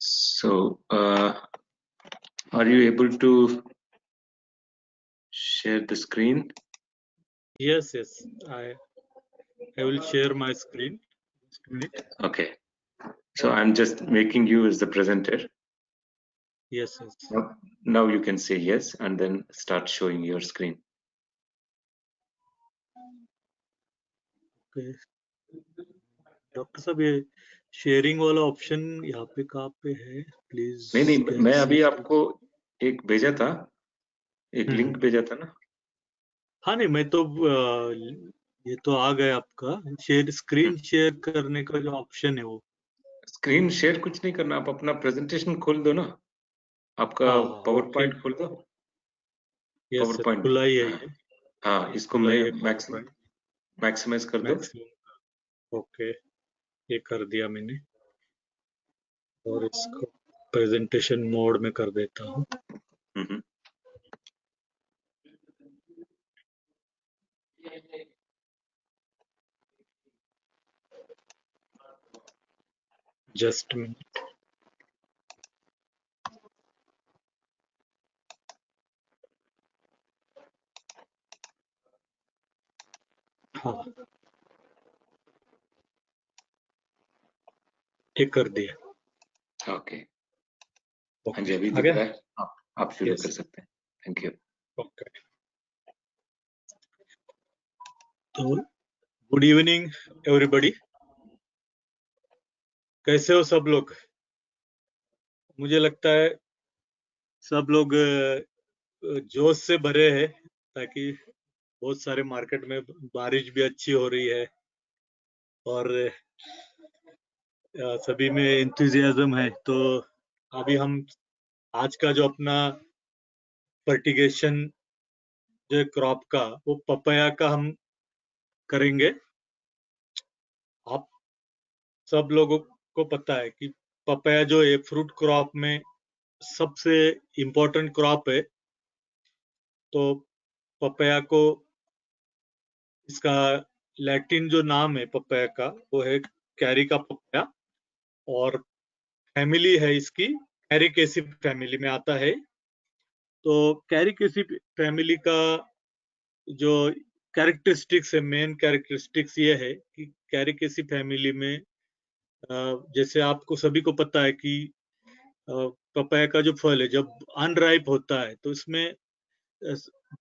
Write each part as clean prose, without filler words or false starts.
So, are you able to share the screen? Yes, I will share my screen. Just a minute. Okay. So I'm just making you as the presenter. Yes. Now you can say yes and then start showing your screen. Okay. Doctor साहब ये sharing वाला option यहाँ पे कहाँ पे है please? नहीं, मैं अभी आपको एक भेजा था, एक लिंक भेजा था ना। हाँ नहीं, मैं तो ये तो आ गया आपका शेयर, स्क्रीन शेयर करने का जो ऑप्शन है वो। स्क्रीन शेयर कुछ नहीं करना, आप अपना प्रेजेंटेशन खोल दो ना, आपका पावर पॉइंट खोल दो। यस सर, खुला ही है ये। हाँ, इसको मैं मैक्सिमाइज कर दो। ओके, ये कर दिया मैंने और इसको प्रेजेंटेशन मोड में कर देता हूँ। Just minute. हाँ, ये कर दिया। ओके, हाँ जी, अभी दिख रहा है। आप शुरू कर सकते हैं। Thank you. ओके, तो गुड इवनिंग एवरीबॉडी, कैसे हो सब लोग? मुझे लगता है सब लोग जोश से भरे हैं, ताकि बहुत सारे मार्केट में बारिश भी अच्छी हो रही है और सभी में एंथुजियाज्म है। तो अभी हम आज का जो अपना फर्टिगेशन जो क्रॉप का, वो पपाया का हम करेंगे। आप सब लोगों को पता है कि पपाया जो है फ्रूट क्रॉप में सबसे इम्पोर्टेंट क्रॉप है। तो पपाया को, इसका लैटिन जो नाम है पपाया का वो है कैरिका पपाया, और फैमिली है इसकी कैरिकेसी फैमिली में आता है। तो कैरिकेसी फैमिली का जो कैरेक्टरिस्टिक्स है, मेन कैरेक्टरिस्टिक्स ये है कि कैरिकेसी फैमिली में जैसे आपको सभी को पता है कि पपाया का जो फल है जब अनराइप होता है तो इसमें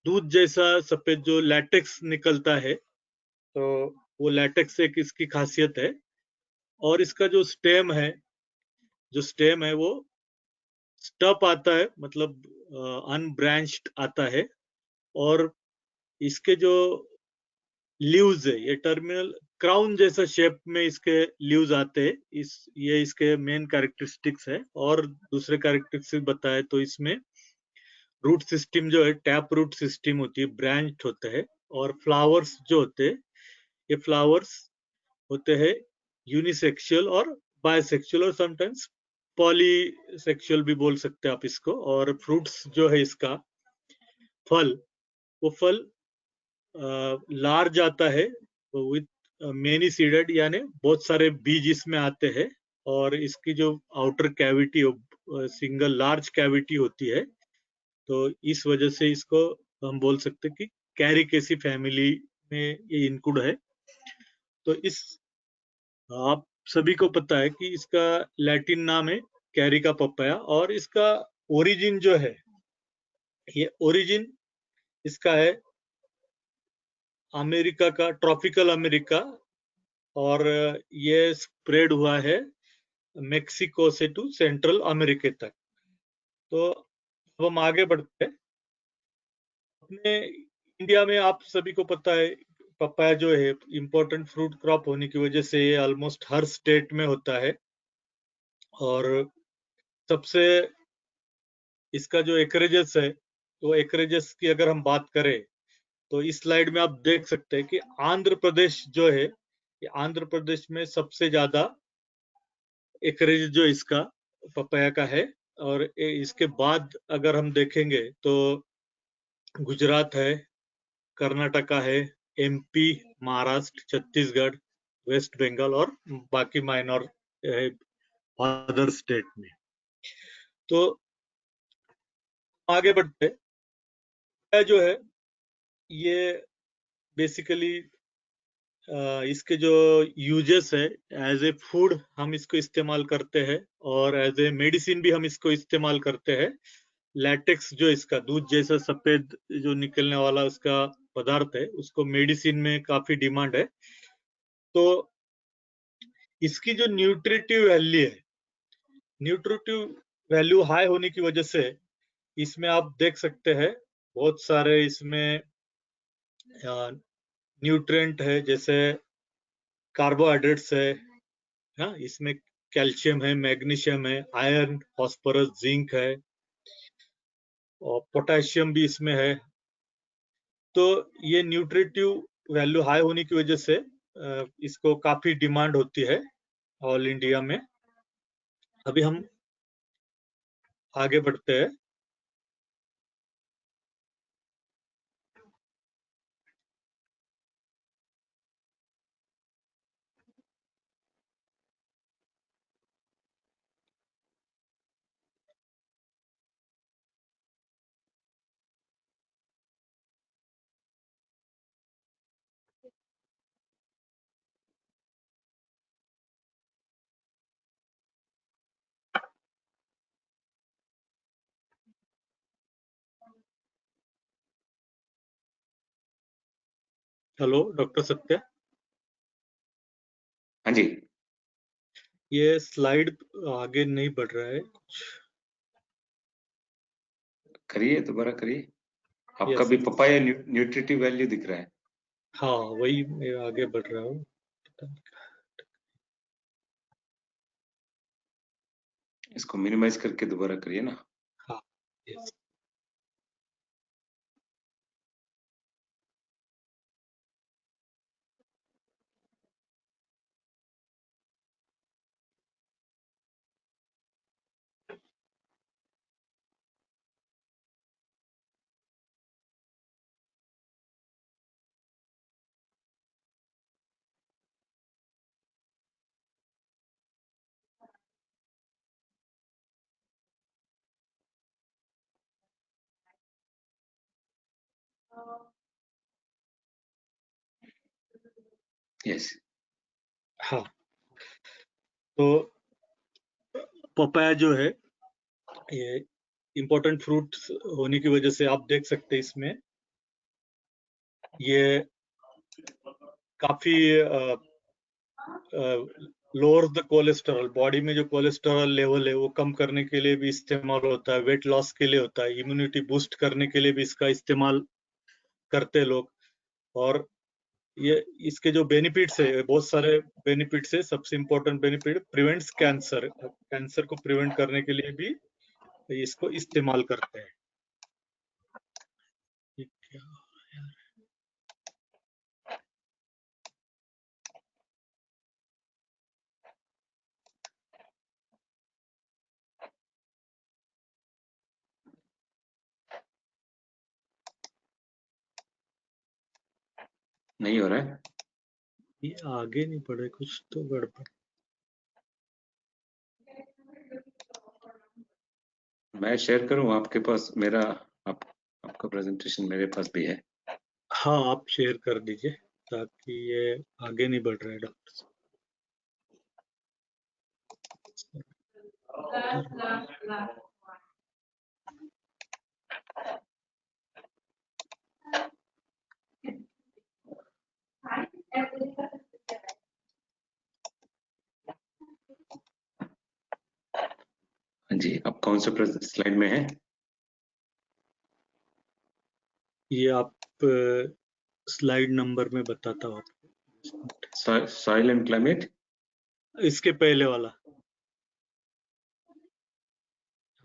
दूध जैसा सफेद जो लैटेक्स निकलता है, तो वो लैटेक्स एक इसकी खासियत है। और इसका जो स्टेम है वो स्टप आता है, मतलब अनब्रांच्ड आता है। और इसके जो लीव्स है ये टर्मिनल क्राउन जैसा शेप में इसके लीव्स आते हैं। ये इसके मेन कैरेक्टरिस्टिक्स है। और दूसरे कैरेक्टरिस्टिक्स बताए तो इसमें रूट सिस्टम जो है टैप रूट सिस्टम होती है, ब्रांच होता है। और फ्लावर्स जो होते हैं, ये फ्लावर्स होते हैं यूनिसेक्सुअल और बायसेक्सुअल और समटाइम्स पॉलीसेक्सुअल भी बोल सकते हैं आप इसको। और फ्रूट्स जो है इसका फल, वो फल लार्ज आता है विथ मेनी सीडेड, यानी बहुत सारे बीज इसमें आते हैं। और इसकी जो outer cavity single large cavity होती है, तो इस वजह से इसको हम बोल सकते हैं कि कैरिकेसी फैमिली में ये इंक्लूड है। तो इस आप सभी को पता है कि इसका लैटिन नाम है कैरिका पपाया, और इसका ओरिजिन जो है, ये ओरिजिन इसका है अमेरिका का, ट्रॉपिकल अमेरिका। और ये स्प्रेड हुआ है मेक्सिको से टू सेंट्रल अमेरिका तक। तो अब हम आगे बढ़ते हैं। अपने इंडिया में आप सभी को पता है पपाया जो है इम्पोर्टेंट फ्रूट क्रॉप होने की वजह से ये ऑलमोस्ट हर स्टेट में होता है। और सबसे इसका जो एकरेजेस है, तो एकरेजेस की अगर हम बात करें तो इस स्लाइड में आप देख सकते हैं कि आंध्र प्रदेश जो है, ये आंध्र प्रदेश में सबसे ज्यादा एकरेज जो इसका पपाया का है। और इसके बाद अगर हम देखेंगे तो गुजरात है, कर्नाटका है, MP, महाराष्ट्र, छत्तीसगढ़, वेस्ट बंगाल और बाकी माइनर अदर स्टेट में। तो आगे बढ़ते हैं। जो है ये बेसिकली इसके जो यूजेस है, एज ए फूड हम इसको इस्तेमाल करते हैं और एज ए मेडिसिन भी हम इसको इस्तेमाल करते हैं। लैटेक्स जो इसका दूध जैसा सफेद जो निकलने वाला उसका पदार्थ है, उसको मेडिसिन में काफी डिमांड है। तो इसकी जो न्यूट्रिटिव वैल्यू है, न्यूट्रिटिव वैल्यू हाई होने की वजह से इसमें आप देख सकते हैं बहुत सारे इसमें न्यूट्रिएंट है, जैसे कार्बोहाइड्रेट्स है, हाँ, इसमें कैल्शियम है, मैग्नीशियम है, आयरन, फास्फोरस, जिंक है और पोटेशियम भी इसमें है। तो ये न्यूट्रिटिव वैल्यू हाई होने की वजह से इसको काफी डिमांड होती है ऑल इंडिया में। अभी हम आगे बढ़ते हैं। हेलो डॉक्टर सत्या, हाँ जी, ये स्लाइड आगे नहीं बढ़ रहा है कुछ। करिए, दोबारा करिए। आपका यस, भी पपाया न्यूट्रिटिव वैल्यू दिख रहा है। हाँ वही मैं आगे बढ़ रहा हूँ। इसको मिनिमाइज करके दोबारा करिए ना। हाँ, यस, यस, हाँ। तो पपाया जो है ये इम्पोर्टेंट फ्रूट होने की वजह से आप देख सकते हैं इसमें ये काफी लोअर द कोलेस्टेरॉल, बॉडी में जो कोलेस्टेरॉल लेवल है वो कम करने के लिए भी इस्तेमाल होता है, वेट लॉस के लिए होता है, इम्यूनिटी बूस्ट करने के लिए भी इसका इस्तेमाल करते हैं लोग। और ये इसके जो बेनिफिट्स है, बहुत सारे बेनिफिट्स है। सबसे important benefit prevents cancer, cancer को प्रिवेंट करने के लिए भी इसको इस्तेमाल करते हैं। ये क्या है यार? नहीं हो रहा है। ये आगे नहीं बढ़े, कुछ तो गड़बड़। मैं शेयर करूं आपके पास मेरा, आप, आपका प्रेजेंटेशन मेरे पास भी है। हाँ, आप शेयर कर दीजिए ताकि ये आगे नहीं बढ़ रहा है डॉक्टर साहब। हाँ जी, आप कौन सा स्लाइड में है? ये आप स्लाइड नंबर में बताता हूँ आपको। Soil and climate. इसके पहले वाला,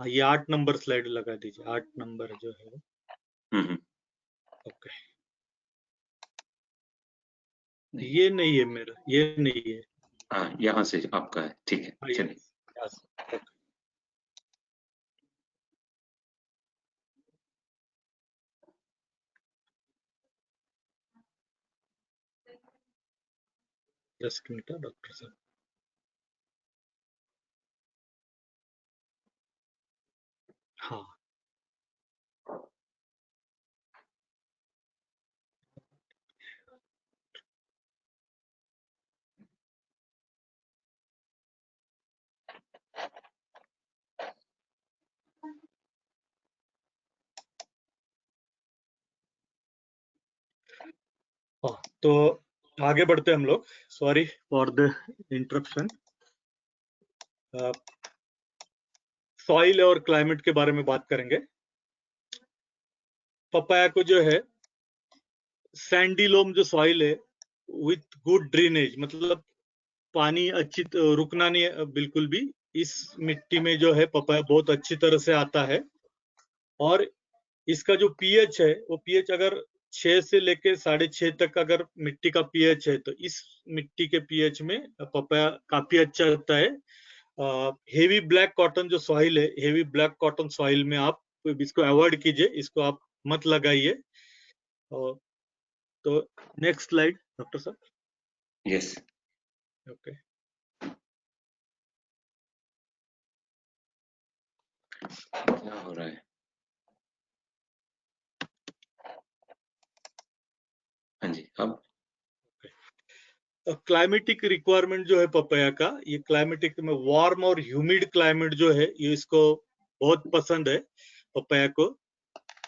हाँ, ये 8 नंबर स्लाइड लगा दीजिए, 8 नंबर जो है। हम्म, ओके, ये नहीं है मेरा, ये नहीं है। हाँ, यहाँ से आपका है, ठीक है, हाँ, चलिए। Yes, okay. Just minute doctor साहब। हाँ हाँ, तो आगे बढ़ते हैं हम लोग। Sorry for the interruption. Soil और क्लाइमेट के बारे में बात करेंगे। पपाया को जो है सैंडी लोम जो सॉइल है विथ गुड ड्रेनेज, मतलब पानी रुकना नहीं है बिल्कुल भी। इस मिट्टी में जो है पपाया बहुत अच्छी तरह से आता है। और इसका जो पीएच है वो पीएच अगर 6 से लेके 6.5 तक अगर मिट्टी का पीएच है तो इस मिट्टी के पीएच में पपाया काफी अच्छा होता है। हेवी ब्लैक कॉटन जो सॉइल है, हेवी ब्लैक कॉटन सॉइल में आप इसको अवॉइड कीजिए, इसको आप मत लगाइए। तो नेक्स्ट स्लाइड डॉक्टर साहब। यस। ओके। क्या हो रहा है? हाँ जी, अब क्लाइमेटिक रिक्वायरमेंट जो है पपाया का, ये क्लाइमेटिक में वार्म और ह्यूमिड क्लाइमेट जो है ये इसको बहुत पसंद है पपाया को।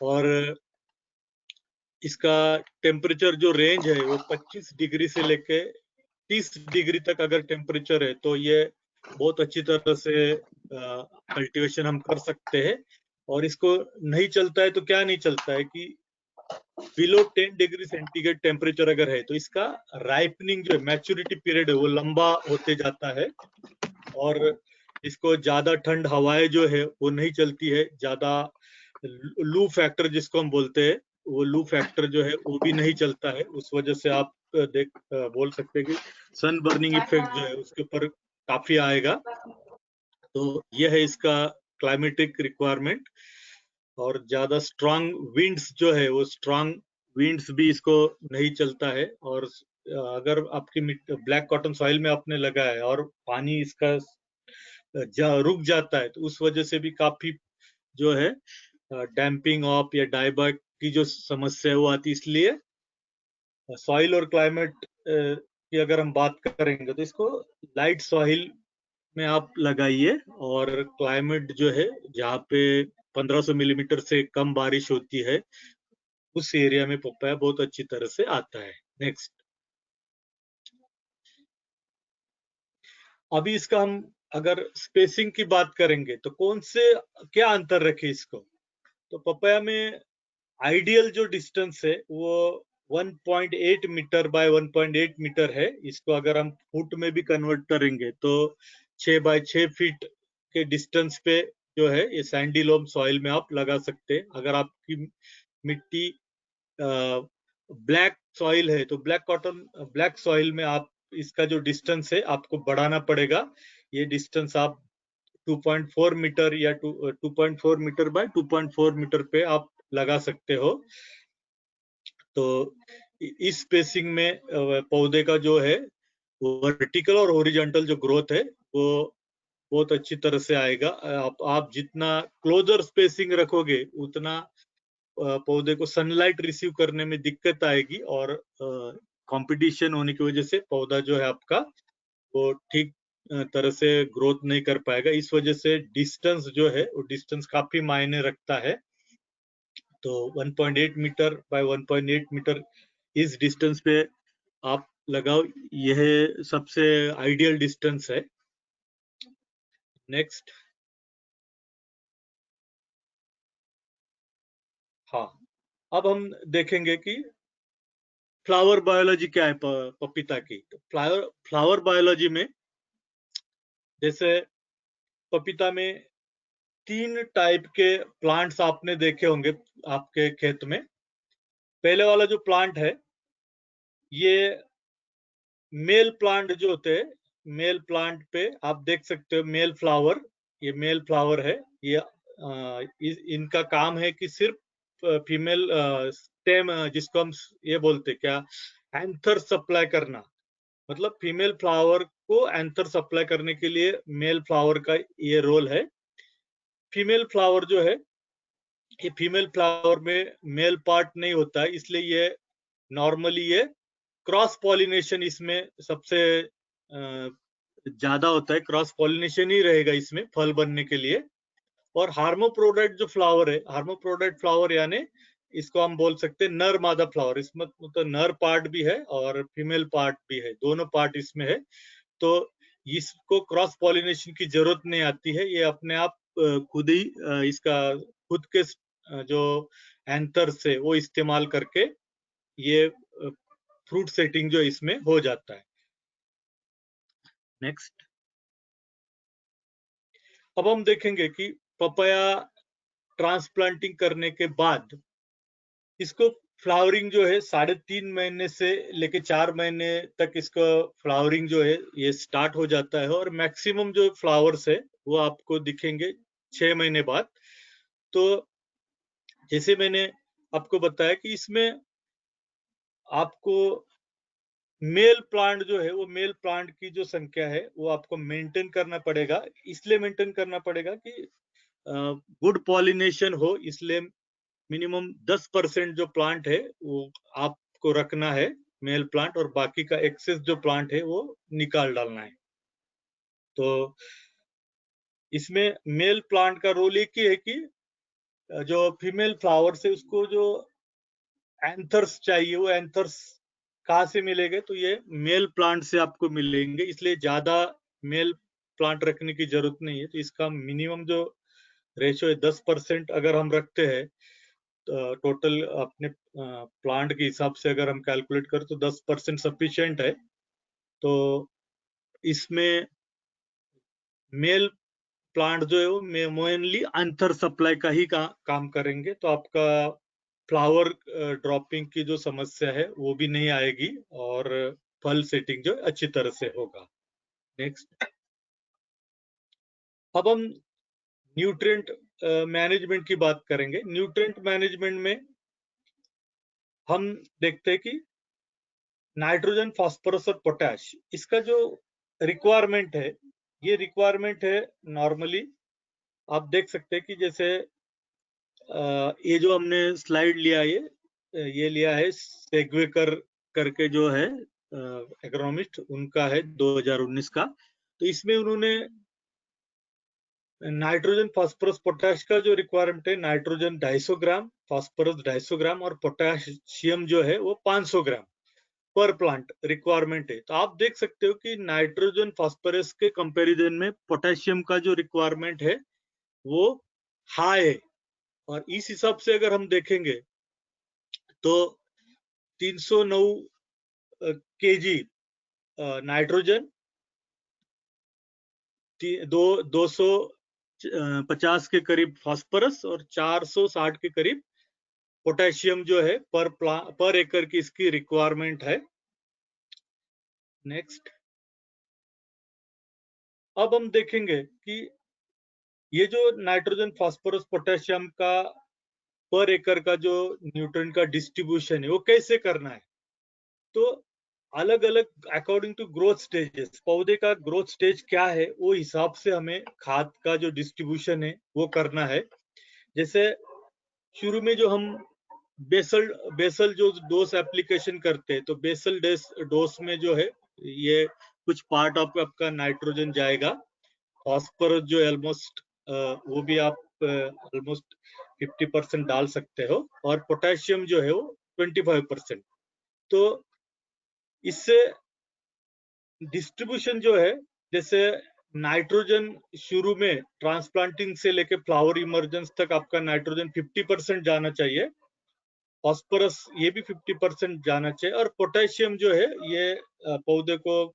और इसका टेम्परेचर जो रेंज है वो 25 डिग्री से लेके 30 डिग्री तक अगर टेम्परेचर है तो ये बहुत अच्छी तरह से कल्टीवेशन हम कर सकते हैं। और इसको नहीं चलता है तो क्या नहीं चलता है कि बिलो 10 डिग्री सेंटीग्रेड टेम्परेचर अगर है तो इसका राइपनिंग जो है, मैच्योरिटी पीरियड है, वो लंबा होते जाता है। और इसको ज्यादा ठंड हवाएं जो है वो नहीं चलती है, ज्यादा लू फैक्टर जिसको हम बोलते हैं वो लू फैक्टर जो है वो भी नहीं चलता है। उस वजह से आप बोल सकते हैं कि सन बर्निंग इफेक्ट जो है उसके ऊपर काफी आएगा। तो यह है इसका क्लाइमेटिक रिक्वायरमेंट। और ज्यादा स्ट्रांग विंड्स जो है वो स्ट्रांग विंड्स भी इसको नहीं चलता है। और अगर आपकी ब्लैक कॉटन सॉइल में आपने लगाया है और पानी इसका रुक जाता है तो उस वजह से भी काफी जो है डैम्पिंग ऑफ या डाइबैक की जो समस्या है वो आती है। इसलिए सॉइल और क्लाइमेट की अगर हम बात करेंगे तो इसको लाइट सॉइल में आप लगाइए। और क्लाइमेट जो है जहाँ पे 1500 मिलीमीटर से कम बारिश होती है उस एरिया में पपाया बहुत अच्छी तरह से आता है। नेक्स्ट। अभी इसका हम अगर स्पेसिंग की बात करेंगे तो कौन से क्या अंतर रखे इसको, तो पपाया में आइडियल जो डिस्टेंस है वो 1.8 मीटर बाय 1.8 मीटर है। इसको अगर हम फुट में भी कन्वर्ट करेंगे तो 6 बाय 6 फीट के डिस्टेंस पे जो है ये सैंडी लोम सॉइल में आप लगा सकते हैं। अगर आपकी मिट्टी ब्लैक सॉइल है तो ब्लैक सॉइल में आप इसका जो डिस्टेंस है आपको बढ़ाना पड़ेगा। ये डिस्टेंस आप 2.4 मीटर या 2.4 मीटर बाय 2.4 मीटर पे आप लगा सकते हो। तो इस स्पेसिंग में पौधे का जो है वर्टिकल और हॉरिजॉन्टल जो ग्रोथ है वो बहुत अच्छी तरह से आएगा। आप जितना क्लोजर स्पेसिंग रखोगे उतना पौधे को सनलाइट रिसीव करने में दिक्कत आएगी और कंपटीशन होने की वजह से पौधा जो है आपका वो ठीक तरह से ग्रोथ नहीं कर पाएगा। इस वजह से डिस्टेंस जो है वो डिस्टेंस काफी मायने रखता है। तो 1.8 मीटर बाय 1.8 मीटर इस डिस्टेंस पे आप लगाओ, यह सबसे आइडियल डिस्टेंस है। नेक्स्ट। हाँ, अब हम देखेंगे कि फ्लावर बायोलॉजी क्या है पपीता की। तो फ्लावर बायोलॉजी में जैसे पपीता में 3 टाइप के प्लांट्स आपने देखे होंगे आपके खेत में। पहले वाला जो प्लांट है ये मेल प्लांट जो होते हैं, मेल प्लांट पे आप देख सकते हो मेल फ्लावर, ये मेल फ्लावर है। ये इनका काम है कि सिर्फ फीमेल स्टेम जिसको हम ये बोलते क्या एंथर सप्लाई करना। मतलब फीमेल फ्लावर को एंथर सप्लाई करने के लिए मेल फ्लावर का ये रोल है। फीमेल फ्लावर जो है, ये फीमेल फ्लावर में मेल पार्ट नहीं होता है, इसलिए ये नॉर्मली ये क्रॉस पॉलिनेशन इसमें सबसे ज्यादा होता है। क्रॉस पॉलिनेशन ही रहेगा इसमें फल बनने के लिए। और हार्मोप्रोडाइट जो फ्लावर है, हार्मोप्रोडाइट फ्लावर यानी इसको हम बोल सकते हैं नर मादा फ्लावर। इसमें तो नर पार्ट भी है और फीमेल पार्ट भी है, दोनों पार्ट इसमें है। तो इसको क्रॉस पॉलिनेशन की जरूरत नहीं आती है, ये अपने आप खुद ही इसका खुद के जो एंथर से वो इस्तेमाल करके ये फ्रूट सेटिंग जो इसमें हो जाता है। नेक्स्ट, अब हम देखेंगे कि पपाया ट्रांसप्लांटिंग करने के बाद इसको फ्लावरिंग जो है 3.5 महीने से लेके 4 महीने तक इसका फ्लावरिंग जो है ये स्टार्ट हो जाता है। और मैक्सिमम जो फ्लावर्स है वो आपको दिखेंगे 6 महीने बाद। तो जैसे मैंने आपको बताया कि इसमें आपको मेल प्लांट जो है, वो मेल प्लांट की जो संख्या है वो आपको मेंटेन करना पड़ेगा। इसलिए मेंटेन करना पड़ेगा कि गुड पॉलिनेशन हो, इसलिए मिनिमम 10% जो प्लांट है वो आपको रखना है मेल प्लांट, और बाकी का एक्सेस जो प्लांट है वो निकाल डालना है। तो इसमें मेल प्लांट का रोल एक ही है कि जो फीमेल फ्लावर्स है उसको जो एंथर्स चाहिए, वो एंथर्स कहाँ से मिलेंगे, तो ये मेल प्लांट से आपको मिलेंगे। इसलिए ज्यादा मेल प्लांट रखने की जरूरत नहीं है। तो इसका मिनिमम जो रेशो है 10% अगर हम रखते हैं टोटल अपने प्लांट के हिसाब से, अगर हम कैलकुलेट करें तो 10% सफिशिएंट है। तो इसमें मेल प्लांट जो है वो मेनली अंतर सप्लाई का ही काम करेंगे। तो आपका फ्लावर ड्रॉपिंग की जो समस्या है वो भी नहीं आएगी और फल सेटिंग जो अच्छी तरह से होगा। नेक्स्ट, अब हम न्यूट्रिएंट मैनेजमेंट की बात करेंगे। न्यूट्रिएंट मैनेजमेंट में हम देखते हैं कि नाइट्रोजन, फास्फोरस और पोटैश, इसका जो रिक्वायरमेंट है, ये रिक्वायरमेंट है नॉर्मली आप देख सकते हैं कि जैसे ये जो हमने स्लाइड लिया, ये लिया है सेग्वेकर करके जो है एग्रोनॉमिस्ट, उनका है 2019 का। तो इसमें उन्होंने नाइट्रोजन, फास्फोरस, पोटैश का जो रिक्वायरमेंट है, नाइट्रोजन 250 ग्राम, फास्फोरस 250 ग्राम और पोटेशियम जो है वो 500 ग्राम पर प्लांट रिक्वायरमेंट है। तो आप देख सकते हो कि नाइट्रोजन फास्फोरस के कंपैरिजन में पोटेशियम का जो रिक्वायरमेंट है वो हाई है। और इस हिसाब से अगर हम देखेंगे तो 309 केजी नाइट्रोजन, 250 के करीब फास्फोरस और 460 के करीब पोटेशियम जो है पर एकड़ की इसकी रिक्वायरमेंट है। नेक्स्ट, अब हम देखेंगे कि ये जो नाइट्रोजन, फास्फोरस, पोटेशियम का पर एकड़ का जो न्यूट्रिएंट का डिस्ट्रीब्यूशन है वो कैसे करना है। तो अलग अलग अकॉर्डिंग टू ग्रोथ स्टेजेस, पौधे का ग्रोथ स्टेज क्या है वो हिसाब से हमें खाद का जो डिस्ट्रीब्यूशन है वो करना है। जैसे शुरू में जो हम बेसल जो डोज एप्लीकेशन करते हैं, तो बेसल डोज में जो है ये कुछ पार्ट ऑफ आपका नाइट्रोजन जाएगा। फॉस्फोरस जो ऑलमोस्ट वो भी आप ऑलमोस्ट 50% डाल सकते हो, और पोटेशियम जो है वो 25%। तो इससे डिस्ट्रीब्यूशन जो है, जैसे नाइट्रोजन शुरू में ट्रांसप्लांटिंग से लेके फ्लावर इमर्जेंस तक आपका नाइट्रोजन 50% जाना चाहिए, फॉस्फोरस ये भी 50% जाना चाहिए, और पोटेशियम जो है ये पौधे को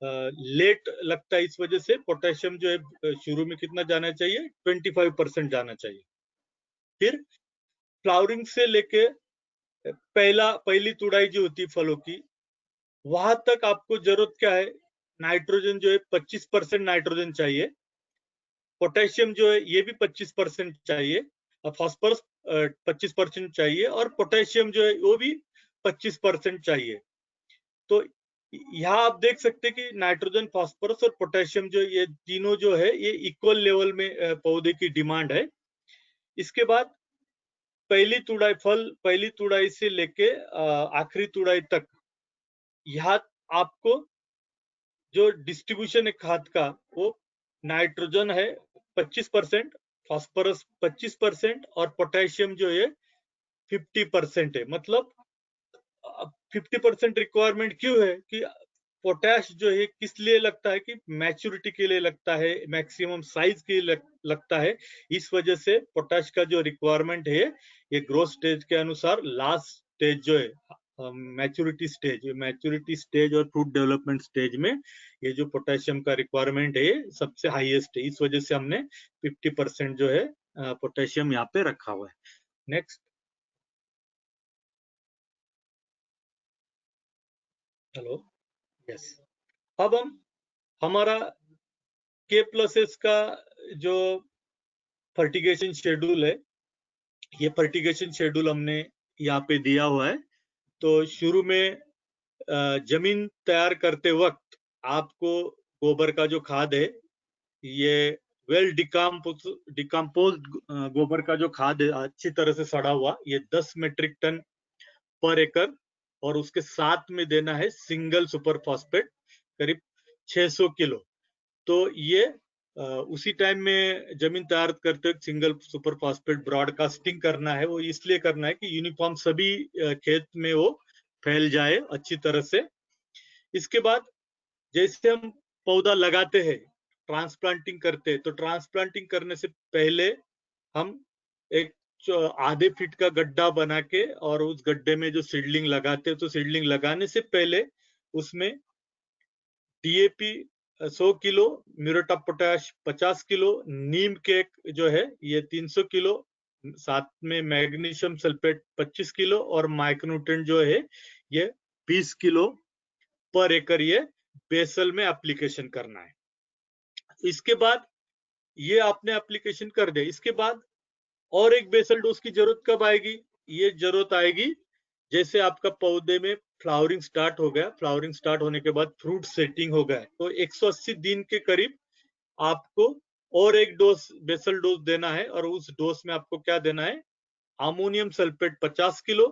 लेट लगता है, इस वजह से पोटेशियम जो है शुरू में कितना जाना चाहिए, 25% जाना चाहिए। फिर फ्लावरिंग से लेके पहली तुड़ाई जो होती है फलों की, वहां तक आपको जरूरत क्या है, नाइट्रोजन जो है 25% नाइट्रोजन चाहिए, पोटेशियम जो है ये भी 25% चाहिए, और फास्फोरस 25% चाहिए, और पोटेशियम जो है वो भी 25% चाहिए। तो यहाँ आप देख सकते हैं कि नाइट्रोजन, फास्फोरस और पोटेशियम जो ये तीनों जो है ये इक्वल लेवल में पौधे की डिमांड है। इसके बाद पहली तुड़ाई से लेके आखिरी तुड़ाई तक यहाँ आपको जो डिस्ट्रीब्यूशन है खाद का, वो नाइट्रोजन है 25%, फास्फोरस 25% और पोटेशियम जो है 50% है। मतलब 50% रिक्वायरमेंट क्यों है कि पोटैश जो है किस लिए लगता है कि मैच्योरिटी के लिए लगता है, मैक्सिमम साइज के लिए लगता है। इस वजह से पोटैश का जो रिक्वायरमेंट है ये ग्रोथ स्टेज के अनुसार लास्ट स्टेज जो है मैच्योरिटी स्टेज और फ्रूट डेवलपमेंट स्टेज में ये जो पोटेशियम का रिक्वायरमेंट है सबसे हाईएस्ट है। इस वजह से हमने 50% जो है पोटेशियम यहाँ पे रखा हुआ है। Next, hello, yes. अब हम हमारा K+S का जो फर्टिगेशन शेड्यूल है, ये फर्टिगेशन शेड्यूल हमने यहाँ पे दिया हुआ है। तो शुरू में जमीन तैयार करते वक्त आपको गोबर का जो खाद है, ये वेल डिकम्पोज्ड गोबर का जो खाद है अच्छी तरह से सड़ा हुआ, ये 10 मेट्रिक टन पर एकड़, और उसके साथ में देना है सिंगल सुपर फॉस्फेट करीब 600 किलो। तो ये उसी टाइम में जमीन तैयार करते वक्त सिंगल सुपर फॉस्फेट ब्रॉडकास्टिंग करना है। वो इसलिए करना है कि यूनिफॉर्म सभी खेत में वो फैल जाए अच्छी तरह से। इसके बाद जैसे हम पौधा लगाते हैं, ट्रांसप्लांटिंग करते हैं, तो ट्रांसप्लांटिंग करने से पहले हम एक आधे फीट का गड्ढा बना के और उस गड्ढे में जो सीडलिंग लगाते हैं, तो सीडलिंग लगाने से पहले उसमें DAP 100 kilo, muriate of potash 50 kilo, Neem cake जो है ये 300 किलो, साथ में मैग्नीशियम सल्फेट 25 किलो और माइक्रोन्यूट्रिएंट जो है ये 20 किलो पर एकड़ ये बेसल में एप्लीकेशन करना है। इसके बाद ये आपने एप्लीकेशन कर दिया, इसके बाद और एक बेसल डोज की जरूरत कब आएगी? ये जरूरत आएगी जैसे आपका पौधे में फ्लावरिंग स्टार्ट हो गया, फ्लावरिंग स्टार्ट होने के बाद फ्रूट सेटिंग हो गया, तो 180 दिन के करीब आपको और एक डोज बेसल डोज देना है। और उस डोज में आपको क्या देना है? Ammonium sulphate 50 kilo,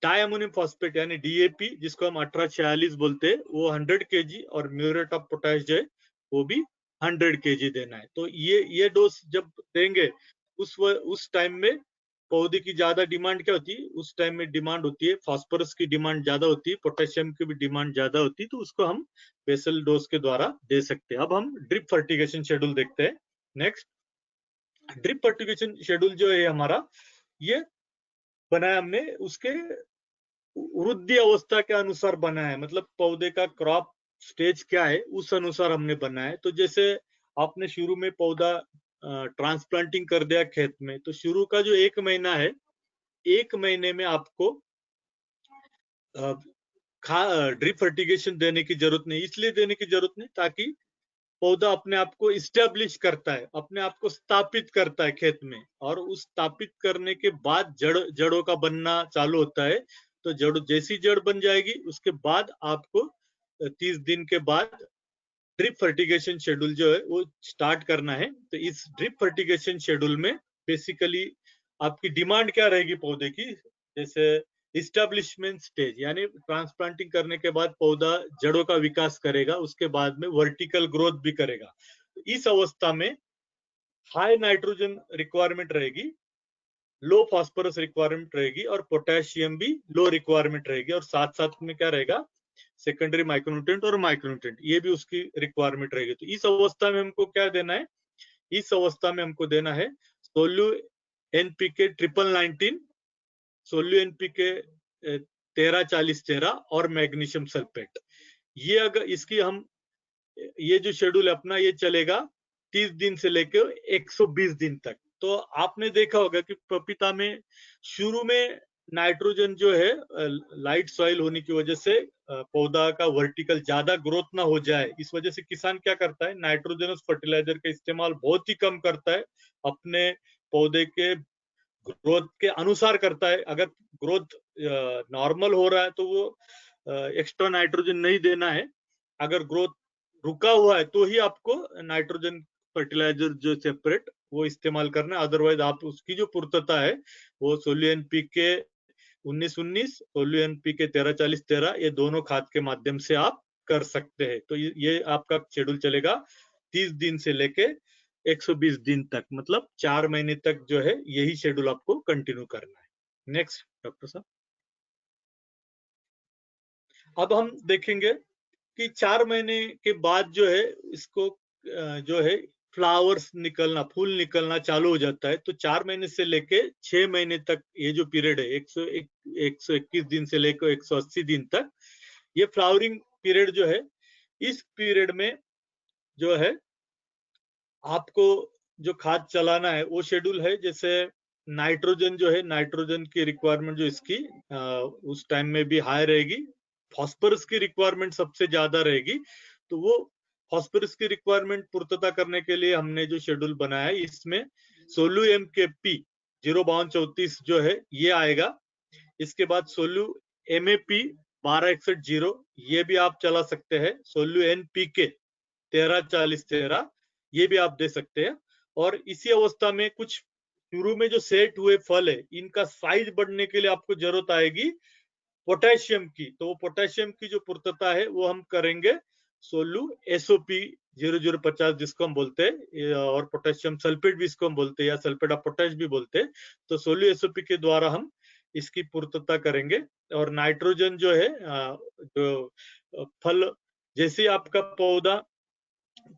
di ammonium phosphate यानी डीएपी जिसको हम 1846 बोलते हैं वो 100 केजी, और म्यूरेट ऑफ पोटैश जो है वो भी 100 केजी देना है। तो ये डोज जब देंगे उस टाइम में पौधे की ज्यादा डिमांड क्या होती है? उस टाइम में डिमांड होती है फास्फोरस की डिमांड ज्यादा होती है, पोटेशियम की भी डिमांड ज्यादा होती है, तो उसको हम बेसल डोज के द्वारा दे सकते हैं। अब हम ड्रिप फर्टिगेशन शेड्यूल देखते हैं। नेक्स्ट, ड्रिप फर्टिगेशन शेड्यूल जो है हमारा, ये बनाया हमने उसके वृद्धि अवस्था के अनुसार बना है। मतलब पौधे का क्रॉप स्टेज क्या है उस अनुसार हमने बनाया है। तो जैसे आपने शुरू में पौधा ट्रांसप्लांटिंग कर दिया खेत में, तो शुरू का जो 1 महीना है, 1 महीने में आपको ड्रिप फर्टिगेशन देने की जरूरत नहीं। इसलिए देने की जरूरत नहीं ताकि पौधा अपने आप को इस्टेब्लिश करता है, अपने आप को स्थापित करता है खेत में, और उस स्थापित करने के बाद जड़ों का बनना चालू होता है। तो जड़ जैसी जड़ बन जाएगी उसके बाद आपको 30 दिन के बाद ड्रिप फर्टिगेशन शेड्यूल जो है वो स्टार्ट करना है। तो इस ड्रिप फर्टिगेशन शेड्यूल में बेसिकली आपकी डिमांड क्या रहेगी पौधे की? जैसे इस्टेब्लिशमेंट स्टेज यानी ट्रांसप्लांटिंग करने के बाद पौधा जड़ों का विकास करेगा, उसके बाद में वर्टिकल ग्रोथ भी करेगा। इस अवस्था में हाई नाइट्रोजन रिक्वायरमेंट रहेगी, लो फास्फोरस रिक्वायरमेंट रहेगी, और पोटेशियम भी लो रिक्वायरमेंट रहेगी, और साथ साथ में क्या रहेगा? सेकेंडरी माइक्रोन्यूट्रिएंट और माइक्रोन्यूट्रिएंट ये भी उसकी रिक्वायरमेंट रहेगी। तो इस अवस्था में हमको क्या देना है? इस अवस्था में हमको देना है सोल्यू एनपीके 1919, सोल्यू एनपीके 13-40-13 और मैग्नीशियम सल्फेट। ये अगर इसकी हम ये जो शेड्यूल है अपना, ये चलेगा 30 दिन से लेकर 120 दिन तक। तो आपने देखा होगा कि पपीता में शुरू में नाइट्रोजन जो है लाइट सॉइल होने की वजह से पौधा का वर्टिकल ज्यादा ग्रोथ ना हो जाए, इस वजह से किसान क्या करता है? नाइट्रोजनस फर्टिलाइजर का इस्तेमाल बहुत ही कम करता है, अपने पौधे के ग्रोथ के अनुसार करता है। अगर ग्रोथ नॉर्मल हो रहा है तो वो एक्स्ट्रा नाइट्रोजन नहीं देना है। अगर ग्रोथ रुका हुआ है तो ही आपको नाइट्रोजन फर्टिलाइजर जो सेपरेट वो इस्तेमाल करना है, अदरवाइज आप उसकी जो पूर्तता है वो सोलू एनपीके 19-19, सोलू एनपीके 13-40-13 ये दोनों खाद के माध्यम से आप कर सकते हैं। तो ये आपका शेड्यूल चलेगा 30 दिन से लेके 120 दिन तक, मतलब 4 महीने तक जो है यही शेड्यूल आपको कंटिन्यू करना है। नेक्स्ट डॉक्टर साहब, अब हम देखेंगे कि 4 महीने के बाद जो है इसको जो है फ्लावर्स निकलना, फूल निकलना चालू हो जाता है। तो 4 महीने से लेके 6 महीने तक ये जो पीरियड है 121 दिन से लेकर 180 दिन तक, ये फ्लावरिंग पीरियड जो है, इस पीरियड में जो है आपको जो खाद चलाना है वो शेड्यूल है। जैसे नाइट्रोजन जो है, नाइट्रोजन की रिक्वायरमेंट जो इसकी उस टाइम में भी हाई रहेगी। फॉस्फोरस की रिक्वायरमेंट सबसे ज्यादा रहेगी। तो वो फॉस्फोरस की रिक्वायरमेंट पूर्तता करने के लिए हमने जो शेड्यूल बनाया है, इसमें सोलू एमकेपी 05234 जो है ये आएगा। इसके बाद सोलू एमएपी 1261 ये भी आप चला सकते हैं। सोलू एनपीके 13-40-13 ये भी आप दे सकते हैं। और इसी अवस्था में कुछ शुरू में जो सेट हुए फल है, इनका साइज बढ़ने के लिए आपको जरूरत आएगी पोटेशियम की। तो वो पोटेशियम की जो पूर्तता है वो हम करेंगे सोलू एसओपी 0050 जिसको हम बोलते हैं, और पोटेशियम सल्फेट भी इसको हम बोलते हैं, या सल्फेट ऑफ पोटेश भी बोलते हैं। तो सोलू एसओपी के द्वारा हम इसकी पूर्तता करेंगे। और नाइट्रोजन जो है जो फल जैसे आपका पौधा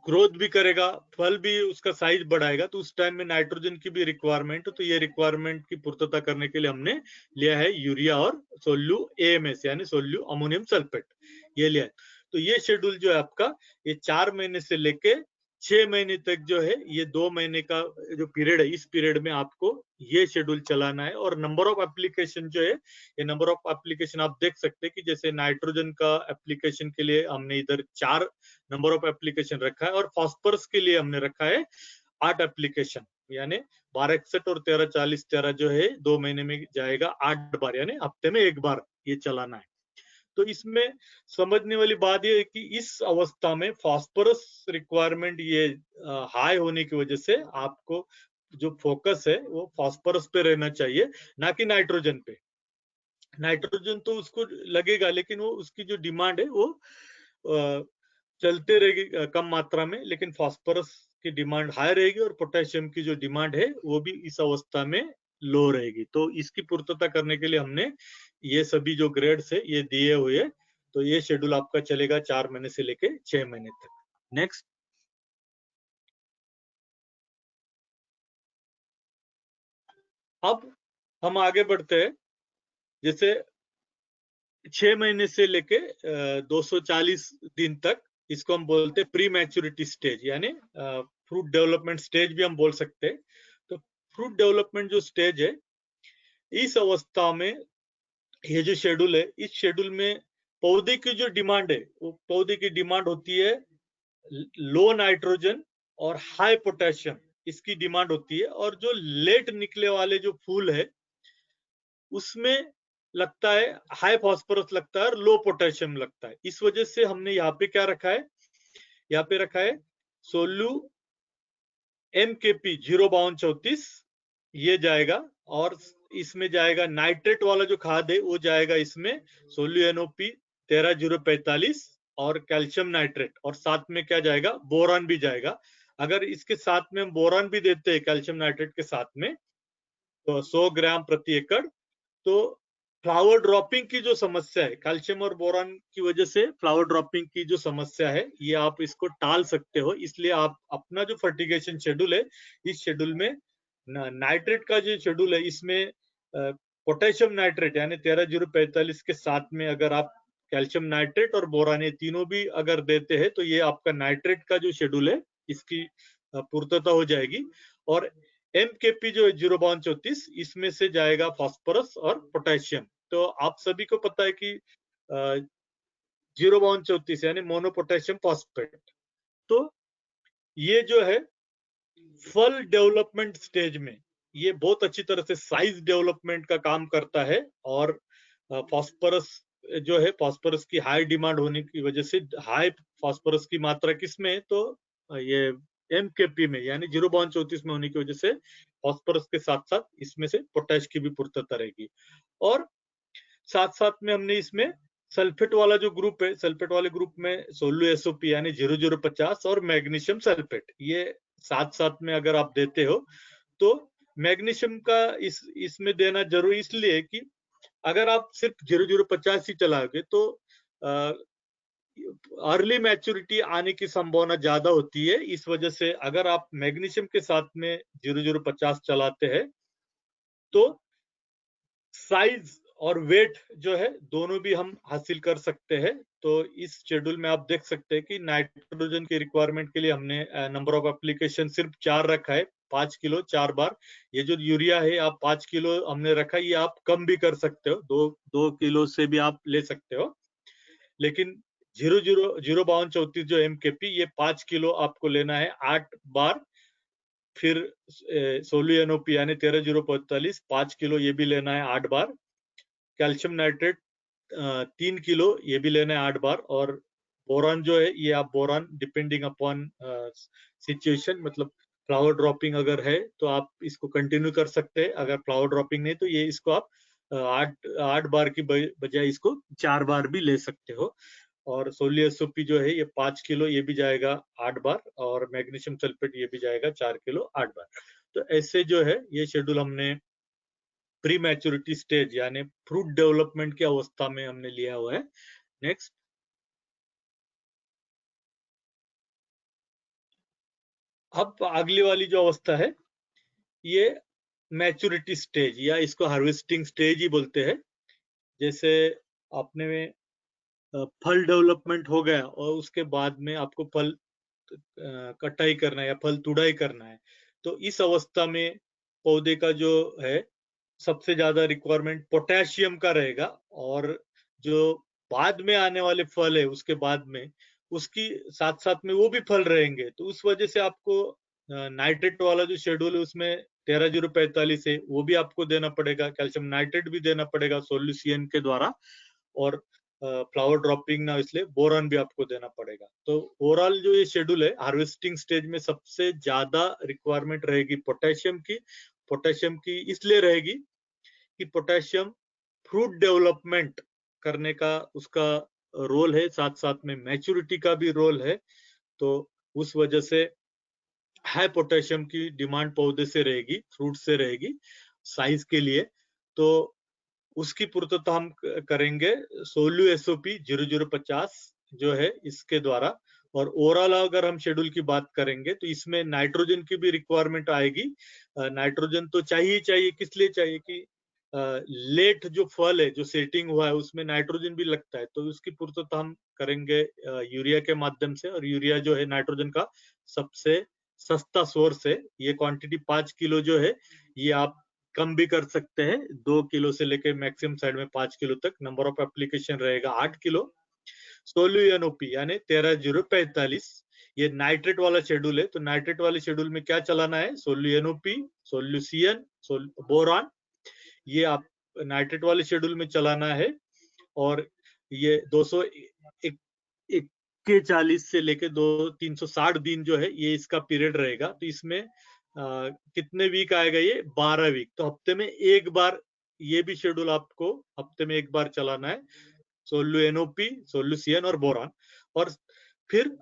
ग्रोथ भी करेगा, फल भी उसका साइज बढ़ाएगा, तो उस टाइम में नाइट्रोजन की भी रिक्वायरमेंट, तो ये रिक्वायरमेंट की पूर्तता करने के लिए हमने लिया है यूरिया और सोल्यू एएमएस यानी सोल्यू अमोनियम सल्फेट, ये लिया है। तो ये शेड्यूल जो है आपका, ये 4 महीने से लेके 6 महीने तक जो है, ये 2 महीने का जो पीरियड है, इस पीरियड में आपको ये शेड्यूल चलाना है। और नंबर ऑफ एप्लीकेशन जो है, ये नंबर ऑफ एप्लीकेशन आप देख सकते हैं कि जैसे नाइट्रोजन का एप्लीकेशन के लिए हमने इधर 4 नंबर ऑफ एप्लीकेशन रखा है, और फॉस्फोरस के लिए हमने रखा है 8 एप्लीकेशन, यानी 1261 और 13-40-13 जो है 2 महीने में जाएगा 8 बार, यानी हफ्ते में 1 बार ये चलाना है। तो इसमें समझने वाली बात ये है कि इस अवस्था में फास्फोरस रिक्वायरमेंट ये हाई होने की वजह से आपको जो फोकस है वो फास्फोरस पे रहना चाहिए, ना कि नाइट्रोजन पे। नाइट्रोजन तो उसको लगेगा, लेकिन वो उसकी जो डिमांड है वो चलते रहेगी कम मात्रा में, लेकिन फास्फोरस की डिमांड हाई रहेगी, और पोटेशियम की जो डिमांड है वो भी इस अवस्था में लो रहेगी। तो इसकी पूर्तता करने के लिए हमने ये सभी जो ग्रेड्स है ये दिए हुए। तो ये शेड्यूल आपका चलेगा 4 महीने से लेके 6 महीने तक। नेक्स्ट, अब हम आगे बढ़ते हैं। जैसे 6 महीने से लेके 240 दिन तक, इसको हम बोलते हैं प्री मैच्योरिटी स्टेज, यानी फ्रूट डेवलपमेंट स्टेज भी हम बोल सकते हैं। तो फ्रूट डेवलपमेंट जो स्टेज है, इस अवस्था में ये जो शेड्यूल है, इस शेड्यूल में पौधे की जो डिमांड है, वो पौधे की डिमांड होती है लो नाइट्रोजन और हाई पोटेशियम, इसकी डिमांड होती है। और जो लेट निकले वाले जो फूल है, उसमें लगता है हाई फास्फोरस लगता है और लो पोटेशियम लगता है। इस वजह से हमने यहाँ पे क्या रखा है, यहाँ पे रखा है सोलू एमकेपी 05234 ये जाएगा। और इसमें जाएगा नाइट्रेट वाला जो खाद है वो जाएगा इसमें सोलू एनओपी 13045 और कैल्शियम नाइट्रेट, और साथ में क्या जाएगा, बोरान भी जाएगा। अगर इसके साथ में हम बोरान भी देते हैं कैल्शियम नाइट्रेट के साथ में, तो 100 ग्राम प्रति एकड़, तो फ्लावर ड्रॉपिंग की जो समस्या है, कैल्शियम और बोरान की वजह से फ्लावर ड्रॉपिंग की जो समस्या है, ये आप इसको टाल सकते हो। इसलिए आप अपना जो फर्टिगेशन शेड्यूल है, इस शेड्यूल में नाइट्रेट का जो शेड्यूल है, इसमें पोटेशियम नाइट्रेट यानी 13045 के साथ में अगर आप कैल्शियम नाइट्रेट और बोरान ये तीनों भी अगर देते हैं, तो ये आपका नाइट्रेट का जो शेड्यूल है इसकी पूर्तता हो जाएगी। और एमकेपी जो है 05234, इसमें से जाएगा फास्फोरस और पोटेशियम। तो आप सभी को पता है कि 05234 यानी मोनोपोटेशियम फॉस्फेट। तो ये जो है फल डेवलपमेंट स्टेज में ये बहुत अच्छी तरह से साइज डेवलपमेंट का काम करता है, और फास्फोरस जो है फास्फोरस की हाई डिमांड होने की वजह से हाई फास्फोरस की मात्रा किसमें है, तो ये एमकेपी में यानी 0.34 में होने की वजह से फास्फोरस के साथ साथ इसमें से पोटैश की भी पूर्तता रहेगी। और साथ साथ में हमने इसमें सल्फेट वाला जो ग्रुप है, सल्फेट वाले ग्रुप में सोलू एसओपी यानी 0050 और मैग्नीशियम सल्फेट, ये साथ साथ में अगर आप देते हो तो मैग्नीशियम का इसमें देना जरूरी इसलिए कि अगर आप सिर्फ 0050 ही चलाओगे तो अर्ली मैच्योरिटी आने की संभावना ज्यादा होती है। इस वजह से अगर आप मैग्नीशियम के साथ में 0050 चलाते हैं तो साइज और वेट जो है दोनों भी हम हासिल कर सकते हैं। तो इस शेड्यूल में आप देख सकते हैं कि नाइट्रोजन की रिक्वायरमेंट के लिए हमने नंबर ऑफ एप्लीकेशन सिर्फ 4 रखा है, 5 किलो 4 बार। ये जो यूरिया है आप 5 किलो हमने रखा है, ये आप कम भी कर सकते हो, 2 किलो से भी आप ले सकते हो। लेकिन 0.34 जो एमकेपी, ये 5 किलो आपको लेना है 8 बार। फिर सोलू एनओपी यानी 13.045 5 किलो ये भी लेना है 8 बार। कैल्शियम नाइट्रेट 3 किलो ये भी लेना है 8 बार। और बोरान जो है ये आप बोरान डिपेंडिंग अपॉन सिचुएशन, मतलब फ्लावर ड्रॉपिंग अगर है तो आप इसको कंटिन्यू कर सकते हैं, अगर फ्लावर ड्रॉपिंग नहीं तो ये इसको आप 8 बार की बजाय इसको 4 बार भी ले सकते हो। और सोली एसओपी जो है ये 5 किलो ये भी जाएगा 8 बार, और मैग्नीशियम सल्फेट ये भी जाएगा 4 किलो 8 बार। तो ऐसे जो है ये शेड्यूल हमने प्री मैच्योरिटी स्टेज यानी फ्रूट डेवलपमेंट की अवस्था में हमने लिया हुआ है। नेक्स्ट, अब अगली वाली जो अवस्था है ये मैच्योरिटी स्टेज या इसको हार्वेस्टिंग स्टेज ही बोलते हैं। जैसे आपने में फल डेवलपमेंट हो गया और उसके बाद में आपको फल कटाई करना है या फल तुड़ाई करना है, तो इस अवस्था में पौधे का जो है सबसे ज्यादा रिक्वायरमेंट पोटेशियम का रहेगा। और जो बाद में आने वाले फल है उसके बाद में उसकी साथ साथ में वो भी फल रहेंगे, तो उस वजह से आपको नाइट्रेट वाला जो शेड्यूल है उसमें 13.045 है वो भी आपको देना पड़ेगा, कैल्शियम नाइट्रेट भी देना पड़ेगा सोल्यूसियन के द्वारा, और फ्लावर ड्रॉपिंग ना इसलिए बोरॉन भी आपको देना पड़ेगा। तो ओवरऑल जो ये शेड्यूल है हार्वेस्टिंग स्टेज में सबसे ज्यादा रिक्वायरमेंट रहेगी पोटेशियम की। पोटेशियम की इसलिए रहेगी कि पोटेशियम फ्रूट डेवलपमेंट करने का उसका रोल है, साथ साथ में मैच्योरिटी का भी रोल है। तो उस वजह से हाई पोटेशियम की डिमांड पौधे से रहेगी, फ्रूट से रहेगी साइज के लिए। तो उसकी पूर्तता हम करेंगे सोलू एसओपी 0050 जो है इसके द्वारा। और ओवरऑल अगर हम शेड्यूल की बात करेंगे तो इसमें नाइट्रोजन की भी रिक्वायरमेंट आएगी। नाइट्रोजन तो चाहिए चाहिए, किस लिए चाहिए कि लेट जो फल है जो सेटिंग हुआ है उसमें नाइट्रोजन भी लगता है, तो उसकी पूर्तता हम करेंगे यूरिया के माध्यम से। और यूरिया जो है नाइट्रोजन का सबसे सस्ता सोर्स है। ये क्वांटिटी 5 किलो जो है ये आप कम भी कर सकते हैं, 2 किलो से लेके मैक्सिमम साइड में 5 किलो तक। नंबर ऑफ एप्लीकेशन रहेगा 8 किलो। सोलू एनओपी यानी 13.045 ये नाइट्रेट वाला शेड्यूल है। तो नाइट्रेट वाले शेड्यूल में क्या चलाना है, सोलू एनओपी, सोल्यूसियन, बोरान, ये आप नाइट्रेट वाले शेड्यूल में चलाना है। और ये 241 से लेके 360 दिन जो है ये इसका पीरियड रहेगा। तो इसमें कितने वीक आएगा, ये 12 वीक। तो हफ्ते में एक बार ये भी शेड्यूल आपको हफ्ते में एक बार चलाना है, सोलू एनओपी, सोल्यूसियन और बोरान। और फिर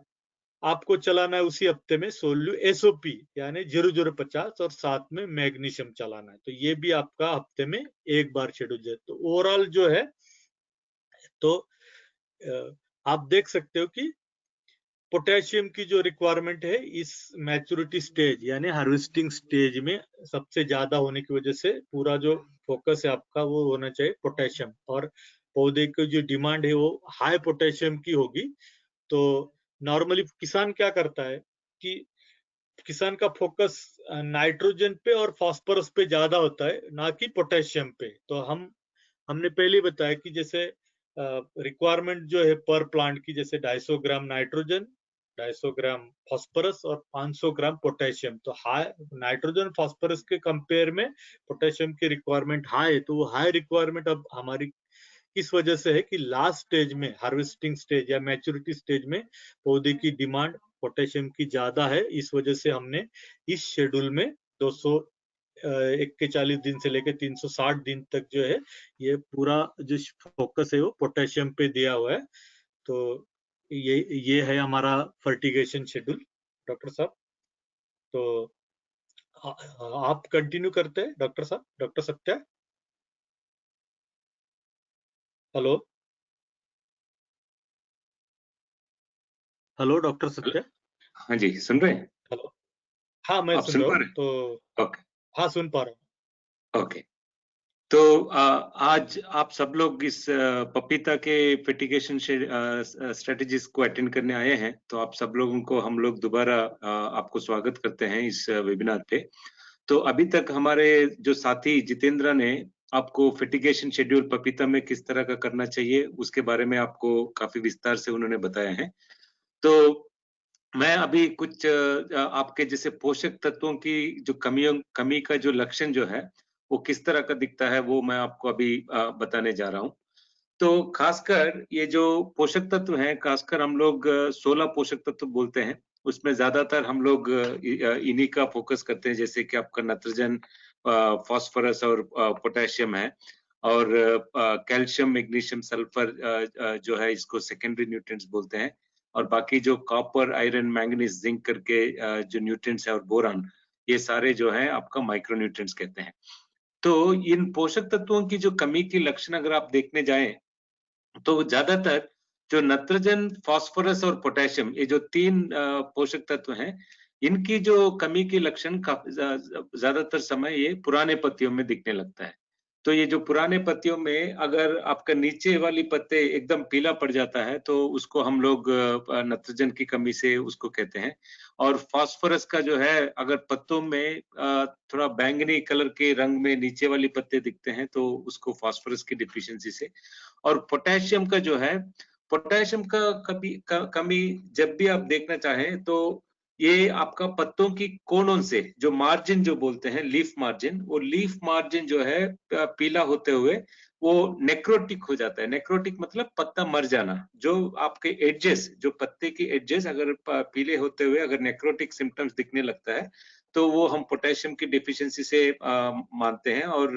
आपको चलाना है उसी हफ्ते में सोलू एसओपी यानी 0050 और साथ में मैग्नीशियम चलाना है। तो ये भी आपका हफ्ते में एक बार शेड्यूल है। तो ओवरऑल जो है तो आप देख सकते हो कि पोटेशियम की जो रिक्वायरमेंट है इस मैच्योरिटी स्टेज यानी हार्वेस्टिंग स्टेज में सबसे ज्यादा होने की वजह से पूरा जो फोकस है आपका वो होना चाहिए पोटेशियम। और पौधे की जो डिमांड है वो हाई पोटेशियम की होगी। तो नॉर्मली किसान क्या करता है कि किसान का फोकस नाइट्रोजन पे और फास्फोरस पे ज्यादा होता है, ना कि पोटेशियम पे। तो हमने पहले बताया कि जैसे रिक्वायरमेंट जो है पर प्लांट की, जैसे 250 ग्राम नाइट्रोजन, 250 ग्राम फास्फोरस और 500 ग्राम पोटेशियम। तो हाई नाइट्रोजन फास्फोरस के कंपेयर में पोटेशियम की रिक्वायरमेंट हाई है। तो वो हाई रिक्वायरमेंट अब हमारी किस वजह से है कि लास्ट स्टेज में, हार्वेस्टिंग स्टेज या मैच्योरिटी स्टेज में पौधे की डिमांड पोटेशियम की ज्यादा है। इस वजह से हमने इस शेड्यूल में 241 दिन से लेकर 360 दिन तक जो है ये पूरा जो फोकस है वो पोटेशियम पे दिया हुआ है। तो ये है हमारा फर्टिगेशन शेड्यूल डॉक्टर साहब। तो आप कंटिन्यू करते हैं डॉक्टर साहब, doctor Satya. Hello hello doctor Satya. हाँ जी, सुन रहे हैं? हेलो, हाँ मैं आप सुन सुन रहा पा हूँ। रहे तो हैं? ओके। हाँ सुन पा रहा ओके। तो आज आप सब लोग इस पपीता के फर्टिगेशन स्ट्रेटजीज को अटेंड करने आए हैं, तो आप सब लोगों को हम लोग दोबारा आपको स्वागत करते हैं इस वेबिनार पे। तो अभी तक हमारे जो साथी जितेंद्र ने आपको फर्टिगेशन शेड्यूल पपीता में किस तरह का करना चाहिए उसके बारे में आपको काफी विस्तार से उन्होंने बताया है। तो मैं अभी कुछ आपके जैसे पोषक तत्वों की जो कमी का जो लक्षण जो है वो किस तरह का दिखता है वो मैं आपको अभी बताने जा रहा हूँ। तो खासकर ये जो पोषक तत्व हैं, खासकर हम लोग 16 पोषक तत्व बोलते हैं, उसमें ज्यादातर हम लोग इन्हीं का फोकस करते हैं, जैसे कि आपका नाइट्रोजन, फास्फोरस और पोटेशियम है, और कैल्शियम, मैग्नीशियम, सल्फर जो है इसको सेकेंडरी न्यूट्रिएंट्स बोलते हैं, और बाकी जो कॉपर, आयरन, मैंगनीज, जिंक करके जो न्यूट्रिएंट्स है, और बोरान, ये सारे जो है आपका माइक्रो न्यूट्रिएंट्स कहते हैं। तो इन पोषक तत्वों की जो कमी की लक्षण अगर आप देखने जाएं तो ज्यादातर जो नाइट्रोजन, फास्फोरस और पोटेशियम, ये जो तीन पोषक तत्व हैं, इनकी जो कमी के लक्षण ज्यादातर समय ये पुराने पत्तियों में दिखने लगता है। तो ये जो पुराने पत्तियों में अगर आपका नीचे वाली पत्ते एकदम पीला पड़ जाता है तो उसको हम लोग नाइट्रोजन की कमी से उसको कहते हैं। और फास्फोरस का जो है अगर पत्तों में थोड़ा बैंगनी कलर के रंग में नीचे वाली पत्ते दिखते हैं तो उसको फास्फोरस की डिफिशियंसी से। और पोटेशियम का जो है, पोटेशियम का कमी जब भी आप देखना चाहें तो ये आपका पत्तों की कोनों से जो मार्जिन जो बोलते हैं, लीफ मार्जिन, वो लीफ मार्जिन जो है पीला होते हुए वो नेक्रोटिक हो जाता है। नेक्रोटिक मतलब पत्ता मर जाना। जो आपके एजेस, जो पत्ते के एजेस अगर पीले होते हुए अगर नेक्रोटिक सिम्टम्स दिखने लगता है तो वो हम पोटेशियम की डिफिशियंसी से मानते हैं, और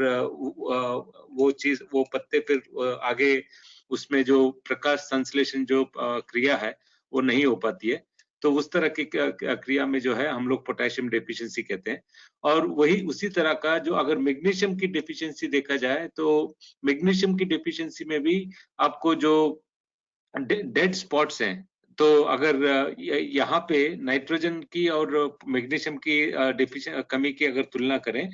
वो चीज, वो पत्ते फिर आगे उसमें जो प्रकाश संश्लेषण जो क्रिया है वो नहीं हो पाती है। तो उस तरह की क्रिया में जो है हम लोग पोटेशियम डेफिशिएंसी कहते हैं। और वही उसी तरह का जो अगर मैग्नीशियम की डेफिशिएंसी देखा जाए तो मैग्नीशियम की डेफिशिएंसी में भी आपको जो डेड स्पॉट्स हैं, तो अगर यहाँ पे नाइट्रोजन की और मैग्नीशियम की कमी की अगर तुलना करें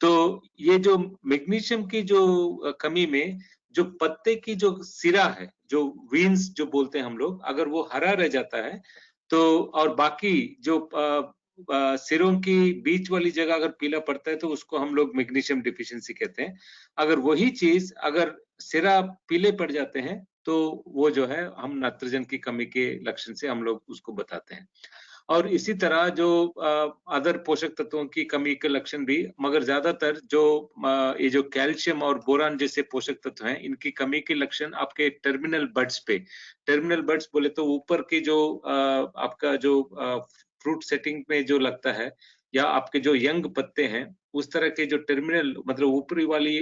तो ये जो मैग्नीशियम की जो कमी में जो पत्ते की जो सिरा है, जो वीन्स जो बोलते हैं हम लोग, अगर वो हरा रह जाता है तो, और बाकी जो सिरों की बीच वाली जगह अगर पीला पड़ता है तो उसको हम लोग मैग्नीशियम डिफिशियंसी कहते हैं। अगर वही चीज अगर सिरा पीले पड़ जाते हैं तो वो जो है हम नाइट्रोजन की कमी के लक्षण से हम लोग उसको बताते हैं। और इसी तरह जो अदर पोषक तत्वों की कमी के लक्षण भी, मगर ज्यादातर जो ये जो कैल्शियम और बोरान जैसे पोषक तत्व हैं, इनकी कमी के लक्षण आपके टर्मिनल बड्स पे, टर्मिनल बड्स बोले तो ऊपर के जो आपका जो फ्रूट सेटिंग में जो लगता है, या आपके जो यंग पत्ते हैं, उस तरह के जो टर्मिनल मतलब ऊपरी वाली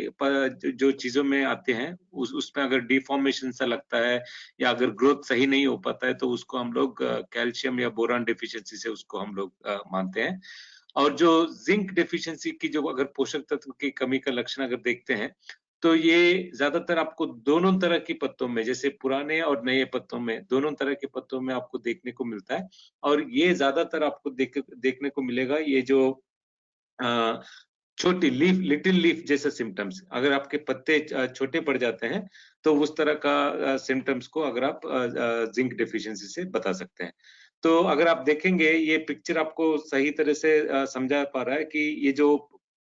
जो चीजों में आते हैं, उसमें अगर डिफॉर्मेशन सा लगता है या अगर ग्रोथ सही नहीं हो पाता है तो उसको हम लोग कैल्शियम या बोरान डेफिशिएंसी से उसको हम लोग मानते हैं। और जो जिंक डेफिशिएंसी की जो अगर पोषक तत्व की कमी का लक्षण अगर देखते हैं तो ये ज्यादातर आपको दोनों तरह की पत्तों में, जैसे पुराने और नए पत्तों में, दोनों तरह के पत्तों में आपको देखने को मिलता है। और ये ज्यादातर आपको देखने को मिलेगा ये जो छोटी लीफ, लिटिल लीफ जैसे सिम्टम्स, अगर आपके पत्ते छोटे पड़ जाते हैं तो उस तरह का सिम्टम्स को अगर आप जिंक डेफिशिएंसी से बता सकते हैं। तो अगर आप देखेंगे ये पिक्चर आपको सही तरह से समझा पा रहा है कि ये जो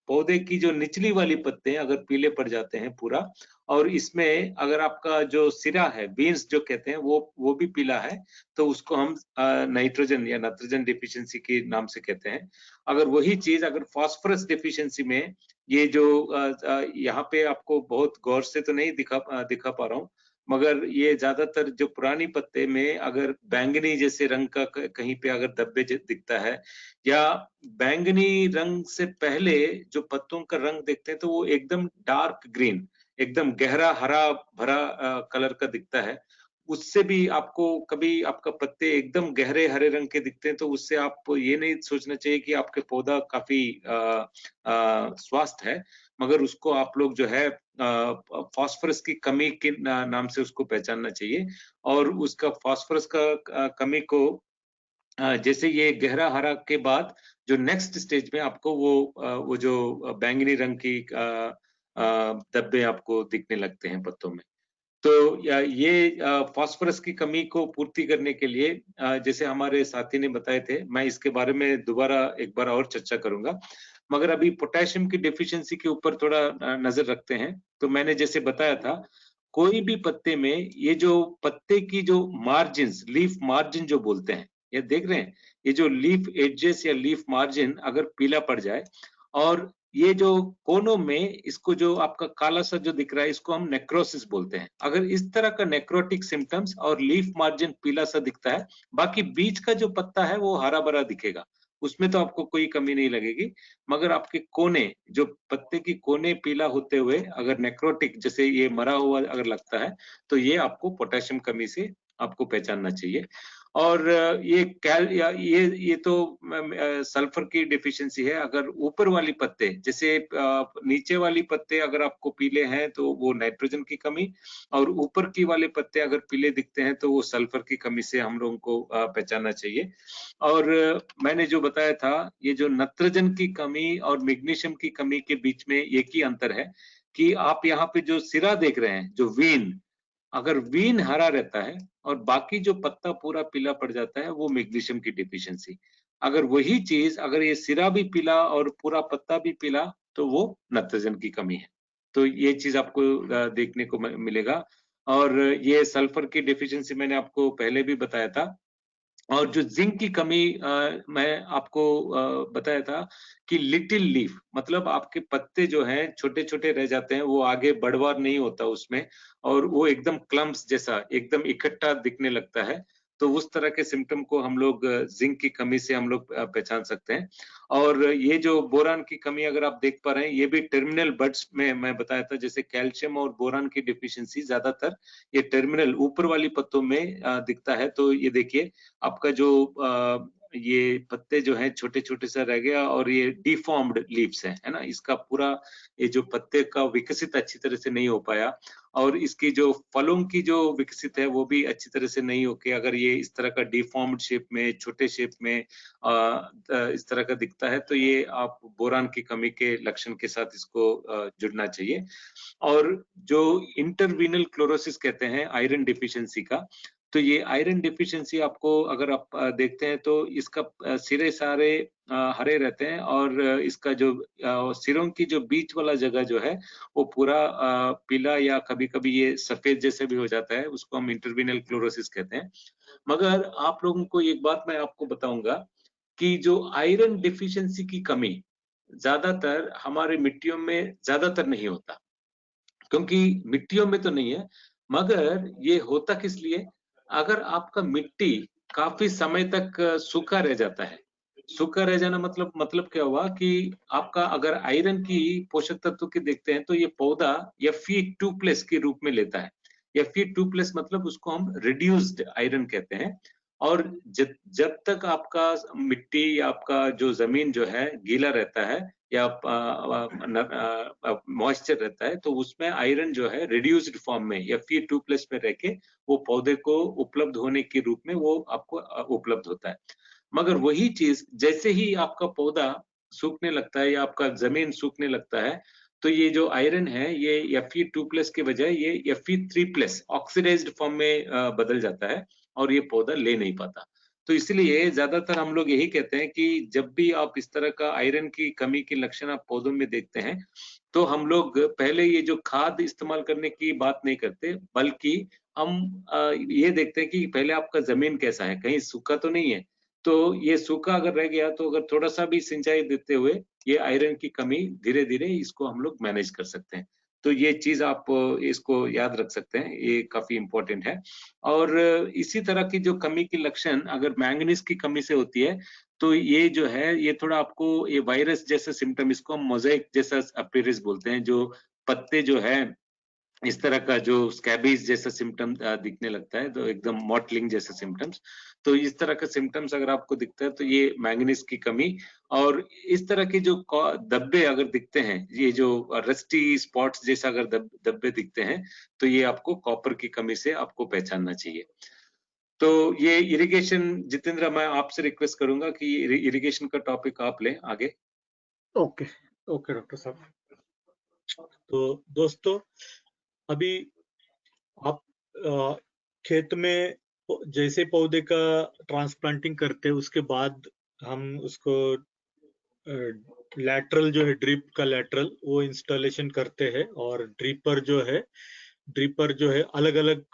पौधे की जो निचली वाली पत्ते अगर पीले पड़ जाते हैं पूरा, और इसमें अगर आपका जो सिरा है, बीन्स जो कहते हैं, वो भी पीला है, तो उसको हम नाइट्रोजन या नाइट्रोजन डिफिशियंसी के नाम से कहते हैं। अगर वही चीज अगर फास्फोरस डिफिशियंसी में, ये जो यहाँ पे आपको बहुत गौर से तो नहीं दिखा पा रहा हूँ, मगर ये ज्यादातर जो पुरानी पत्ते में अगर बैंगनी जैसे रंग का कहीं पे अगर धब्बे दिखता है, या बैंगनी रंग से पहले जो पत्तों का रंग देखते हैं तो वो एकदम डार्क ग्रीन, एकदम गहरा हरा भरा कलर का दिखता है। उससे भी आपको कभी आपका पत्ते एकदम गहरे हरे रंग के दिखते हैं तो उससे आप ये नहीं सोचना चाहिए कि आपके पौधा काफी स्वस्थ है, मगर उसको आप लोग जो है फास्फोरस की कमी के नाम से उसको पहचानना चाहिए। और उसका फास्फोरस का कमी को जैसे ये गहरा हरा के बाद जो नेक्स्ट स्टेज में आपको वो जो बैंगनी रंग की धब्बे आपको दिखने लगते हैं पत्तों में। तो ये फास्फोरस की कमी को पूर्ति करने के लिए जैसे हमारे साथी ने बताए थे, मैं इसके बारे में दोबारा एक बार और चर्चा करूंगा, मगर अभी पोटेशियम की डेफिशिएंसी के ऊपर थोड़ा नजर रखते हैं। तो मैंने जैसे बताया था, कोई भी पत्ते में ये जो पत्ते की जो मार्जिन्स, लीफ मार्जिन जो बोलते हैं, ये देख रहे हैं, ये जो लीफ एजेस या लीफ मार्जिन अगर पीला पड़ जाए, और ये जो कोनों में इसको जो आपका काला सा जो दिख रहा है, इसको हम नेक्रोसिस बोलते हैं। अगर इस तरह का नेक्रोटिक सिम्टम्स और लीफ मार्जिन पीला सा दिखता है, बाकी बीच का जो पत्ता है वो हरा भरा दिखेगा, उसमें तो आपको कोई कमी नहीं लगेगी। मगर आपके कोने, जो पत्ते की कोने पीला होते हुए अगर नेक्रोटिक जैसे ये मरा हुआ अगर लगता है, तो ये आपको पोटेशियम कमी से आपको पहचानना चाहिए। और ये तो सल्फर की डिफिशियंसी है। अगर ऊपर वाली पत्ते जैसे नीचे वाली पत्ते अगर आपको पीले हैं तो वो नाइट्रोजन की कमी, और ऊपर की वाले पत्ते अगर पीले दिखते हैं तो वो सल्फर की कमी से हम लोगों को पहचानना चाहिए। और मैंने जो बताया था, ये जो नाइट्रोजन की कमी और मैग्नीशियम की कमी के बीच में एक ही अंतर है कि आप यहाँ पे जो सिरा देख रहे हैं, जो वीन, अगर वीन हरा रहता है और बाकी जो पत्ता पूरा पीला पड़ जाता है, वो मैग्नीशियम की डिफिशियंसी। अगर वही चीज अगर ये सिरा भी पीला और पूरा पत्ता भी पीला, तो वो नाइट्रोजन की कमी है। तो ये चीज आपको देखने को मिलेगा। और ये सल्फर की डिफिशियंसी मैंने आपको पहले भी बताया था। और जो जिंक की कमी मैं आपको बताया था कि लिटिल लीफ, मतलब आपके पत्ते जो हैं छोटे-छोटे रह जाते हैं, वो आगे बढ़वार नहीं होता उसमें, और वो एकदम क्लम्प्स जैसा एकदम इकट्ठा दिखने लगता है। तो उस तरह के सिम्पटम को हम लोग जिंक की कमी से हम लोग पहचान सकते हैं। और ये जो बोरान की कमी अगर आप देख पा रहे हैं, ये भी टर्मिनल बड्स में मैं बताया था, जैसे कैल्शियम और बोरान की डिफिशियंसी ज्यादातर ये टर्मिनल ऊपर वाली पत्तों में दिखता है। तो ये देखिए, आपका जो ये पत्ते जो हैं छोटे-छोटे सा रह गया, और ये डिफॉर्म्ड लीव्स हैं, है ना? इसका पूरा ये जो पत्ते का विकसित अच्छी तरह से नहीं हो पाया, और इसकी जो फलों की जो विकसित है वो भी अच्छी तरह से नहीं होके, अगर ये इस तरह का डिफॉर्म्ड शेप में, छोटे शेप में इस तरह का दिखता है, तो ये आप बोरान की कमी के लक्षण के साथ इसको जुड़ना चाहिए। और जो इंटरवीनल क्लोरोसिस कहते हैं आयरन डिफिशियंसी का, तो ये आयरन डिफिशियंसी आपको अगर आप देखते हैं तो इसका सिरे सारे हरे रहते हैं, और इसका जो सिरों की जो बीच वाला जगह जो है वो पूरा पीला या कभी-कभी ये सफेद जैसे भी हो जाता है, उसको हम इंटरवीनल क्लोरोसिस कहते हैं। मगर आप लोगों को एक बात मैं आपको बताऊंगा कि जो आयरन डिफिशियंसी की कमी ज्यादातर हमारे मिट्टियों में ज्यादातर नहीं होता, क्योंकि मिट्टियों में तो नहीं है, मगर ये होता किस लिए? अगर आपका मिट्टी काफी समय तक सूखा रह जाता है, सूखा रह जाना मतलब क्या हुआ कि आपका अगर आयरन की पोषक तत्व की देखते हैं तो ये पौधा Fe2+ के रूप में लेता है। Fe2+ मतलब उसको हम रिड्यूस्ड आयरन कहते हैं। और जब जब तक आपका मिट्टी या आपका जो जमीन जो है गीला रहता है, या मॉइस्चर रहता है, तो उसमें आयरन जो है रिड्यूस्ड फॉर्म में Fe2+ में रह के वो पौधे को उपलब्ध होने के रूप में वो आपको उपलब्ध होता है। मगर वही चीज जैसे ही आपका पौधा सूखने लगता है या आपका जमीन सूखने लगता है, तो ये जो आयरन है ये Fe2+ के बजाय ये Fe3+ ऑक्सीडाइज्ड फॉर्म में बदल जाता है, और ये पौधा ले नहीं पाता। तो इसलिए ज्यादातर हम लोग यही कहते हैं कि जब भी आप इस तरह का आयरन की कमी के लक्षण आप पौधों में देखते हैं, तो हम लोग पहले ये जो खाद इस्तेमाल करने की बात नहीं करते, बल्कि हम ये देखते हैं कि पहले आपका जमीन कैसा है, कहीं सूखा तो नहीं है। तो ये सूखा अगर रह गया तो अगर थोड़ा-सा भी सिंचाई देते हुए ये आयरन की कमी धीरे-धीरे इसको हम लोग मैनेज कर सकते हैं। तो ये चीज़ आप इसको याद रख सकते हैं, ये काफ़ी इम्पोर्टेंट है। और इसी तरह की जो कमी के लक्षण अगर मैंगनीज़ की कमी से होती है, तो ये जो है ये थोड़ा आपको ये वायरस जैसा सिम्पटम, इसको हम मोज़ेक जैसा अपीयरेंस बोलते हैं, जो पत्ते जो है इस तरह का जो स्कैबीज जैसा सिम्पटम दिखने लगता है, तो एकदम मॉटलिंग जैसे सिम्पटम्स। तो इस तरह का सिम्पटम्स अगर आपको दिखता है तो ये मैंगनीज की कमी, और इस तरह के जो धब्बे अगर दिखते हैं, ये जो रस्टी स्पॉट्स जैसा अगर धब्बे दिखते हैं, तो ये आपको कॉपर की कमी से आपको पहचानना चाहिए। तो ये इरिगेशन, जितेंद्र मैं आपसे रिक्वेस्ट करूंगा कि इरिगेशन का टॉपिक आप लें आगे। ओके ओके डॉक्टर साहब। तो दोस्तों, अभी आप खेत में जैसे पौधे का ट्रांसप्लांटिंग करते हैं, उसके बाद हम उसको लैटरल जो है, ड्रिप का लैटरल वो इंस्टॉलेशन करते हैं, और ड्रिपर जो है अलग अलग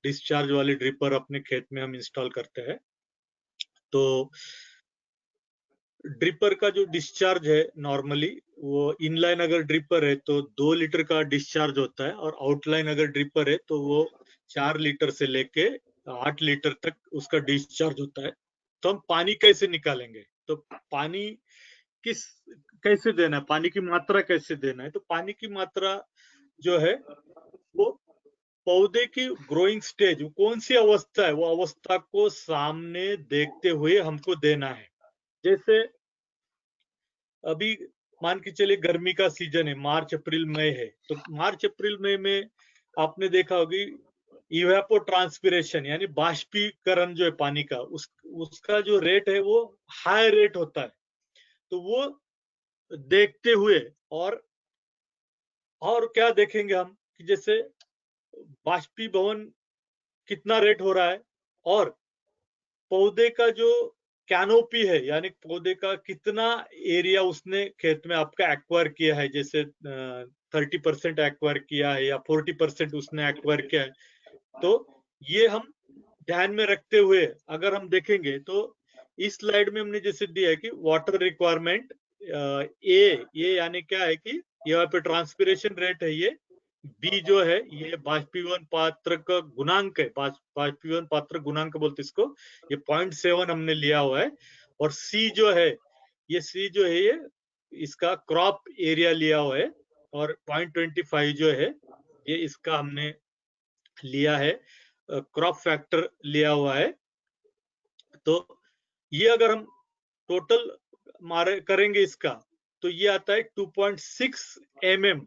डिस्चार्ज वाले ड्रिपर अपने खेत में हम इंस्टॉल करते हैं। तो ड्रिपर का जो डिस्चार्ज है नॉर्मली, वो इनलाइन अगर ड्रिपर है तो 2 लीटर का डिस्चार्ज होता है, और आउटलाइन अगर ड्रिपर है तो वो 4 लीटर से लेके 8 लीटर तक उसका डिस्चार्ज होता है। तो हम पानी कैसे निकालेंगे? तो पानी कैसे देना है, पानी की मात्रा कैसे देना है? तो पानी की मात्रा जो है वो पौधे की ग्रोइंग स्टेज, कौन सी अवस्था है, वो अवस्था को सामने देखते हुए हमको देना है। जैसे अभी मान के चलिए गर्मी का सीजन है, मार्च अप्रैल मई है, तो मार्च अप्रैल मई में आपने देखा होगी इवेपो ट्रांसपिरेशन यानी बाष्पीकरण जो है पानी का, उसका जो रेट है वो हाई रेट होता है। तो वो देखते हुए, और क्या देखेंगे हम कि जैसे बाष्पीभवन कितना रेट हो रहा है, और पौधे का जो कैनोपी है यानी पौधे का कितना एरिया उसने खेत में आपका एक्वायर किया है, जैसे 30% एक्वायर किया है या 40% उसने एक्वायर किया है। तो ये हम ध्यान में रखते हुए अगर हम देखेंगे तो इस स्लाइड में हमने जैसे दिया है कि वाटर रिक्वायरमेंट ये यानी क्या है कि यहाँ पे ट्रांसपिरेशन रेट है, ये बी जो है ये बाष्पीभवन पात्र का गुणांक है, बाष्पीभवन पात्र गुणांक बोलते इसको, ये 0.7 हमने लिया हुआ है। और सी जो है ये इसका क्रॉप एरिया लिया हुआ है, और 0.25 जो है ये इसका हमने लिया है, क्रॉप फैक्टर लिया हुआ है। तो ये अगर हम टोटल मारे करेंगे इसका, तो ये आता है 2.6 mm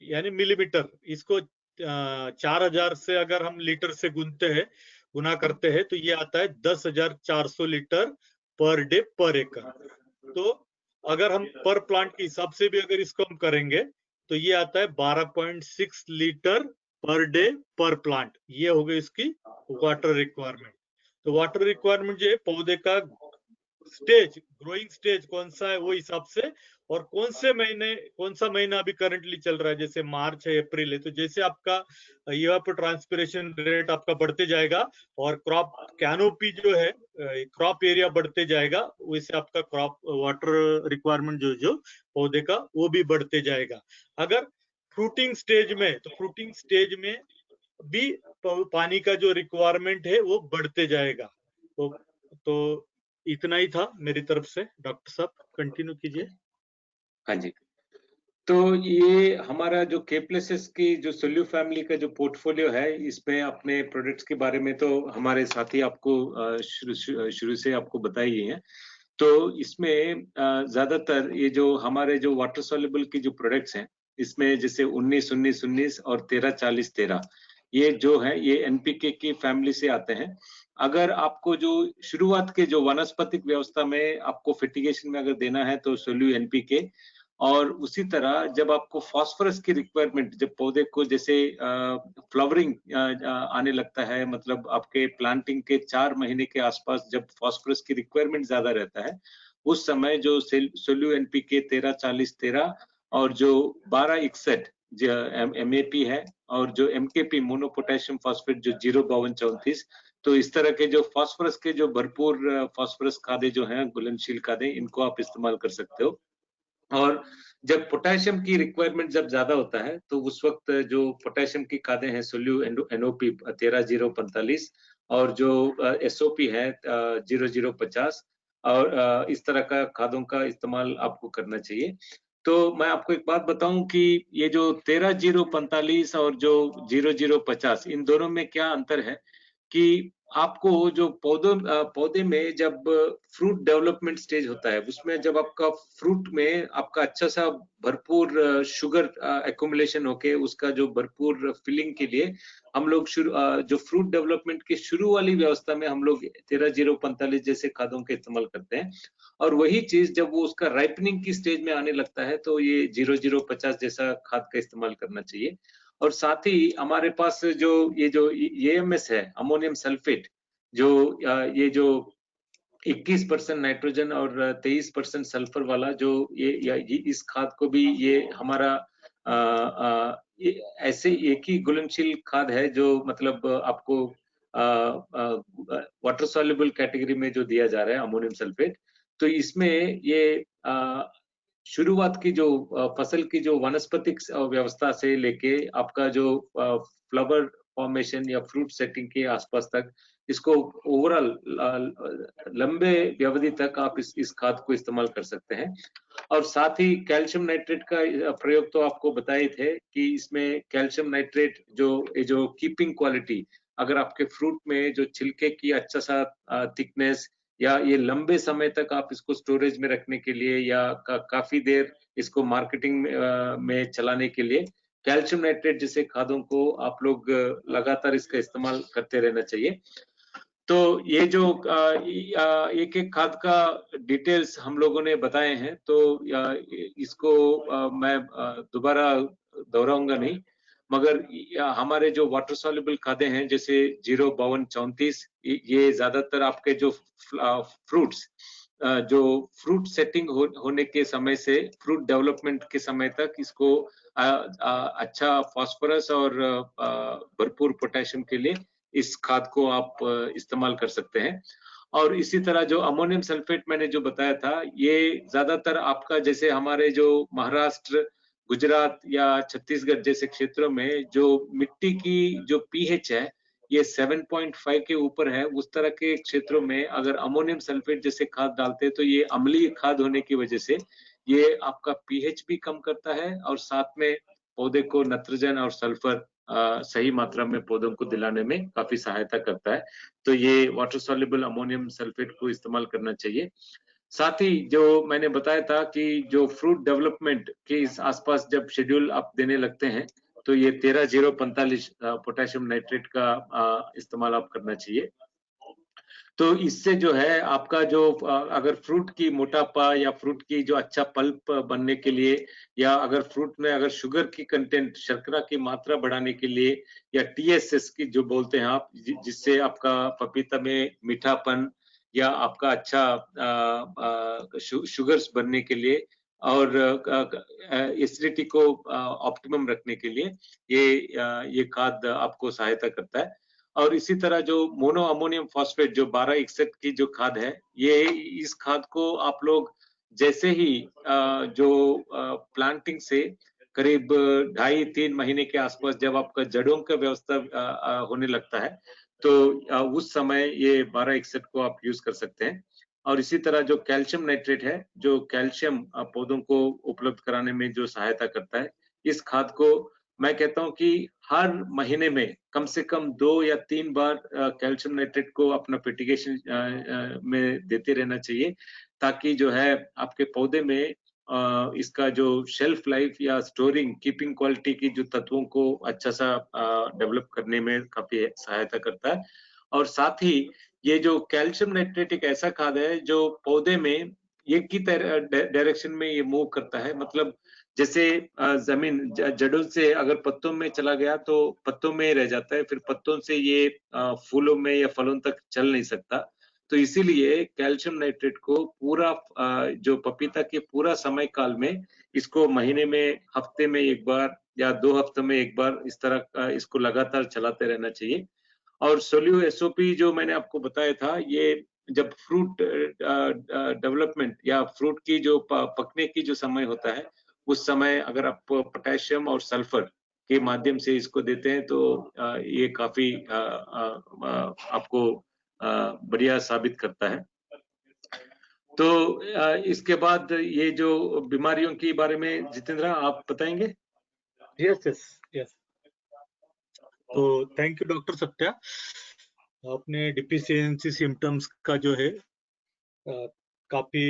यानी मिलीमीटर। इसको 4000 से अगर हम लीटर से गुना करते हैं तो ये आता है 10,400 लीटर पर डे पर एकड़। तो अगर हम पर प्लांट के हिसाब से भी अगर इसको हम करेंगे तो ये आता है 12.6 लीटर पर डे पर प्लांट। ये हो गई इसकी वाटर रिक्वायरमेंट। तो वाटर रिक्वायरमेंट जो है पौधे का स्टेज, ग्रोइंग स्टेज कौन सा है वो हिसाब से, और कौन सा महीना अभी करंटली चल रहा है, जैसे मार्च है अप्रैल है, तो जैसे आपका यहाँ पर ट्रांसपिरेशन रेट आपका बढ़ते जाएगा और क्रॉप कैनोपी जो है, क्रॉप एरिया बढ़ते जाएगा, वैसे आपका क्रॉप वाटर रिक्वायरमेंट जो पौधे का वो भी बढ़ते जाएगा। अगर फ्रूटिंग स्टेज में, तो फ्रूटिंग स्टेज में भी पानी का जो रिक्वायरमेंट है वो बढ़ते जाएगा। तो इतना ही था मेरी तरफ से। डॉक्टर साहब कंटिन्यू कीजिए। हाँ जी, तो ये हमारा जो केप्लेसिस की जो सोल्यू फैमिली का जो पोर्टफोलियो है, इसमें अपने प्रोडक्ट्स के बारे में तो हमारे साथी आपको शुरू से आपको बताई ही है। तो इसमें ज्यादातर ये जो हमारे जो वाटर सॉल्युबल की जो प्रोडक्ट्स हैं, इसमें जैसे 19-19-19 और 13-40-13, ये जो है ये एनपीके की फैमिली से आते हैं। अगर आपको जो शुरुआत के जो वनस्पतिक व्यवस्था में आपको फर्टिगेशन में अगर देना है तो सोल्यू एनपीके, और उसी तरह जब आपको फास्फोरस की रिक्वायरमेंट, जब पौधे को जैसे फ्लावरिंग आने लगता है, मतलब आपके प्लांटिंग के 4 महीने के आसपास जब फास्फोरस की रिक्वायरमेंट ज्यादा रहता है, उस समय जो सोल्यू एनपीके 13-40-13 और जो 12-61 जो एमएपी है, और जो एमकेपी मोनो पोटेशियम फॉस्फेट जो 052-34, तो इस तरह के जो फास्फोरस के जो भरपूर फास्फोरस खादें जो हैं, घुलनशील खादें, इनको आप इस्तेमाल कर सकते हो। और जब पोटेशियम की रिक्वायरमेंट जब ज्यादा होता है, तो उस वक्त जो पोटेशियम की खादें हैं, सोल्यू एनओपी 13-0-45 और जो एसओपी है 00-50, और इस तरह का खादों का इस्तेमाल आपको करना चाहिए। तो मैं आपको एक बात बताऊं कि ये जो 13-0-45 और जो 00-50, इन दोनों में क्या अंतर है कि आपको जो पौधे में जब फ्रूट डेवलपमेंट स्टेज होता है, उसमें जब आपका फ्रूट में आपका अच्छा सा भरपूर शुगर एक्युमुलेशन होके उसका जो भरपूर फिलिंग के लिए हम लोग जो फ्रूट डेवलपमेंट की शुरू वाली व्यवस्था में हम लोग 13-0-45 जैसे खादों के इस्तेमाल करते हैं, और वही चीज जब वो उसका राइपनिंग की स्टेज में आने लगता है, तो ये 00-50 जैसा खाद का इस्तेमाल करना चाहिए। और साथ ही हमारे पास जो एएमएस है, अमोनियम सल्फेट, जो ये जो 21% नाइट्रोजन और 23% सल्फर वाला जो ये इस खाद को भी ये हमारा ये ऐसे एक ही घुलनशील खाद है जो मतलब आपको वाटर सॉल्युबल कैटेगरी में जो दिया जा रहा है, अमोनियम सल्फेट। तो इसमें ये शुरुआत की जो फसल की जो वानस्पतिक व्यवस्था से लेके आपका जो फ्लावर फॉर्मेशन या फ्रूट सेटिंग के आसपास तक, इसको ओवरऑल लंबे अवधि तक आप इस खाद को इस्तेमाल कर सकते हैं। और साथ ही कैल्शियम नाइट्रेट का प्रयोग तो आपको बताए थे कि इसमें कैल्शियम नाइट्रेट जो कीपिंग क्वालिटी, अगर आपके फ्रूट में जो छिलके की अच्छा सा थिकनेस, या ये लंबे समय तक आप इसको स्टोरेज में रखने के लिए या काफी देर इसको मार्केटिंग में चलाने के लिए कैल्शियम नाइट्रेट जैसे खादों को आप लोग लगातार इसका इस्तेमाल करते रहना चाहिए। तो ये जो एक एक खाद का डिटेल्स हम लोगों ने बताए हैं, तो इसको मैं दोबारा दोहराऊंगा नहीं, मगर हमारे जो वाटर सॉल्युबल खादे हैं जैसे 052-34, ये ज्यादातर आपके जो फ्रूट्स जो फ्रूट सेटिंग होने के समय से फ्रूट डेवलपमेंट के समय तक इसको अच्छा फास्फोरस और भरपूर पोटेशियम के लिए इस खाद को आप इस्तेमाल कर सकते हैं। और इसी तरह जो अमोनियम सल्फेट मैंने जो बताया था, ये ज्यादातर आपका जैसे हमारे जो महाराष्ट्र, गुजरात या छत्तीसगढ़ जैसे क्षेत्रों में जो मिट्टी की जो पीएच है, ये 7.5 के ऊपर है, उस तरह के क्षेत्रों में अगर अमोनियम सल्फेट जैसे खाद डालते हैं, तो ये अम्लीय खाद होने की वजह से ये आपका पीएच भी कम करता है, और साथ में पौधे को नाइट्रोजन और सल्फर सही मात्रा में पौधों को दिलाने में काफी सहायता करता है। तो ये वाटर सॉल्युबल अमोनियम सल्फेट को इस्तेमाल करना चाहिए। साथ ही जो मैंने बताया था कि जो फ्रूट डेवलपमेंट के इस आसपास जब शेड्यूल आप देने लगते हैं, तो ये 13-0-45 पोटेशियम नाइट्रेट का इस्तेमाल आप करना चाहिए। तो इससे जो है आपका जो अगर फ्रूट की मोटापा या फ्रूट की जो अच्छा पल्प बनने के लिए, या अगर फ्रूट में अगर शुगर की कंटेंट, शर्करा की मात्रा बढ़ाने के लिए, या टीएसएस की जो बोलते हैं आप, जिससे आपका पपीता में मीठापन या आपका अच्छा शुगर्स बनने के लिए और एसिडिटी को ऑप्टिमम रखने के लिए ये खाद आपको सहायता करता है। और इसी तरह जो मोनो अमोनियम फॉस्फेट जो 12-61 की जो खाद है, ये इस खाद को आप लोग जैसे ही जो प्लांटिंग से करीब 2.5-3 महीने के आसपास जब आपका जड़ों का व्यवस्था होने लगता है, तो उस समय ये 12-61 को आप यूज कर सकते हैं। और इसी तरह जो कैल्शियम नाइट्रेट है, जो कैल्शियम पौधों को उपलब्ध कराने में जो सहायता करता है, इस खाद को मैं कहता हूं कि हर महीने में कम से कम 2 या 3 बार कैल्शियम नाइट्रेट को अपना फर्टिगेशन में देते रहना चाहिए, ताकि जो है आपके पौधे में इसका जो शेल्फ लाइफ या स्टोरिंग कीपिंग क्वालिटी की जो तत्वों को अच्छा सा डेवलप करने में काफी सहायता करता है। और साथ ही ये जो कैल्शियम नाइट्रेट एक ऐसा खाद है जो पौधे में एक ही डायरेक्शन में ये मूव करता है। मतलब जैसे जमीन जड़ों से अगर पत्तों में चला गया तो पत्तों में ही रह जाता है, फिर पत्तों से ये फूलों में या फलों तक चल नहीं सकता। तो इसीलिए कैल्शियम नाइट्रेट को पूरा जो पपीता के पूरा समय काल में इसको महीने में, हफ्ते में 1 बार या 2 हफ्तों में 1 बार इस तरह का इसको लगातार चलाते रहना चाहिए। और सोल्यू एसओपी जो मैंने आपको बताया था, ये जब फ्रूट डेवलपमेंट या फ्रूट की जो पकने की जो समय होता है, उस समय अगर आप पोटेशियम और सल्फर के माध्यम से इसको देते हैं तो ये काफी आपको बढ़िया साबित करता है। तो इसके बाद ये जो बीमारियों के बारे में जितेंद्र आप बताएंगे? Yes yes yes. तो थैंक यू डॉक्टर सत्या, आपने डिफिशियंसी सिम्टम्स का जो है काफी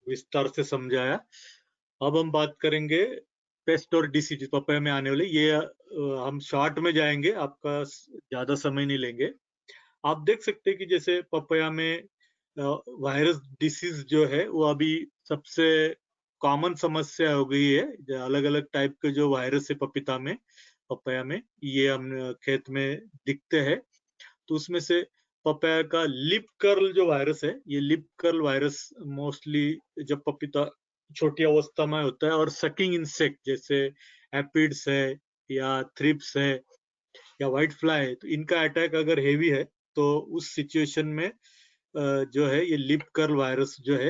विस्तार से समझाया। अब हम बात करेंगे पेस्ट और डिसीज पपैया में आने वाले। ये हम शॉर्ट में जाएंगे, आपका ज्यादा समय नहीं लेंगे। आप देख सकते हैं कि जैसे पपैया में वायरस डिसीज जो है वो अभी सबसे कॉमन समस्या हो गई है। अलग अलग टाइप के जो वायरस है पपैया में ये हम खेत में दिखते हैं। तो उसमें से पपैया का लिप कर्ल जो वायरस है, ये लिप कर्ल वायरस मोस्टली जब पपीता छोटी अवस्था में होता है, और सकिंग इंसेक्ट जैसे एपिड्स है या थ्रिप्स है या व्हाइट फ्लाई है, तो इनका अटैक अगर हेवी है तो उस सिचुएशन में जो है ये लिप कर्ल वायरस जो है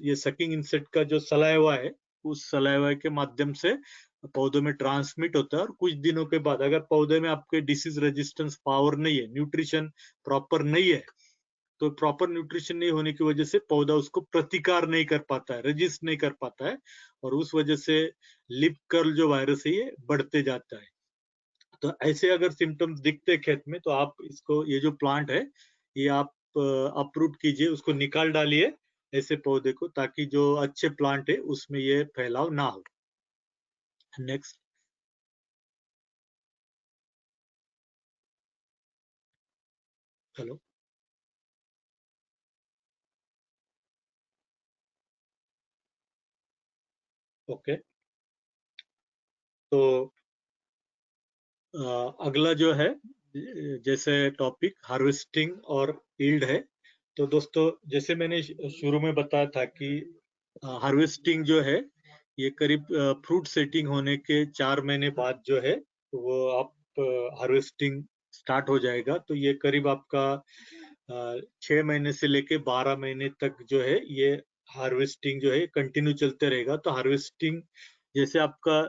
ये सकिंग इंसेक्ट का जो सलाइवा है, उस सलाइवा के माध्यम से पौधों में ट्रांसमिट होता है। और कुछ दिनों के बाद अगर पौधे में आपके डिसीज रेजिस्टेंस पावर नहीं है, न्यूट्रिशन प्रॉपर नहीं है, तो प्रॉपर न्यूट्रिशन नहीं होने की वजह से पौधा उसको प्रतिकार नहीं कर पाता है, रेजिस्ट नहीं कर पाता है, और उस वजह से लिप कर्ल जो वायरस है ये बढ़ते जाता है। तो ऐसे अगर सिम्टम्स दिखते हैं खेत में, तो आप इसको, ये जो प्लांट है ये आप अपरूट कीजिए, उसको निकाल डालिए ऐसे पौधे को, ताकि जो अच्छे प्लांट है उसमें ये फैलाव ना हो। नेक्स्ट। हेलो। ओके। तो अगला जो है जैसे टॉपिक हार्वेस्टिंग और यील्ड है। तो दोस्तों जैसे मैंने शुरू में बताया था कि हार्वेस्टिंग जो है ये करीब फ्रूट सेटिंग होने के 4 महीने बाद जो है वो आप हार्वेस्टिंग स्टार्ट हो जाएगा। तो ये करीब आपका 6 महीने से लेके 12 महीने तक जो है ये हार्वेस्टिंग जो है कंटिन्यू चलते रहेगा। तो हार्वेस्टिंग जैसे आपका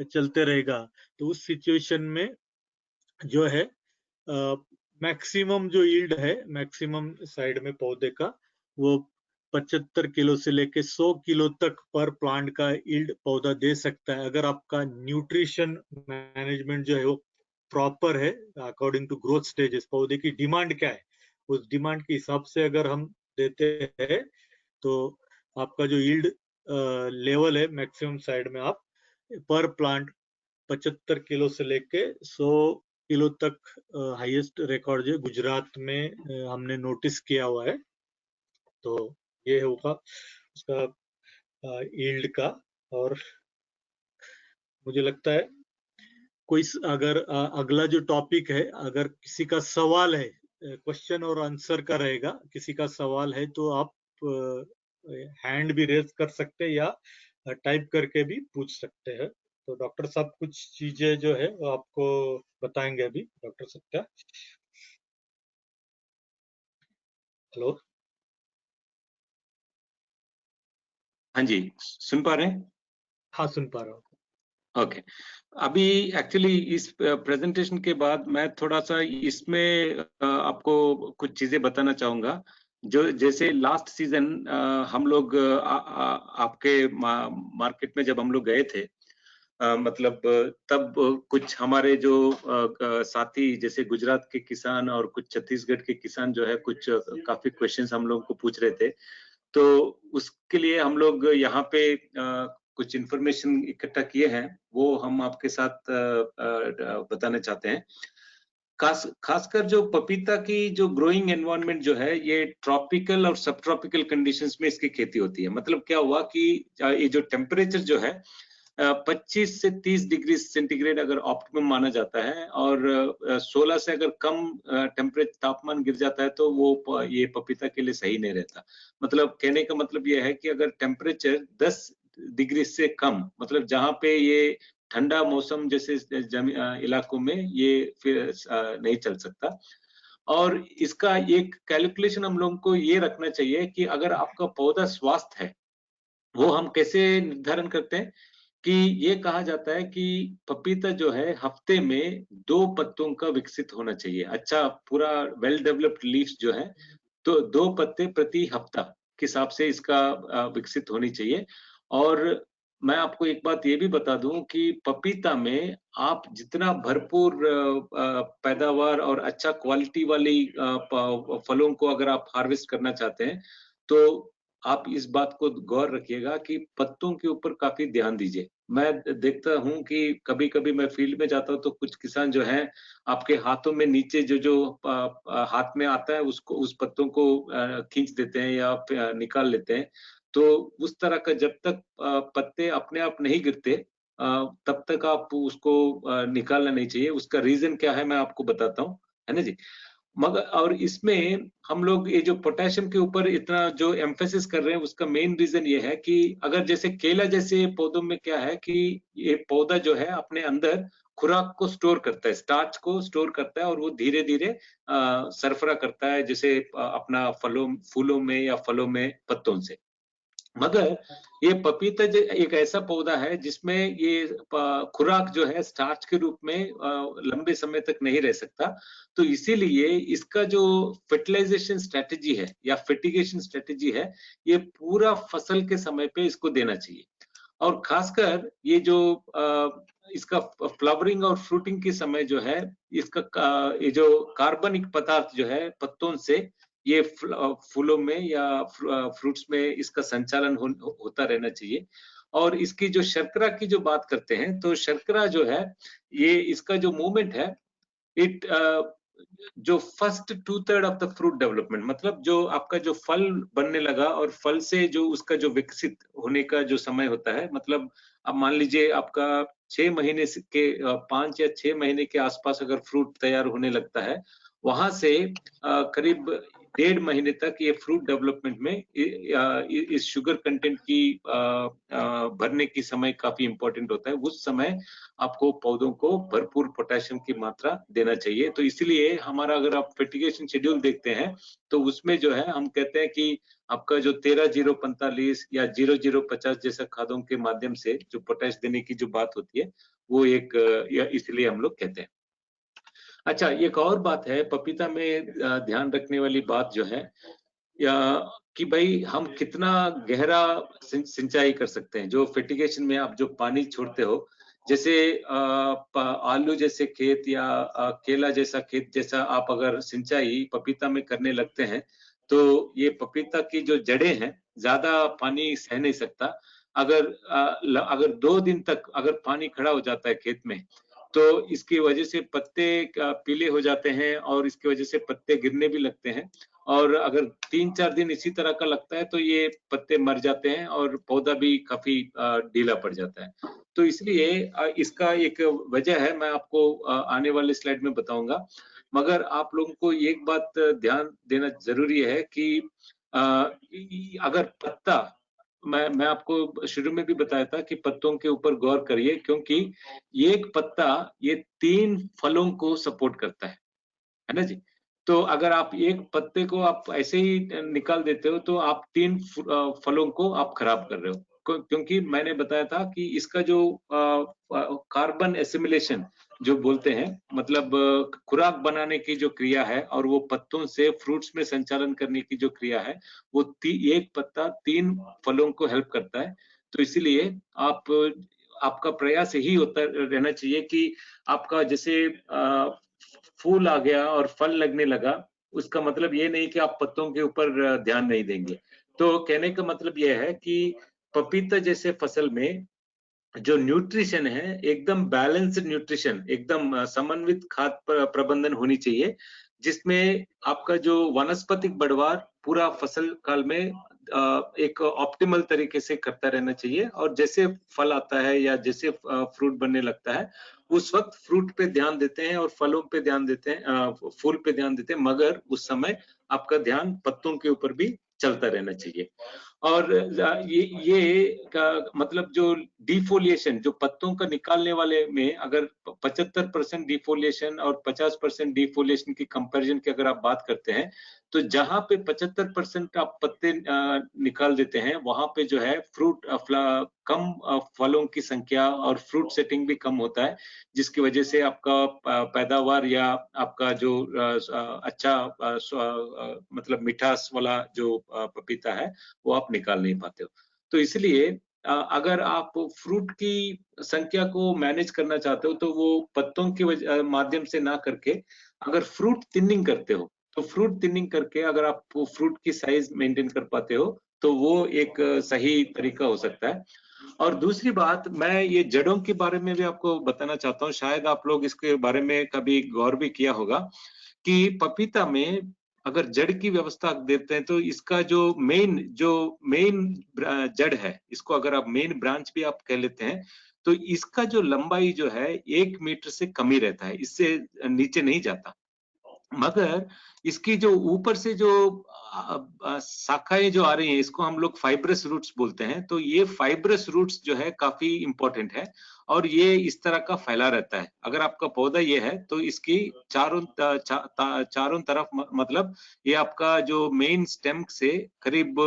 चलते रहेगा तो उस सिचुएशन में जो है मैक्सिमम जो यील्ड है, मैक्सिमम साइड में पौधे का, वो 75 किलो से लेके 100 किलो तक पर प्लांट का यील्ड पौधा दे सकता है, अगर आपका न्यूट्रिशन मैनेजमेंट जो है वो प्रॉपर है अकॉर्डिंग टू ग्रोथ स्टेजेस। पौधे की डिमांड क्या है, उस डिमांड के हिसाब से अगर हम देते हैं तो आपका जो यील्ड लेवल है मैक्सिमम साइड में आप पर प्लांट 75 किलो से लेके 100 किलो तक हाईएस्ट रिकॉर्ड जो गुजरात में हमने नोटिस किया हुआ है। तो ये होगा उसका यील्ड का। और मुझे लगता है कोई अगर अगला जो टॉपिक है, अगर किसी का सवाल है, क्वेश्चन और आंसर का रहेगा, किसी का सवाल है तो आप हैंड भी रेज कर सकते हैं या टाइप करके भी पूछ सकते हैं। तो डॉक्टर साहब कुछ चीजें जो है वो आपको बताएंगे अभी, डॉक्टर सत्या। हेलो। हाँ जी, सुन पा रहे हैं? हाँ सुन पा रहा हूँ। ओके। अभी एक्चुअली इस प्रेजेंटेशन के बाद मैं थोड़ा सा इसमें आपको कुछ चीजें बताना चाहूंगा। जो जैसे लास्ट सीजन हम लोग आपके मार्केट में जब हम लोग गए थे, मतलब तब कुछ हमारे जो साथी जैसे गुजरात के किसान और कुछ छत्तीसगढ़ के किसान जो है कुछ काफी क्वेश्चंस हम लोग को पूछ रहे थे। तो उसके लिए हम लोग यहाँ पे कुछ इंफॉर्मेशन इकट्ठा किए हैं, वो हम आपके साथ बताना चाहते हैं। खासकर जो पपीता की जो ग्रोइंग एनवायरनमेंट जो है, ये ट्रॉपिकल और सब ट्रॉपिकल कंडीशंस में इसकी खेती होती है। मतलब क्या हुआ कि ये जो टेम्परेचर जो है 25 से 30 डिग्री सेंटीग्रेड अगर ऑप्टिमम माना जाता है, और 16 से अगर कम टेम्परेचर तापमान गिर जाता है तो वो ये पपीता के लिए सही नहीं रहता। मतलब कहने का मतलब ये है कि अगर टेम्परेचर 10 डिग्री से कम, मतलब जहाँ पे ये ठंडा मौसम जैसे इलाकों में ये फिर नहीं चल सकता। और इसका एक कैलकुलेशन हम लोगों को ये रखना चाहिए कि अगर आपका पौधा स्वस्थ है, वो हम कैसे निर्धारण करते हैं कि ये कहा जाता है कि पपीता जो है हफ्ते में 2 पत्तों का विकसित होना चाहिए। अच्छा पूरा वेल डेवलप्ड लीव्स जो है, तो 2 पत्ते प्रति हफ्ता के हिसाब से इसका विकसित होनी चाहिए। और मैं आपको एक बात ये भी बता दूं कि पपीता में आप जितना भरपूर पैदावार और अच्छा क्वालिटी वाली फलों को अगर आप हार्वेस्ट करना चाहते हैं, तो आप इस बात को गौर रखिएगा कि पत्तों के ऊपर काफी ध्यान दीजिए। मैं देखता हूँ कि कभी-कभी मैं फील्ड में जाता हूँ तो कुछ किसान जो हैं, आपके हाथों में नीचे जो हाथ में आता है उसको, उस पत्तों को खींच देते हैं या निकाल लेते हैं। तो उस तरह का जब तक पत्ते अपने आप नहीं गिरते तब तक आप उसको निकालना नहीं चाहिए। उसका रीज़न क्या है मैं आपको बताता हूँ, है ना जी? मगर और इसमें हम लोग ये जो पोटेशियम के ऊपर इतना जो एम्फेसिस कर रहे हैं, उसका मेन रीज़न ये है कि अगर जैसे केला जैसे पौधों में क्या है कि ये पौधा जो है अपने अंदर खुराक को स्टोर करता है, स्टार्च को स्टोर करता है, और वो धीरे-धीरे सरफरा करता है जैसे अपना फूलों में या फलों में पत्तों से। मगर ये पपीता एक ऐसा पौधा है जिसमें ये खुराक जो है स्टार्च के रूप में लंबे समय तक नहीं रह सकता। तो इसीलिए इसका जो फर्टिलाइजेशन स्ट्रेटजी है या फर्टिगेशन स्ट्रेटजी है, ये पूरा फसल के समय पे इसको देना चाहिए। और खासकर ये जो इसका फ्लावरिंग और फ्रूटिंग के समय जो है, ये जो कार्बनिक पदार्थ जो है पत्तों से, ये फूलों में या फ्रूट्स में इसका संचालन होता रहना चाहिए। और इसकी जो शर्करा की जो बात करते हैं, तो शर्करा जो है, ये इसका जो मूवमेंट है, इट जो first 2/3 of the fruit development, मतलब जो आपका जो फल बनने लगा और फल से जो उसका जो विकसित होने का जो समय होता है, मतलब अब मान लीजिए आपका 6 महीने के 5 या 6 महीने के आसपास अगर फ्रूट तैयार होने लगता है, वहां से करीब 1.5 महीने तक ये फ्रूट डेवलपमेंट में इस शुगर कंटेंट की भरने की समय काफी इंपॉर्टेंट होता है। उस समय आपको पौधों को भरपूर पोटेशियम की मात्रा देना चाहिए। तो इसीलिए हमारा अगर आप फर्टिगेशन शेड्यूल देखते हैं, तो उसमें जो है हम कहते हैं कि आपका जो 13-0-45 या 0-0-50 जैसा खादों के माध्यम से जो पोटेश देने की जो बात होती है, वो एक इसलिए हम लोग कहते हैं। अच्छा, एक और बात है पपीता में ध्यान रखने वाली बात जो है, या कि भाई हम कितना गहरा सिंचाई कर सकते हैं। जो फर्टिगेशन में आप जो पानी छोड़ते हो, जैसे आलू जैसे खेत या केला जैसा खेत जैसा आप अगर सिंचाई पपीता में करने लगते हैं, तो ये पपीता की जो जड़ें हैं ज्यादा पानी सह नहीं सकता। अगर 2 दिन तक अगर पानी खड़ा हो जाता है खेत में, तो इसकी वजह से पत्ते पीले हो जाते हैं और इसकी वजह से पत्ते गिरने भी लगते हैं। और अगर 3-4 दिन इसी तरह का लगता है तो ये पत्ते मर जाते हैं और पौधा भी काफी ढीला पड़ जाता है। तो इसलिए इसका एक वजह है, मैं आपको आने वाले स्लाइड में बताऊंगा। मगर आप लोगों को एक बात ध्यान देना जरूरी है कि अगर पत्ता, मैं आपको शुरू में भी बताया था कि पत्तों के ऊपर गौर करिए, क्योंकि एक पत्ता ये 3 फलों को सपोर्ट करता है ना जी? तो अगर आप एक पत्ते को आप ऐसे ही निकाल देते हो तो आप 3 फलों को आप खराब कर रहे हो। क्योंकि मैंने बताया था कि इसका जो कार्बन एसिमिलेशन जो बोलते हैं, मतलब खुराक बनाने की जो क्रिया है और वो पत्तों से फ्रूट्स में संचालन करने की जो क्रिया है, वो एक पत्ता 3 फलों को हेल्प करता है। तो इसीलिए आपका प्रयास यही होता रहना चाहिए कि आपका जैसे फूल आ गया और फल लगने लगा, उसका मतलब ये नहीं कि आप पत्तों के ऊपर ध्यान नहीं देंगे। तो कहने का मतलब ये है कि पपीता जैसे फसल में जो न्यूट्रिशन है एकदम बैलेंस्ड न्यूट्रिशन, एकदम समन्वित खाद्य प्रबंधन होनी चाहिए, जिसमें आपका जो वानस्पतिक बढ़वार पूरा फसल काल में एक ऑप्टिमल तरीके से करता रहना चाहिए, और जैसे फल आता है या जैसे फ्रूट बनने लगता है, उस वक्त फ्रूट पे ध्यान देते हैं और फलों पे ध्यान देते हैं, फूल पे ध्यान देते हैं, मगर उस समय आपका ध्यान पत्तों के ऊपर भी चलता रहना चाहिए। और ये का मतलब जो डिफोलिएशन, जो पत्तों का निकालने वाले में अगर 75% डिफोलिएशन और 50% डिफोलिएशन की कंपैरिजन की अगर आप बात करते हैं, तो जहां पे 75% आप पत्ते निकाल देते हैं, वहां पे जो है फ्रूट कम फलों की संख्या और फ्रूट सेटिंग भी कम होता है, जिसकी वजह से आपका पैदावार या आपका जो अच्छा मतलब मिठास वाला जो पपीता है, वो आप निकाल नहीं पाते हो। तो इसलिए अगर आप फ्रूट की संख्या को मैनेज करना चाहते हो, तो वो पत्तों के माध्यम से ना करके अगर फ्रूट थिनिंग करते हो, तो फ्रूट थिनिंग करके अगर आप फ्रूट की साइज मेंटेन कर पाते हो, तो वो एक सही तरीका हो सकता है। और दूसरी बात, मैं ये जड़ों के बारे में भी आपको बताना चाहता हूँ, शायद आप लोग इसके बारे में कभी गौर भी किया होगा कि पपीता में अगर जड़ की व्यवस्था देते हैं, तो इसका जो मेन जड़ है, इसको अगर आप मेन ब्रांच भी आप कह लेते हैं, तो इसका जो लंबाई जो है 1 मीटर से कम ही रहता है, इससे नीचे नहीं जाता। मगर इसकी जो ऊपर से जो शाखाएं जो आ रही हैं, इसको हम लोग फाइब्रस रूट्स बोलते हैं। तो ये फाइब्रस रूट्स जो है काफी इंपॉर्टेंट है, और ये इस तरह का फैला रहता है। अगर आपका पौधा ये है, तो इसकी चारों तरफ मतलब ये आपका जो मेन स्टेम से करीब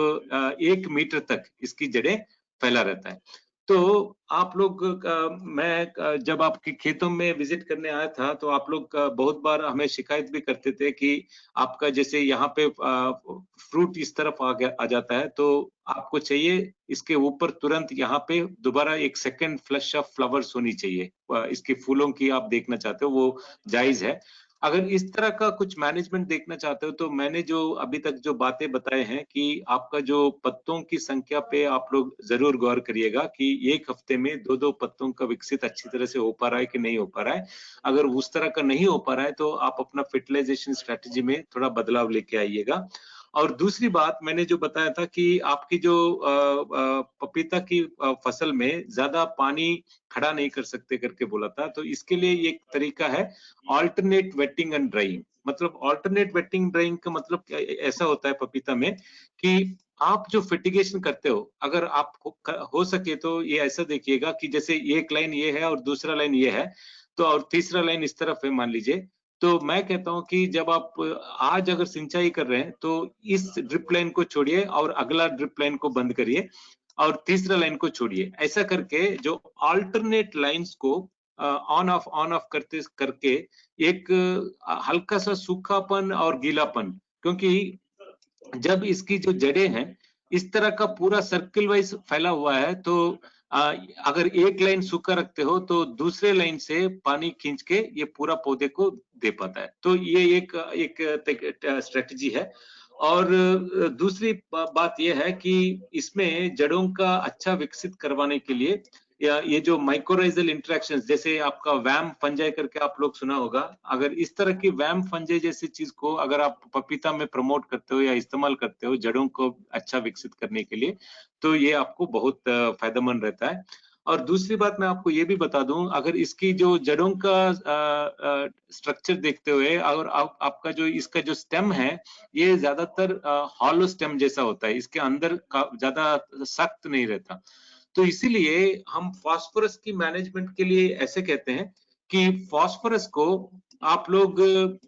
1 मीटर तक इसकी जड़ें फैला रहता है। तो आप लोग जब आपके खेतों में विजिट करने आया था, तो आप लोग बहुत बार हमें शिकायत भी करते थे कि आपका जैसे यहाँ पे फ्रूट इस तरफ आ जाता है, तो आपको चाहिए इसके ऊपर तुरंत यहाँ पे दोबारा एक सेकंड फ्लश ऑफ फ्लावर्स होनी चाहिए। इसके फूलों की आप देखना चाहते हो, वो जायज है। अगर इस तरह का कुछ मैनेजमेंट देखना चाहते हो, तो मैंने जो अभी तक जो बातें बताए हैं कि आपका जो पत्तों की संख्या पे आप लोग जरूर गौर करिएगा कि एक हफ्ते में 2-2 पत्तों का विकसित अच्छी तरह से हो पा रहा है कि नहीं हो पा रहा है। अगर उस तरह का नहीं हो पा रहा है, तो आप अपना फर्टिलाइजेशन स्ट्रेटेजी में थोड़ा बदलाव लेके आइएगा। और दूसरी बात, मैंने जो बताया था कि आपकी जो पपीता की फसल में ज्यादा पानी खड़ा नहीं कर सकते करके बोला था, तो इसके लिए एक तरीका है ऑल्टरनेट वेटिंग एंड ड्राइंग। मतलब ऑल्टरनेट वेटिंग ड्राइंग का मतलब ऐसा होता है पपीता में कि आप जो फर्टिगेशन करते हो, अगर आप हो सके तो ये ऐसा देखिएगा कि जैसे एक लाइन ये है और दूसरा लाइन ये है, तो और तीसरा लाइन इस तरफ है मान लीजिए, तो मैं कहता हूं कि जब आप आज अगर सिंचाई कर रहे हैं, तो इस ड्रिप लाइन को छोड़िए और अगला ड्रिप लाइन को बंद करिए और तीसरा लाइन को छोड़िए। ऐसा करके जो अल्टरनेट लाइंस को ऑन ऑफ करते करके एक हल्का सा सूखापन और गीलापन, क्योंकि जब इसकी जो जड़ें हैं इस तरह का पूरा सर्किल वाइज फैला हुआ है, तो अगर एक लाइन सूखा रखते हो, तो दूसरे लाइन से पानी खींच के ये पूरा पौधे को दे पाता है। तो ये एक एक स्ट्रेटजी है। और दूसरी बात यह है कि इसमें जड़ों का अच्छा विकसित करवाने के लिए या ये जो माइक्रोराइजल इंटरेक्शंस, जैसे आपका वैम फंजाई करके आप लोग सुना होगा, अगर इस तरह की वैम फंजाई जैसी चीज को अगर आप पपीता में प्रमोट करते हो या इस्तेमाल करते हो जड़ों को अच्छा विकसित करने के लिए, तो ये आपको बहुत फायदेमंद रहता है। और दूसरी बात मैं आपको ये भी बता दूं, अगर इसकी जो जड़ों का स्ट्रक्चर देखते हुए, और आपका जो इसका जो स्टेम है, ये ज्यादातर हॉलो स्टेम जैसा होता है, इसके अंदर ज्यादा सख्त नहीं रहता। तो इसीलिए हम फास्फोरस की मैनेजमेंट के लिए ऐसे कहते हैं कि फास्फोरस को आप लोग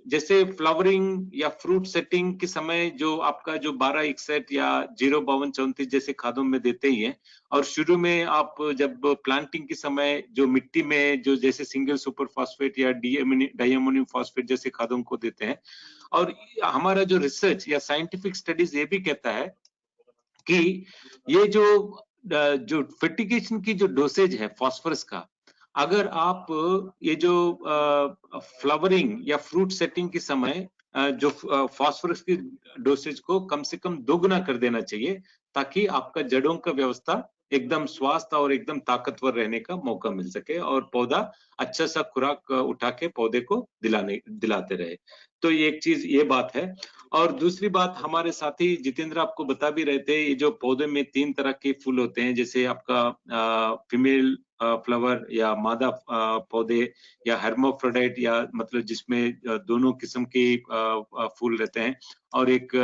जैसे फ्लावरिंग या फ्रूट सेटिंग के समय जो आपका जो 1261 या 05234 जैसे खादों में देते ही हैं, और शुरू में आप जब प्लांटिंग के समय जो मिट्टी में जो जैसे सिंगल सुपर फास्फेट या डाइअमोनियम फास्फेट जैसे खादों को देते हैं। और हमारा जो रिसर्च या साइंटिफिक स्टडीज ये भी कहता है कि ये जो फर्टिगेशन की जो डोसेज है फास्फोरस का, अगर आप ये जो फ्लावरिंग या फ्रूट सेटिंग के समय जो फास्फोरस की डोसेज को कम से कम दोगुना कर देना चाहिए, ताकि आपका जड़ों का व्यवस्था एकदम स्वस्थ और एकदम ताकतवर रहने का मौका मिल सके और पौधा अच्छा सा खुराक उठा के पौधे को दिलाते रहे। तो ये एक चीज ये बात है। और दूसरी बात, हमारे साथी जितेंद्र आपको बता भी रहे थे, ये जो पौधे में 3 तरह के फूल होते हैं, जैसे आपका फीमेल फ्लावर या मादा पौधे, या हेर्माफ्रोडाइट, या मतलब जिसमें दोनों किस्म के फूल रहते हैं, और एक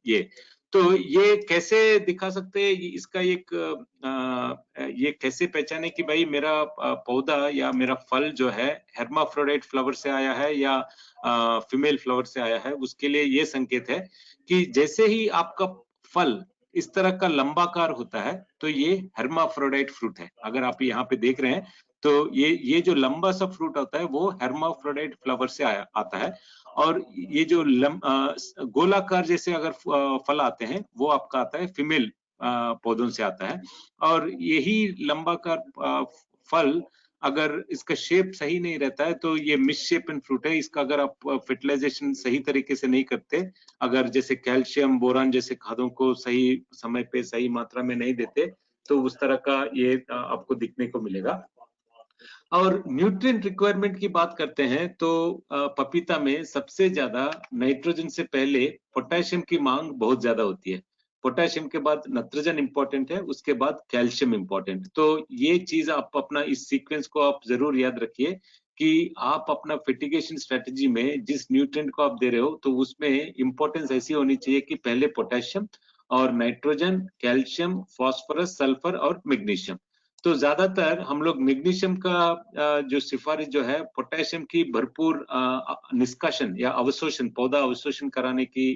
ये। तो ये कैसे दिखा सकते हैं, इसका ये कैसे पहचाने कि भाई मेरा पौधा या मेरा फल जो है हेर्माफ्रोडाइट फ्लावर से आया है या फीमेल फ्लावर से आया है? उसके लिए ये संकेत है कि जैसे ही आपका फल इस तरह का लंबाकार होता है, तो ये हेर्माफ्रोडाइट फ्रूट है। अगर आप यहाँ पे देख रहे हैं, तो ये जो लंबा सा फ्रूट होता है वो हेर्माफ्रोडाइट फ्लावर से आता है। और ये जो गोलाकार जैसे अगर फल आते हैं, वो आपका आता है फीमेल पौधों से आता है। और यही लंबाकार फल, अगर इसका शेप सही नहीं रहता है, तो ये मिसशेपन फ्रूट है। इसका अगर आप फर्टिलाइजेशन सही तरीके से नहीं करते, अगर जैसे कैल्शियम, बोरान जैसे खादों को सही समय पे सही मात्रा में नहीं देते, तो उस तरह का ये आपको दिखने को मिलेगा। और न्यूट्रिएंट रिक्वायरमेंट की बात करते हैं, तो पपीता में सबसे ज्यादा नाइट्रोजन से पहले पोटेशियम की मांग बहुत ज्यादा होती है। पोटेशियम के बाद नाइट्रोजन इंपॉर्टेंट है, उसके बाद कैल्शियम इंपॉर्टेंट। तो ये चीज आप अपना इस सीक्वेंस को आप जरूर याद रखिए कि आप अपना फर्टिगेशन स्ट्रेटजी में जिस न्यूट्रिएंट को आप दे रहे हो, तो उसमें इंपॉर्टेंस ऐसी होनी चाहिए कि पहले पोटेशियम और नाइट्रोजन, कैल्शियम, फास्फोरस, सल्फर और मैग्नीशियम। तो ज्यादातर हम लोग मैग्नीशियम का जो सिफारिश जो है, पोटेशियम की भरपूर निष्कासन या अवशोषण, पौधा अवशोषण कराने की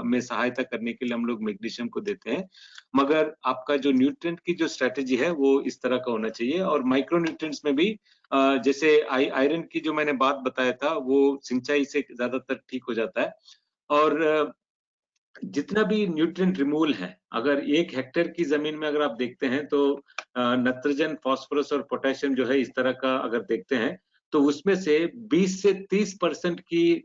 में सहायता करने के लिए हम लोग मैग्नीशियम को देते हैं। मगर आपका जो न्यूट्रिएंट की जो स्ट्रेटेजी है वो इस तरह का होना चाहिए। और माइक्रो न्यूट्रिएंट्स में भी जैसे आयरन की जो मैंने बात बताया था, वो सिंचाई से ज्यादातर ठीक हो जाता है। और जितना भी न्यूट्रिएंट रिमूवल है, अगर 1 हेक्टेयर की जमीन में अगर आप देखते हैं, तो नाइट्रोजन, फास्फोरस और पोटेशियम जो है, इस तरह का अगर देखते हैं, तो उसमें से 20 से 30% की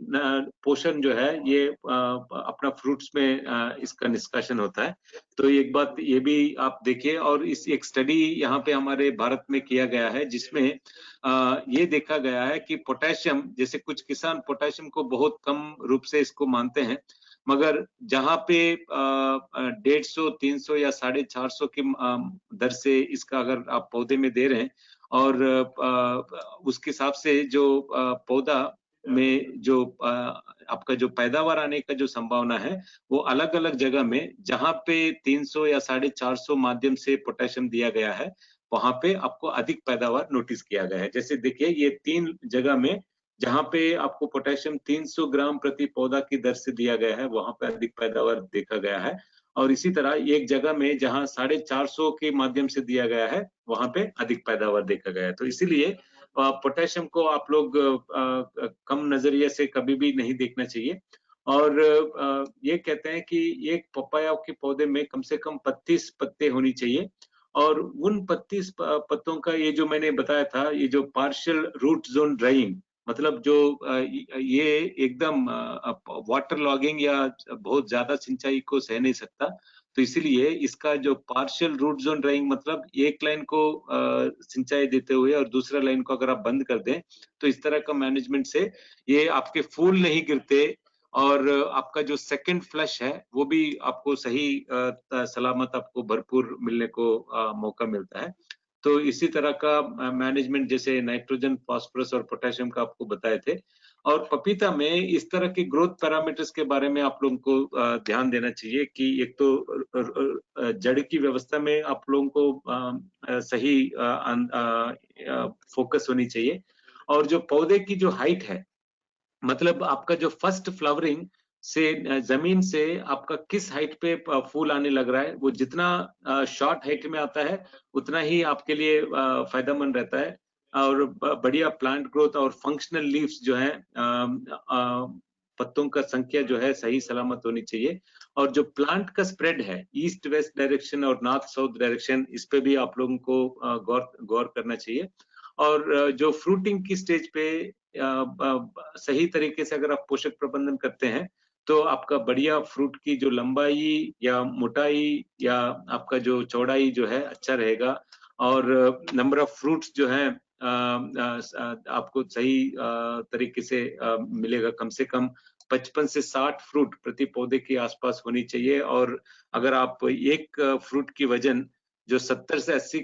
पोषण जो है ये अपना फ्रूट्स में इसका निष्कासन होता है। तो एक बात ये भी आप देखिए। और इस एक स्टडी यहाँ पे हमारे भारत में किया गया है, जिसमें ये देखा गया है कि पोटेशियम, जैसे कुछ किसान पोटेशियम को बहुत कम रूप से इसको मानते हैं, मगर जहाँ पे 150, 300 या 450 की दर से इसका अगर आप पौधे में दे रहे हैं, और उसके हिसाब से जो पौधा में जो आपका जो पैदावार आने का जो संभावना है, वो अलग-अलग जगह में जहाँ पे 300 या 450 माध्यम से पोटेशियम दिया गया है, वहाँ पे आपको अधिक पैदावार नोटिस किया गया है। जैसे देखिए, ये 3 जगह में जहाँ पे आपको पोटेशियम 300 ग्राम प्रति पौधा की दर से दिया गया है, वहाँ पे अधिक पैदावार देखा गया है। और इसी तरह एक जगह में जहाँ 450 के माध्यम से दिया गया है, वहाँ पे अधिक पैदावार देखा गया है। तो इसीलिए पोटेशियम को आप लोग कम नजरिए से कभी भी नहीं देखना चाहिए। और ये कहते हैं कि एक पपाया के पौधे में कम से कम 32 पत्ते होनी चाहिए। और उन 32 पत्तों का, ये जो मैंने बताया था, ये जो पार्शियल रूट जोन ड्राइंग, मतलब जो ये एकदम वाटर लॉगिंग या बहुत ज्यादा सिंचाई को सह नहीं सकता। तो इसीलिए इसका जो पार्शियल रूट जोन ड्राइंग, मतलब एक लाइन को सिंचाई देते हुए और दूसरा लाइन को अगर आप बंद कर दें, तो इस तरह का मैनेजमेंट से ये आपके फूल नहीं गिरते, और आपका जो सेकंड फ्लश है वो भी आपको सही सलामत आपको भरपूर मिलने को मौका मिलता है। तो इसी तरह का मैनेजमेंट, जैसे नाइट्रोजन, फास्फोरस और पोटेशियम का आपको बताए थे। और पपीता में इस तरह के ग्रोथ पैरामीटर्स के बारे में आप लोगों को ध्यान देना चाहिए कि एक तो जड़ की व्यवस्था में आप लोगों को सही फोकस होनी चाहिए। और जो पौधे की जो हाइट है, मतलब आपका जो फर्स्ट फ्लावरिंग से जमीन से आपका किस हाइट पे फूल आने लग रहा है, वो जितना शॉर्ट हाइट में आता है, उतना ही आपके लिए फायदेमंद रहता है। और बढ़िया प्लांट ग्रोथ और फंक्शनल लीव्स जो है, पत्तों का संख्या जो है सही सलामत होनी चाहिए। और जो प्लांट का स्प्रेड है, ईस्ट वेस्ट डायरेक्शन और नॉर्थ साउथ डायरेक्शन, इस पे भी आप लोगों को गौर करना चाहिए। और जो फ्रूटिंग की स्टेज पे सही तरीके से अगर आप पोषक प्रबंधन करते हैं, तो आपका बढ़िया फ्रूट की जो लंबाई या मोटाई या आपका जो चौड़ाई जो है अच्छा रहेगा, और नंबर ऑफ फ्रूट्स जो है आपको सही तरीके से मिलेगा। कम से कम 55 से 60 फ्रूट प्रति पौधे के आसपास होनी चाहिए। और अगर आप एक फ्रूट की वजन जो 70 से 80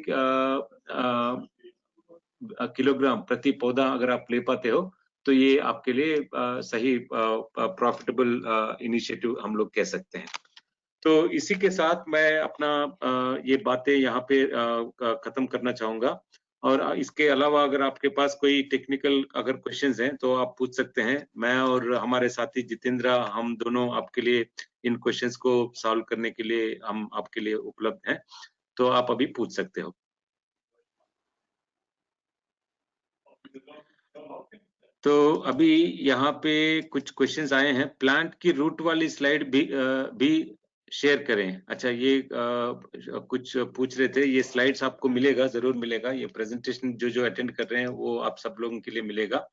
किलोग्राम प्रति पौधा अगर आप ले पाते हो, तो ये आपके लिए सही प्रॉफिटेबल इनिशिएटिव हम लोग कह सकते हैं। तो इसी के साथ मैं अपना ये बातें यहाँ पे खत्म करना चाहूंगा। और इसके अलावा अगर आपके पास कोई टेक्निकल अगर क्वेश्चंस हैं तो आप पूछ सकते हैं। मैं और हमारे साथी जितेंद्र, हम दोनों आपके लिए इन क्वेश्चंस को सॉल्व करने के लिए हम आपके लिए उपलब्ध हैं। तो आप अभी पूछ सकते हो। तो अभी यहाँ पे कुछ क्वेश्चंस आए हैं। प्लांट की रूट वाली स्लाइड भी शेयर करें। अच्छा, ये कुछ पूछ रहे थे। ये स्लाइड्स आपको मिलेगा, जरूर मिलेगा। ये प्रेजेंटेशन जो अटेंड कर रहे हैं वो आप सब लोगों के लिए मिलेगा।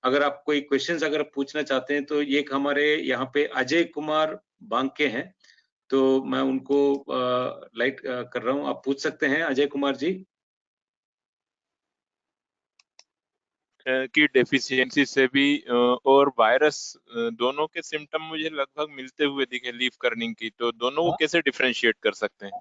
अगर आप कोई क्वेश्चंस अगर पूछना चाहते हैं तो एक हमारे यहाँ पे अजय कुमार बांके हैं, तो मैं उनको लाइट कर रहा हूँ। आप पूछ सकते हैं अजय कुमार जी। की डेफिशिएंसी से भी और वायरस दोनों के सिम्टम मुझे लगभग मिलते हुए दिखे लीफ कर्निंग की, तो दोनों को कैसे डिफरेंशिएट कर सकते हैं?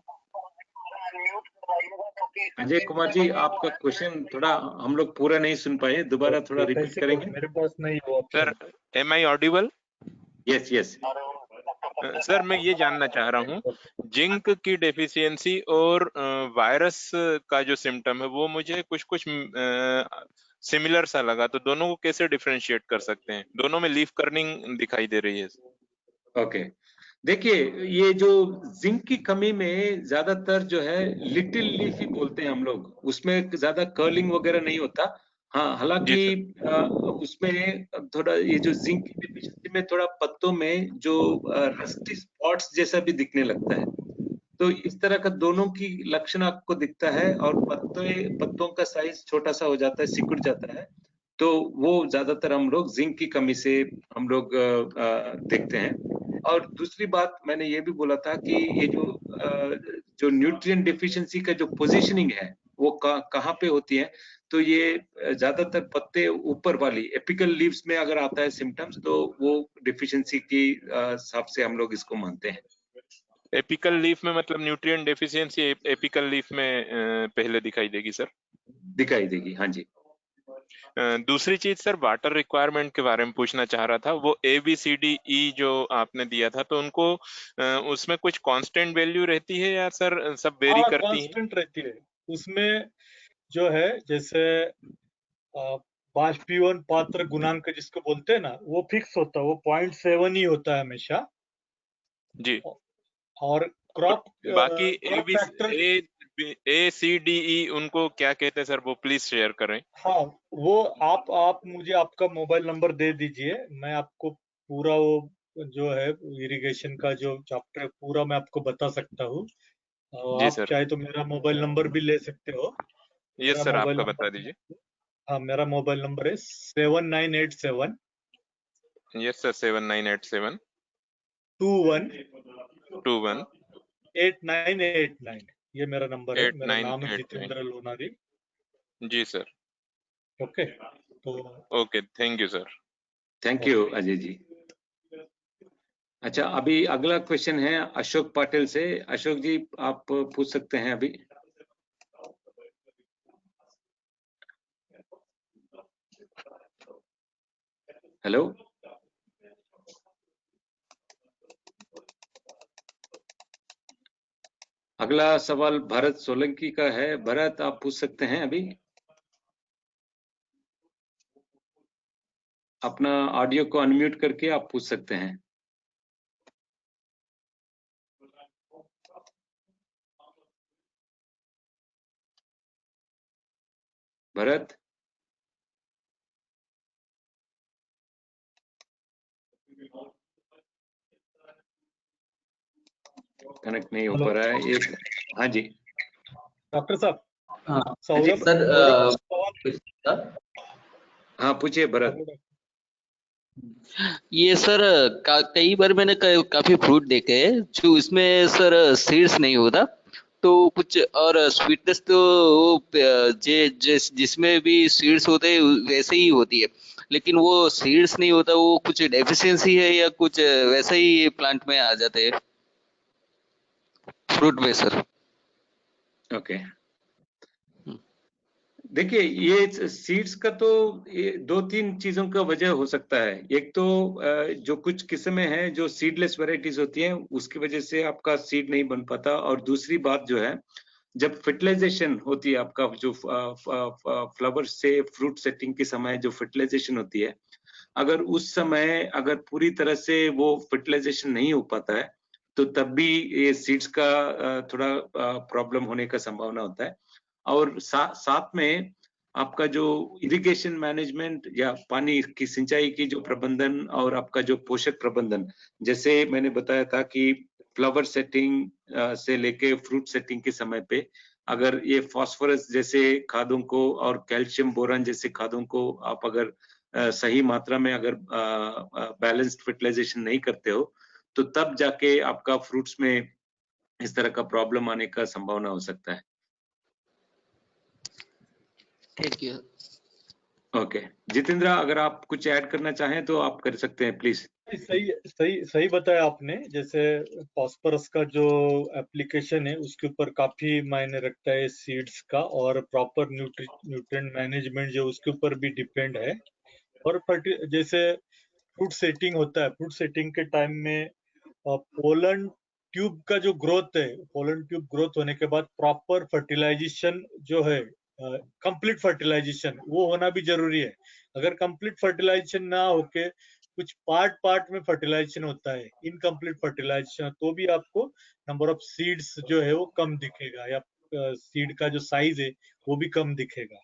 अजय कुमार जी, आपका क्वेश्चन थोड़ा हम लोग पूरा नहीं सुन पाए, दोबारा थोड़ा रिपीट करेंगे? मेरे पास नहीं वो option. Sir, am I audible? Yes yes sir, मैं ये जानना चाह रहा हूँ, जिंक की डेफिशिएंसी और वायरस का जो सिम्टम है वो मुझे कुछ सिमिलर सा लगा, तो दोनों को कैसे डिफरेंशिएट कर सकते हैं? दोनों में लीफ कर्निंग दिखाई दे रही है। ओके, देखिए, ये जो जिंक की कमी में ज्यादातर जो है लिटिल लीफ ही बोलते हैं हम लोग, उसमें ज्यादा कर्लिंग वगैरह नहीं होता। हाँ, हालांकि उसमें थोड़ा ये जो जिंक की डेफिशिएंसी में थोड़ा पत्तों में जो रस्टी स्पॉट्स जैसा भी दिखने लगता है, तो इस तरह का दोनों की लक्षण आपको दिखता है। और पत्तों का साइज छोटा सा हो जाता है, सिकुड़ जाता है। तो वो ज्यादातर हम लोग जिंक की कमी से हम लोग देखते हैं। और दूसरी बात मैंने ये भी बोला था कि ये जो न्यूट्रिएंट डिफिशिएंसी का जो पोजीशनिंग है वो कहाँ पे होती है, तो ये ज्यादातर पत्ते ऊपर वाली एपिकल लीव्स में अगर आता है सिम्टम्स, तो वो डिफिशिएंसी की हिसाब से हम लोग इसको मानते हैं। एपिकल लीफ में मतलब न्यूट्रिएंट डेफिशिएंसी एपिकल लीफ में पहले दिखाई देगी सर? दिखाई देगी, हाँ जी। दूसरी चीज सर, वाटर रिक्वायरमेंट के बारे में पूछना चाह रहा था। वो ABCDE जो आपने दिया था, तो उनको उसमें कुछ कांस्टेंट वैल्यू रहती है या सर सब वेरी करती है? कांस्टेंट रहती है उसमें। जो है जैसे बाष्पीभवन पात्र गुणांक जिसको बोलते हैं ना, वो फिक्स होता है, वो 0.7 ही होता है हमेशा जी। और क्रॉप बाकी फैक्टर। ACDE उनको क्या कहते हैं सर, वो प्लीज शेयर करें। हाँ, वो आप मुझे आपका मोबाइल नंबर दे दीजिए, मैं आपको पूरा वो जो है इरिगेशन का जो चैप्टर पूरा मैं आपको बता सकता हूँ। जी आप सर। चाहे तो मेरा मोबाइल नंबर भी ले सकते हो। यस मेरा सर, मोबाइल आपका बता नंबर, दीजिए। हाँ, मेरा मोबाइल नंबर है 7987 यस सर, 7987 21 21 8989। ये मेरा नंबर है। मेरा नाम है 8989। जितेंद्र लोनारी। जी सर। ओके, तो okay, thank you sir. Thank you Ajay ji. अच्छा, अभी अगला क्वेश्चन है अशोक पाटिल से। अशोक जी, आप पूछ सकते हैं अभी। हेलो, अगला सवाल भरत सोलंकी का है। भरत, आप पूछ सकते हैं अभी। अपना ऑडियो को अनम्यूट करके आप पूछ सकते हैं। भरत, कनेक्ट नहीं हो पा रहा है एक। हाँ जी, डॉक्टर साहब, हाँ जी सौरभ सर। हाँ पूछिए भरत। ये सर कई बार मैंने काफी फ्रूट देखे हैं जो इसमें सर सीड्स नहीं होता, तो कुछ और स्वीटनेस तो वो जिसमें भी सीड्स होते हैं वैसे ही होती है, लेकिन वो सीड्स नहीं होता, वो कुछ डेफिशिएंसी है या कुछ वैसा ही प्लांट में आ जाते हैं फ्रूट में सर। ओके, देखिए ये सीड्स का तो ये 2-3 चीजों का वजह हो सकता है। एक तो जो कुछ किस्में हैं जो सीडलेस वैरायटीज होती हैं उसकी वजह से आपका सीड नहीं बन पाता, और दूसरी बात जो है जब फर्टिलाइजेशन होती है आपका जो फ्लावर से फ्रूट सेटिंग के समय जो फर्टिलाइजेशन होती है, अगर उस समय अगर पूरी तरह से वो फर्टिलाइजेशन नहीं हो पाता है तो तब भी ये सीड्स का थोड़ा प्रॉब्लम होने का संभावना होता है। और साथ में आपका जो इरिगेशन मैनेजमेंट या पानी की सिंचाई की जो प्रबंधन और आपका जो पोषक प्रबंधन, जैसे मैंने बताया था कि फ्लावर सेटिंग से लेके फ्रूट सेटिंग के समय पे अगर ये फास्फोरस जैसे खादों को और कैल्शियम बोरान जैसे खादों को आप अगर सही मात्रा में अगर बैलेंस्ड फर्टिलाइजेशन नहीं करते हो तो तब जाके आपका फ्रूट्स में इस तरह का प्रॉब्लम आने का संभावना हो सकता है। Thank you. ओके, जितेंद्र अगर आप कुछ ऐड करना चाहें तो आप कर सकते हैं प्लीज। सही सही सही बताया आपने। जैसे फॉस्फोरस का जो एप्लीकेशन है उसके ऊपर काफी मायने रखता है सीड्स का, और प्रॉपर न्यूट्रिएंट मैनेजमेंट जो उसके ऊपर भी डिपेंड है। और जैसे फ्रूट सेटिंग होता है, फ्रूट सेटिंग के टाइम में पोलन ट्यूब का जो ग्रोथ है, पोलन ट्यूब ग्रोथ होने के बाद प्रॉपर फर्टिलाइजेशन जो है, कंप्लीट फर्टिलाइजेशन वो होना भी जरूरी है। अगर कंप्लीट फर्टिलाइजेशन ना होके कुछ पार्ट में फर्टिलाइजेशन होता है, इनकम्प्लीट फर्टिलाइजेशन, तो भी आपको नंबर ऑफ सीड्स जो है वो कम दिखेगा, या सीड का जो साइज है वो भी कम दिखेगा।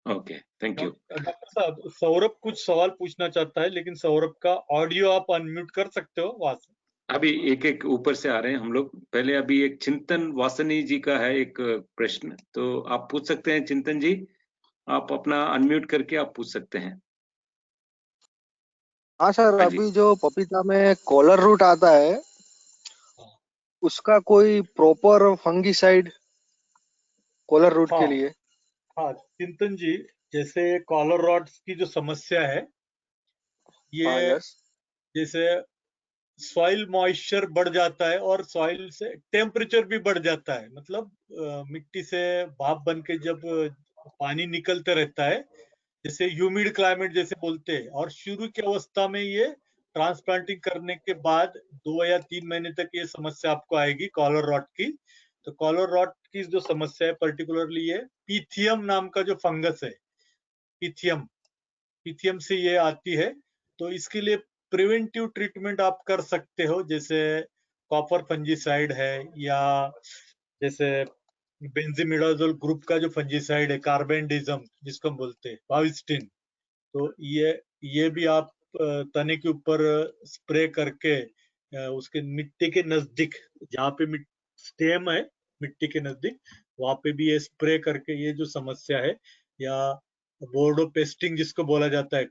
Okay, thank you. डॉक्टर साहब, सौरभ कुछ सवाल पूछना चाहता है, लेकिन सौरभ का ऑडियो आप अनम्यूट कर सकते हो वहां से। अभी एक एक ऊपर से आ रहे हैं हम लोग। पहले अभी एक चिंतन वासनी जी का है एक प्रश्न, तो आप पूछ सकते हैं चिंतन जी, आप अपना अनम्यूट करके आप पूछ सकते हैं। हाँ सर, हाँ जी। अभी जो पपीता में कॉलर रूट आता है उसका कोई प्रॉपर फंगीसाइड कॉलर रूट के लिए? हाँ चिंतन जी, जैसे कॉलर रॉट्स की जो समस्या है ये, हाँ यस, जैसे सॉइल मॉइस्चर बढ़ जाता है और सॉइल से टेम्परेचर भी बढ़ जाता है, मतलब मिट्टी से भाप बन के जब पानी निकलते रहता है, जैसे ह्यूमिड क्लाइमेट जैसे बोलते हैं, और शुरू की अवस्था में ये ट्रांसप्लांटिंग करने के बाद 2 या 3 महीने तक ये समस्या आपको आएगी कॉलर रॉट की। तो कॉलर रॉट की जो समस्या है पर्टिकुलरली ये पीथियम नाम का जो फंगस है, पीथियम से ये आती है। तो इसके लिए प्रिवेंटिव ट्रीटमेंट आप कर सकते हो, जैसे कॉपर फंजीसाइड है, या जैसे बेंजीमिडाजोल ग्रुप का जो फंजीसाइड है, कार्बेंडिज्म जिसको हम बोलते हैं, वाविस्टिन, तो ये भी आप तने के ऊपर स्प्रे करके उसके मिट्टी के नजदीक, जहाँ पे स्टेम है मिट्टी के नजदीक, वहां पे भी ये स्प्रे करके ये जो समस्या है, या बोर्डो पेस्टिंग जिसको बोला जाता है,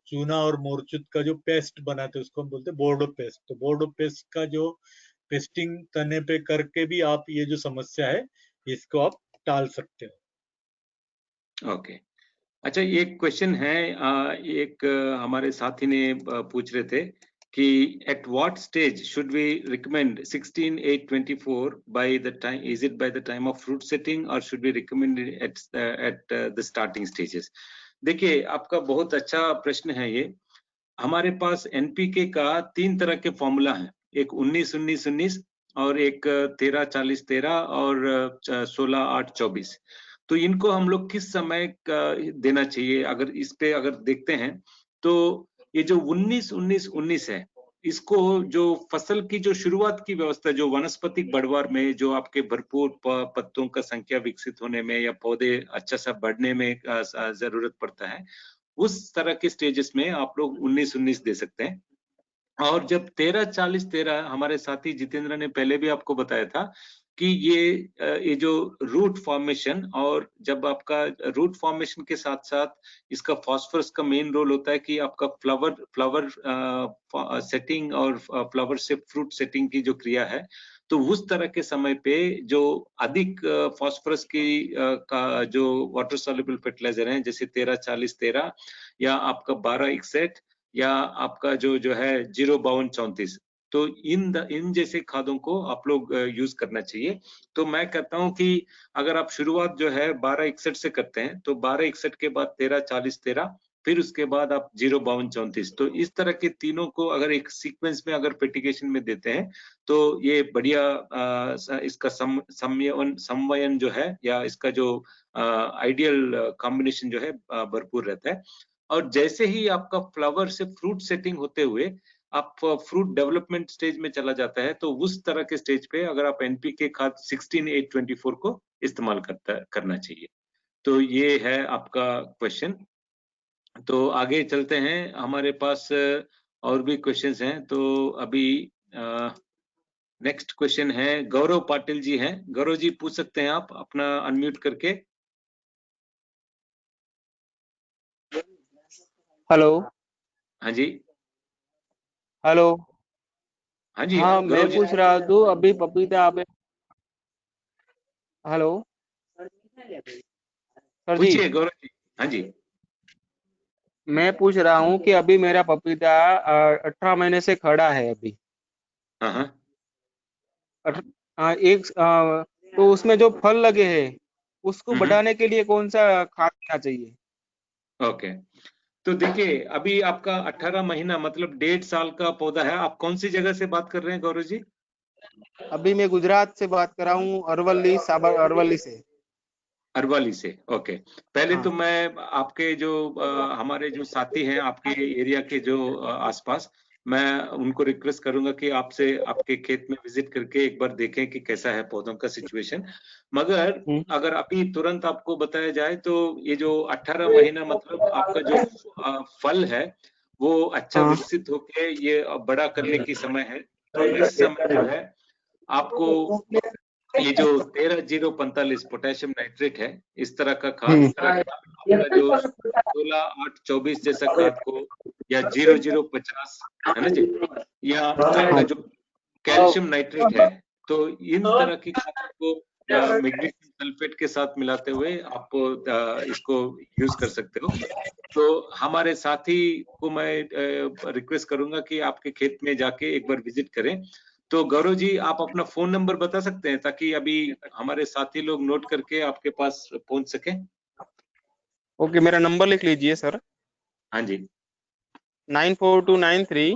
चूना और मोरचूत का जो पेस्ट बनाते हैं उसको हम बोलते हैं बोर्डो पेस्ट। तो बोर्डो पेस्ट का जो पेस्टिंग तने पे करके भी आप ये जो समस्या है इसको आप टाल सकते हो। ओके, अच्छा एक क्वेश्चन है, एक हमारे साथी ने पूछ रहे थे कि at what stage should we recommend 16-8-24 by the time, is it by the time of fruit setting or should we recommend it at the starting stages? देखिए आपका बहुत अच्छा प्रश्न है ये। हमारे पास एनपीके का 3 तरह के फॉर्मूला हैं, एक 19-19-19 और एक 13-40-13 और 16-8-24। तो इनको हम लोग किस समय देना चाहिए, अगर इस पे अगर देखते हैं तो ये जो 19-19-19 है, इसको जो फसल की जो शुरुआत की व्यवस्था, जो वनस्पतिक बढ़वार में जो आपके भरपूर पत्तों का संख्या विकसित होने में या पौधे अच्छा सा बढ़ने में जरूरत पड़ता है, उस तरह के स्टेजेस में आप लोग 19-19 दे सकते हैं। और जब 13-40-13, हमारे साथी जितेंद्र ने पहले भी आपको बताया था कि ये जो रूट फॉर्मेशन, और जब आपका रूट फॉर्मेशन के साथ साथ इसका फास्फोरस का मेन रोल होता है कि आपका फ्लावर सेटिंग और फ्लावर से फ्रूट सेटिंग की जो क्रिया है, तो उस तरह के समय पे जो अधिक फास्फोरस की का जो वाटर सॉल्युबल फर्टिलाइजर हैं, जैसे 13-40-13 या आपका 12-61 या आपका जो है 0-52-34, तो इन जैसे खादों को आप लोग यूज करना चाहिए। तो मैं कहता हूं कि अगर आप शुरुआत जो है 12-61 से करते हैं, तो 12-61 के बाद 13-40-13, फिर उसके बाद आप 0-52-34, तो इस तरह के तीनों को अगर एक सीक्वेंस में अगर फर्टिगेशन में देते हैं, तो ये बढ़िया इसका समवयन जो है, या इसका जो आइडियल कॉम्बिनेशन जो है भरपूर रहता है। और जैसे ही आपका फ्लावर से फ्रूट सेटिंग होते हुए आप फ्रूट डेवलपमेंट स्टेज में चला जाता है, तो उस तरह के स्टेज पे अगर आप एनपीके खाद 16-8-24 को इस्तेमाल करना चाहिए। तो ये है आपका क्वेश्चन। तो आगे चलते हैं, हमारे पास और भी क्वेश्चंस हैं। तो अभी नेक्स्ट क्वेश्चन है, गौरव पाटिल जी हैं। गौरव जी पूछ सकते हैं आप अपना अनम्यूट करके। हेलो। हाँ जी, हेलो। हाँ जी, हाँ, मैं गौरव जी पूछ रहा हूँ अभी पपीता आप। हेलो सर जी, पूछिए गौरव जी। हाँ जी, मैं पूछ रहा हूँ कि अभी मेरा पपीता 18 महीने से खड़ा है अभी। हाँ हाँ, तो उसमें जो फल लगे हैं उसको हम्म, बढ़ाने के लिए कौन सा खाद देना चाहिए? ओके। तो देखिए, अभी आपका 18 महीना मतलब 1.5 साल का पौधा है। आप कौन सी जगह से बात कर रहे हैं गौरव जी? अभी मैं गुजरात से बात कर रहा हूँ, अरवली से। अरवाली से, ओके। पहले हाँ। तो मैं आपके जो हमारे जो साथी हैं आपके एरिया के जो आसपास, मैं उनको रिक्वेस्ट करूंगा कि आपसे आपके खेत में विजिट करके एक बार देखें कि कैसा है पौधों का सिचुएशन। मगर अगर अभी तुरंत आपको बताया जाए, तो ये जो 18 महीना मतलब आपका जो फल है वो अच्छा हाँ। विकसित होके ये बड़ा करने की समय है। तो इस समय जो है आपको ये जो 13-0-45 पोटेशियम नाइट्रेट है, इस तरह का खाद आपका जो 16-8-24 जैसा खाद को, या 0-0-50 है ना जी, या आपका जो कैल्शियम नाइट्रेट है, तो इन तरह की खाद को मैग्नीशियम सल्फेट के साथ मिलाते हुए आप इसको यूज कर सकते हो। तो हमारे साथी को मैं रिक्वेस्ट करूंगा कि आपके खेत में जाके एक बार विजिट करें। तो गौरव जी, आप अपना फोन नंबर बता सकते हैं ताकि अभी हमारे साथी लोग नोट करके आपके पास पहुंच सके? ओके, मेरा नंबर लिख लीजिए सर। हाँ जी, 94293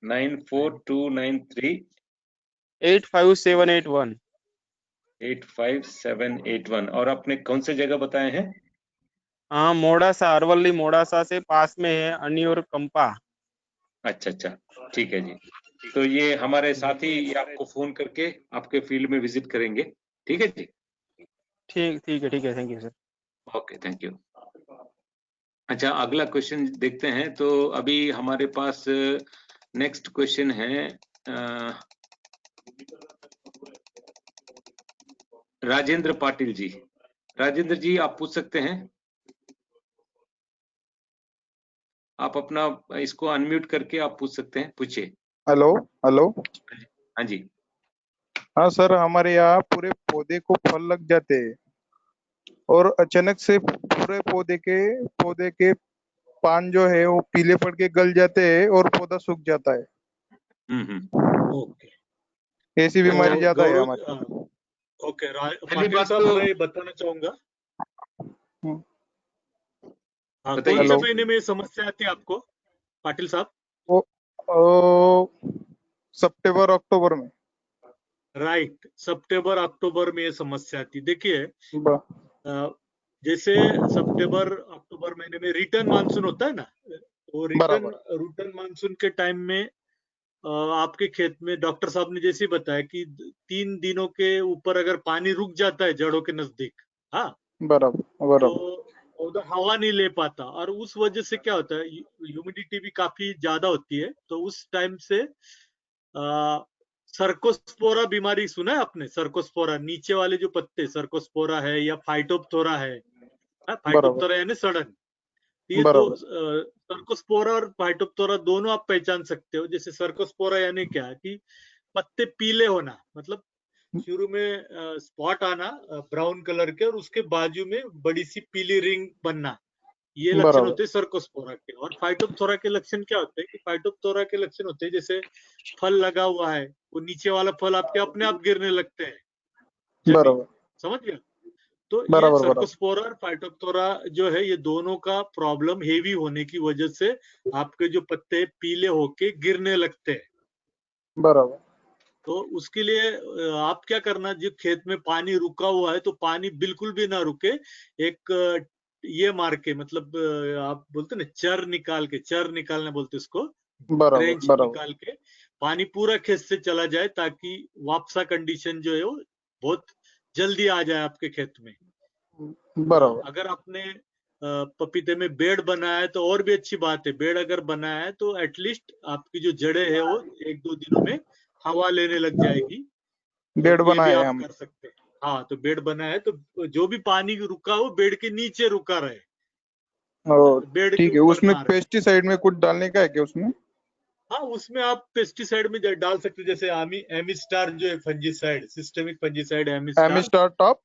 94293 85781। 85781। और आपने कौन से जगह बताए हैं? हाँ, मोड़ासा, अरवली मोड़ासा से पास में है अनियोर कंपा। अच्छा अच्छा, ठीक है जी। तो ये हमारे साथी ये आपको फोन करके आपके फील्ड में विजिट करेंगे। ठीक है जी, ठीक है, thank you sir. Okay, thank you. अच्छा, अगला क्वेश्चन देखते हैं। तो अभी हमारे पास नेक्स्ट क्वेश्चन है राजेंद्र पाटिल जी। राजेंद्र जी, आप पूछ सकते हैं। आप अपना इसको अनम्यूट करके आप पूछ सकते हैं, पूछिए। Hello hello. हाँ जी, हाँ सर, हमारे यहाँ पूरे पौधे को फल लग जाते हैं और अचानक से पूरे पौधे के पान जो है वो पीले पड़ के गल जाते हैं और पौधा सूख जाता है। ओके। ऐसी बीमारी ज्यादा है गौरव, हमारे। ओके, पहली पाटिल बात साहब तो मैं बताना चाहूंगा। हम्म, हाँ, कौन बताइए। से हेलो। महीने में समस्या आती है आपको पाटिल साहब? वो सितंबर अक्टूबर में। राइट, सितंबर अक्टूबर में ये समस्या आती है। देखिए, ब- जैसे सितंबर अक्टूबर महीने में रिटर्न मानसून होता है ना, वो बराबर। रिटर्न मानसून के टाइम में आपके खेत में डॉक्टर साहब ने जैसे बताया कि 3 दिनों के ऊपर अगर पानी रुक जाता है जड़ों के नजदीक, हाँ, बराबर तो बराबर। पौधा हवा नहीं ले पाता, और उस वजह से क्या होता है, ह्यूमिडिटी भी काफी ज्यादा होती है, तो उस टाइम से सर्कोस्पोरा बीमारी सुना है आपने? सर्कोस्पोरा, नीचे वाले जो पत्ते, सर्कोस्पोरा है या फाइटोप्थोरा है, फाइटोप्थोरा यानी सड़न। ये दो सर्कोस्पोरा और फाइटोप्थोरा दोनों आप पहचान सकते हो। जैसे सर्कोस्पोरा यानी क्या है कि पत्ते पीले होना, मतलब शुरू में स्पॉट आना ब्राउन कलर के और उसके बाजू में बड़ी सी पीली रिंग बनना, ये लक्षण होते हैं सर्कोस्पोरा के। और फाइटोप्थोरा के लक्षण क्या होते हैं कि फाइटोप्थोरा के लक्षण होते हैं जैसे फल लगा हुआ है, वो नीचे वाला फल आपके अपने आप गिरने लगते हैं, समझ गया? तो ये सर्कोस्पोरा और फाइटोप्थोरा जो है, ये दोनों का प्रॉब्लम हेवी होने की वजह से आपके जो पत्ते पीले होके गिरने लगते हैं। बराबर। तो उसके लिए आप क्या करना, जो खेत में पानी रुका हुआ है तो पानी बिल्कुल भी ना रुके, एक ये मार के, मतलब आप बोलते ना चर निकालना बोलते उसको, ट्रेंच निकाल के पानी पूरा खेत से चला जाए ताकि वापसा कंडीशन जो है वो बहुत जल्दी आ जाए आपके खेत में। बराबर। अगर आपने पपीते में बेड बनाया है तो और भी अच्छी बात है। बेड अगर बनाया है तो एटलीस्ट आपकी जो जड़ें है वो 1-2 दिनों में हवा लेने लग जाएगी। बेड बनाया है हम। कर सकते हैं। हाँ, तो बेड बनाया है तो जो भी पानी रुका हो बेड के नीचे रुका रहे। बेड ठीक है। उसमें पेस्टिसाइड में कुछ डालने का है क्या उसमें? हाँ, उसमें आप पेस्टिसाइड में डाल सकते, जैसे एमिस्टार जो है fungicide, systemic fungicide Amistar top.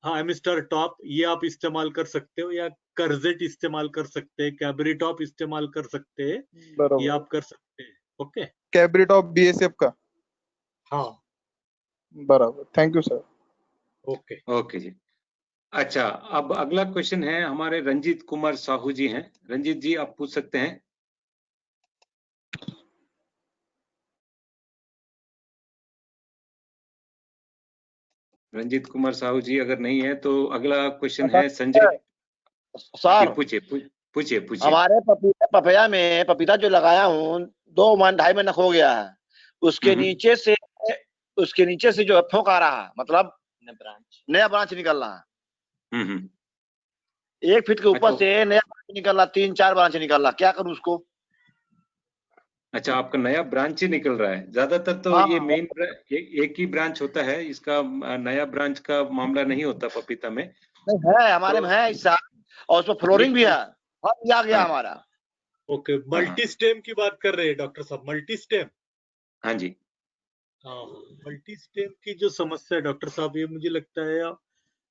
हाँ, एमिस्टार टॉप ये आप इस्तेमाल कर सकते हो, या कर्जेट इस्तेमाल कर सकते हैं, कैबरीटॉप इस्तेमाल कर सकते हैं, ये आप कर सकते हैं। ओके, कैबरीटॉप बीएसएफ का। हाँ, बराबर। Thank you sir. Okay okay जी। अच्छा, अब अगला क्वेश्चन है हमारे रंजीत कुमार साहू जी हैं। रंजीत जी, आप पूछ सकते हैं। रंजीत कुमार साहू जी अगर नहीं है तो अगला क्वेश्चन है संजय सर। पूछिए। हमारे पपैया में पपीता जो लगाया हूँ 2-2.5 महीना हो गया है, उसके नीचे से जो फोक आ रहा है, मतलब नया ब्रांच निकल रहा है। 1 फीट के ऊपर से नया ब्रांच निकल रहा, 3-4 ब्रांच निकल रहा, क्या करूँ उसको? अच्छा, आपका नया ब्रांच ही निकल रहा है। ज्यादातर तो ये मेन एक ही ब्रांच होता है, इसका नया ब्रांच का मामला नहीं होता पपीता में। नहीं है, हमारे में है इस साल, और उसमें फ्लोरिंग भी है, अब आ गया हमारा। ओके, मल्टी स्टेम की बात कर रहे हैं डॉक्टर साहब? मल्टी स्टेम, हाँ जी। हाँ, मल्टी स्टेम की जो समस्या है डॉक्टर साहब, ये मुझे लगता है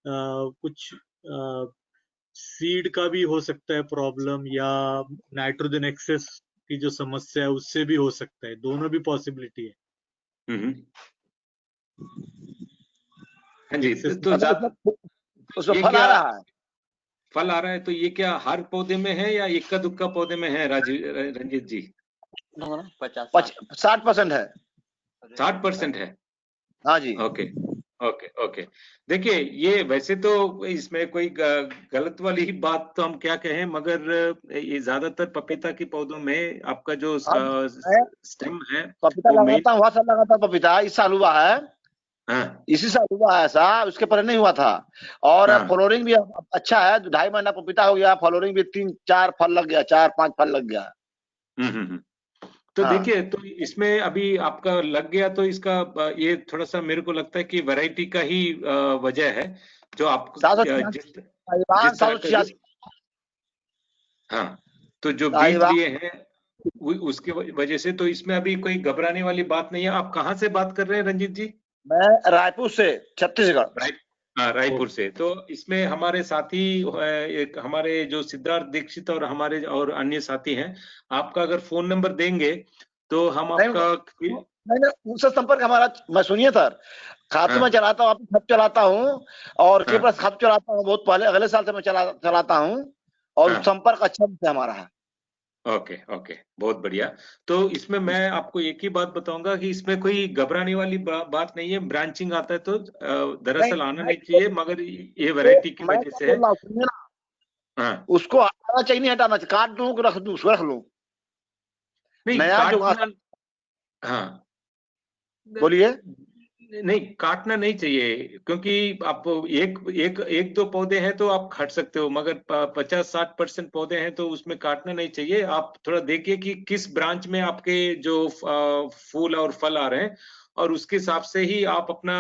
कुछ सीड का भी हो सकता है प्रॉब्लम, या नाइट्रोजन एक्सेस की जो समस्या है उससे भी हो सकता है, दोनों भी पॉसिबिलिटी है। हाँ जी। तो उसमें फल आ रहा है, फल आ रहा है, तो ये क्या हर पौधे में है या इक्का दुक्का पौधे में है रंजीत जी? 60% है। 60% है? हाँ जी। ओके। देखिए, ये वैसे तो इसमें कोई गलत वाली ही बात तो हम क्या कहें, मगर ये ज्यादातर पपीता के पौधों में आपका जो स्टेम है, पपीता लगाता हूँ, सब लगाता पपीता, इस साल हुआ है। हाँ, इसी साल हुआ है ऐसा, उसके पहले नहीं हुआ था। और फ्लोरिंग भी अच्छा है, 2.5 महीना पपीता हो गया, फ्लोरिंग भी 3-4 फल लग गया, 4-5 फल लग गया। तो देखिए, तो इसमें अभी आपका लग गया, तो इसका ये थोड़ा सा मेरे को लगता है कि वैरायटी का ही वजह है, जो आपको हाँ, तो जो बीज लिए हैं उसके वजह से, तो इसमें अभी कोई घबराने वाली बात नहीं है। आप कहाँ से बात कर रहे हैं रंजीत जी? मैं रायपुर से, छत्तीसगढ़। रायपुर से। तो इसमें हमारे साथी एक हमारे जो सिद्धार्थ दीक्षित और हमारे और अन्य साथी हैं, आपका अगर फोन नंबर देंगे तो हम आपका उनसे संपर्क हमारा, मैं सुनिए सर, खाद मैं चलाता हूँ, खाद चलाता हूँ, और केप्लस खाद चलाता हूँ, बहुत पहले अगले साल से मैं चलाता हूँ, और संपर्क अच्छा से हमारा है। ओके, बहुत बढ़िया। तो इसमें मैं आपको एक ही बात बताऊंगा कि इसमें कोई घबराने वाली बात नहीं है। ब्रांचिंग आता है तो दरअसल आना नहीं चाहिए, मगर ये वैरायटी की वजह से है। उसको हटाना चाहिए, नहीं हटाना चाहिए, काट दूं, रख दूं, उसको रख लूं? नहीं, नया जो हाँ, बोलिए। नहीं, काटना नहीं चाहिए, क्योंकि आप एक दो पौधे हैं तो आप काट सकते हो, मगर 50-60% पौधे हैं तो उसमें काटना नहीं चाहिए। आप थोड़ा देखिए कि किस ब्रांच में आपके जो फूल और फल आ रहे हैं, और उसके हिसाब से ही आप अपना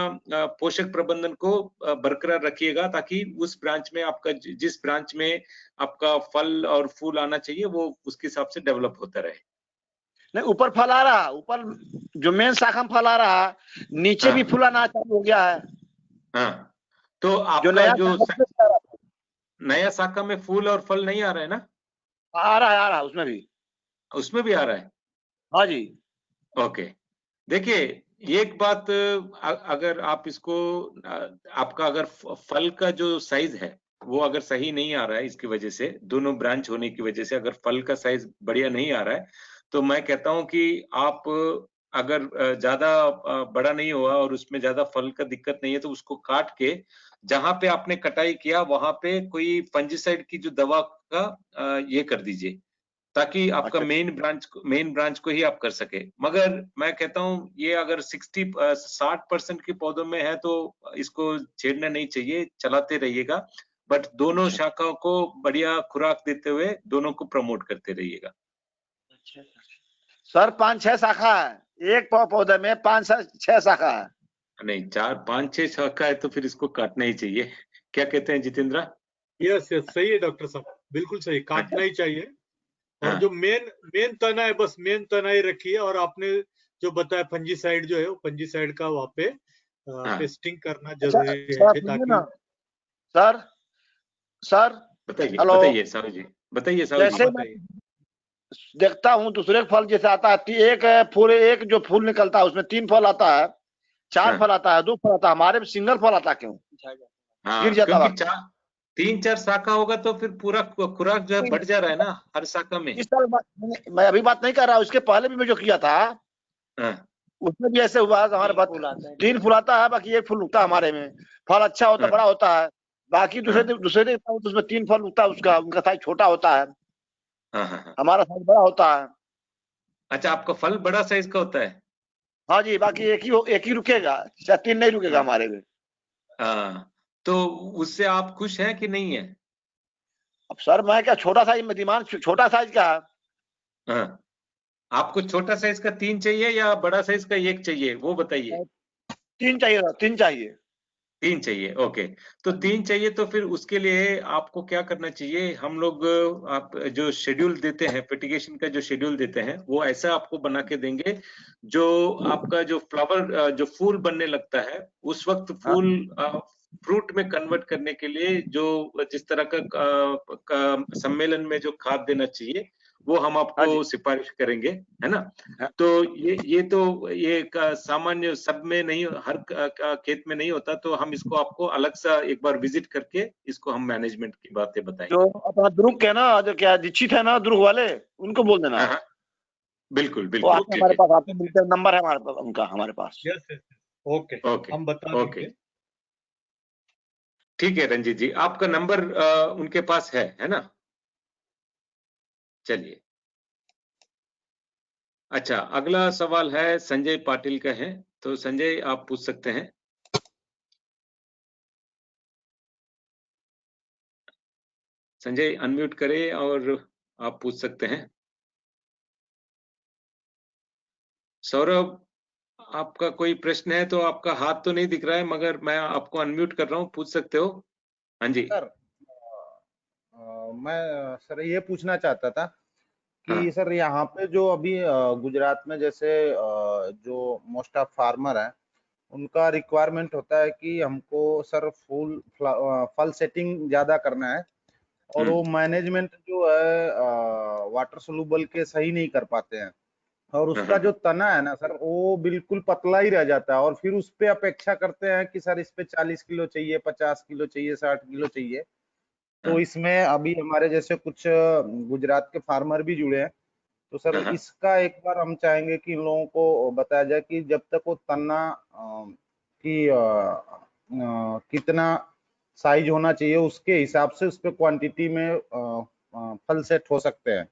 पोषक प्रबंधन को बरकरार रखिएगा, ताकि उस ब्रांच में आपका जिस ब्रांच में आपका फल और फूल आना चाहिए वो उसके हिसाब से डेवलप होता रहे। नहीं, ऊपर फल आ रहा, ऊपर जो मेन शाखा में फल आ रहा, नीचे भी फूल आना चालू हो गया है। हाँ, तो जो आपका नया जो शाखा में आ रहा है, नया शाखा में फूल और फल नहीं आ रहा है ना, आ रहा है उसमें भी। उसमें भी आ रहा है। हाँ जी। ओके, देखिए एक बात, अगर आप इसको आपका अगर फल का जो साइज है वो अगर सही नहीं आ रहा है, इसकी वजह से दोनों ब्रांच होने की वजह से अगर फल का साइज बढ़िया नहीं आ रहा है, तो मैं कहता हूं कि आप अगर ज्यादा बड़ा नहीं हुआ और उसमें ज्यादा फल का दिक्कत नहीं है, तो उसको काट के जहां पे आपने कटाई किया वहां पे कोई फंजीसाइड की जो दवा का ये कर दीजिए, ताकि आपका अच्छा, मेन ब्रांच को ही आप कर सके। मगर मैं कहता हूँ ये अगर 60% के पौधों में है तो इसको छेड़ना नहीं चाहिए, चलाते रहिएगा, बट दोनों अच्छा, शाखाओं को बढ़िया खुराक देते हुए दोनों को प्रमोट करते रहिएगा। अच्छा। सर 5-6 शाखा है, एक पौधे में 5-6 शाखा है। नहीं, 4-5-6 शाखा है तो फिर इसको काटना ही चाहिए। क्या कहते हैं जितेंद्र? यस यस, सही है डॉक्टर साहब, बिल्कुल सही, काटना ही चाहिए। और हाँ, जो मेन तना है, बस मेन तना ही रखिए। और आपने जो बताया फंजीसाइड जो है, वो फंजीसाइड का वहाँ पे हाँ, पेस्टिंग करना अच्छा जरूरी सर, है, सुनिए ताकि ना सर। सर बताइए हेलो। बताइए साहू जी, बताइए साहू जी। जैसे मैं बताइए। देखता हूँ दूसरे फल जैसे आता है, एक जो फूल निकलता है उसमें 3 फल आता है, 4 हाँ, फल आता है, 2 फल आता है, हमारे में सिंगल फल आता है, क्यों गिर हाँ, जाता क्योंकि वक्त? 3-4 शाखा होगा तो फिर पूरा खुराक जो है बढ़ जा रहा है ना हर शाखा में। इस साल मैं अभी बात नहीं कर रहा, उसके पहले भी मैं जो किया था हाँ, उसमें भी ऐसे हुआ कि हमारे पास 3 फूल आता है, बाकी 1 फूल उगता है हमारे में। फल अच्छा होता, हाँ, बड़ा होता है। बाकी दूसरे हाँ, दूसरे देखता हूँ तो उसमें 3 फल उगता है, उसका उनका साइज छोटा होता है, हाँ, हाँ, हाँ। हमारा साइज बड़ा होता है। अच्छा, आपका फल बड़ा साइज का होता है? हाँ जी, बाकी एक ही रुकेगा, शायद 3 नहीं रुकेगा हाँ, हमारे में। हाँ, तो उससे आप खुश हैं कि नहीं है? अब सर मैं क्या, छोटा साइज में दिमाग छोटा साइज का है। हाँ, आपको छोटा साइज का 3 चाहिए या बड़ा साइज का 1 चाहिए, वो बताइए। 3 चाहिए, 3 चाहिए। 3 चाहिए, ओके। तो 3 चाहिए तो फिर उसके लिए आपको क्या करना चाहिए, हम लोग आप जो शेड्यूल देते हैं, फर्टिगेशन का जो शेड्यूल देते हैं, वो ऐसा आपको बना के देंगे, जो आपका जो फ्लावर जो फूल बनने लगता है, उस वक्त हाँ फूल फ्रूट में कन्वर्ट करने के लिए जो जिस तरह का सम्मेलन में जो खाद देना चाहिए, वो हम हाँ आपको जी। सिफारिश करेंगे, है ना? हाँ, तो ये एक सामान्य सब में नहीं, हर खेत में नहीं होता, तो हम इसको आपको अलग सा एक बार विजिट करके इसको हम मैनेजमेंट की बातें जो बताएंगे। अपना द्रुक है ना, जो क्या दीक्षित है ना, द्रुक वाले, उनको बोल देना। हाँ, हाँ, बिल्कुल वो बिल्कुल, आके ठीक हमारे है। पास आके मिलते हैं, नंबर है हमारे पास उनका, हमारे पास। यस यस, ओके, ओके, हम बता ओके, देंगे। ठीक है रंजीत जी, आपका नंबर उनके पास है ना? चलिए, अच्छा, अगला सवाल है संजय पाटिल का है, तो संजय आप पूछ सकते हैं। संजय अनम्यूट करें और आप पूछ सकते हैं। सौरभ, आपका कोई प्रश्न है तो आपका हाथ तो नहीं दिख रहा है, मगर मैं आपको अनम्यूट कर रहा हूँ, पूछ सकते हो। हाँ जी। सर मैं सर ये पूछना चाहता था हाँ, कि सर यहाँ पे जो अभी गुजरात में जैसे जो मोस्ट ऑफ फार्मर है उनका रिक्वायरमेंट होता है कि हमको सर फल सेटिंग ज्यादा करना है, और वो मैनेजमेंट जो है वाटर सोल्यूबल के सही नहीं कर पाते हैं, और हाँ, उसका हाँ, जो तना है ना सर वो बिल्कुल पतला ही रह जाता है, और फिर उस पे अपेक्षा करते हैं कि सर इस पे 40 किलो चाहिए, 50 किलो चाहिए, 60 किलो चाहिए। तो हाँ, इसमें अभी हमारे जैसे कुछ गुजरात के फार्मर भी जुड़े हैं, तो सर हाँ, हाँ, इसका एक बार हम चाहेंगे कि इन लोगों को बताया जाए कि जब तक वो तना की कितना साइज होना चाहिए उसके हिसाब से उस पे क्वांटिटी में फल सेट हो सकते हैं,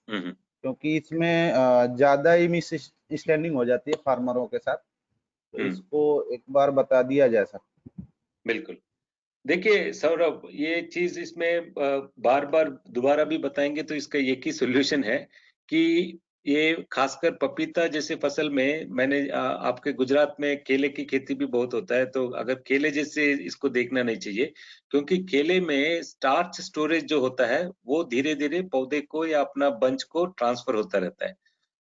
क्योंकि इसमें ज्यादा ही मिस स्टैंडिंग हो जाती है फार्मरों के साथ। तो इसको एक बार बता दिया जाए सर। बिल्कुल। देखिए सौरभ, ये चीज इसमें बार बार दोबारा भी बताएंगे तो इसका एक ही सोल्यूशन है कि ये खासकर पपीता जैसे फसल में मैंने आपके गुजरात में केले की खेती भी बहुत होता है, तो अगर केले जैसे इसको देखना नहीं चाहिए, क्योंकि केले में स्टार्च स्टोरेज जो होता है वो धीरे धीरे पौधे को या अपना बंच को ट्रांसफर होता रहता है।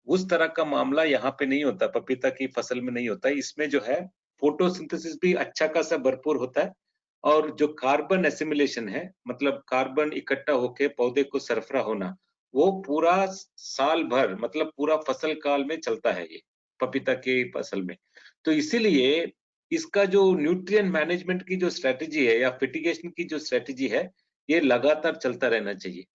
उस तरह का मामला यहाँ पे नहीं होता, पपीता की फसल में नहीं होता। इसमें जो है फोटोसिंथेसिस भी अच्छा खासा भरपूर होता है, और जो कार्बन एसिमिलेशन है, मतलब कार्बन इकट्ठा होके पौधे को सरफरा होना, वो पूरा साल भर, मतलब पूरा फसल काल में चलता है ये पपीता की फसल में। तो इसीलिए इसका जो न्यूट्रिएंट मैनेजमेंट की जो स्ट्रेटेजी है या फिटिगेशन की जो स्ट्रेटेजी है, ये लगातार चलता रहना चाहिए।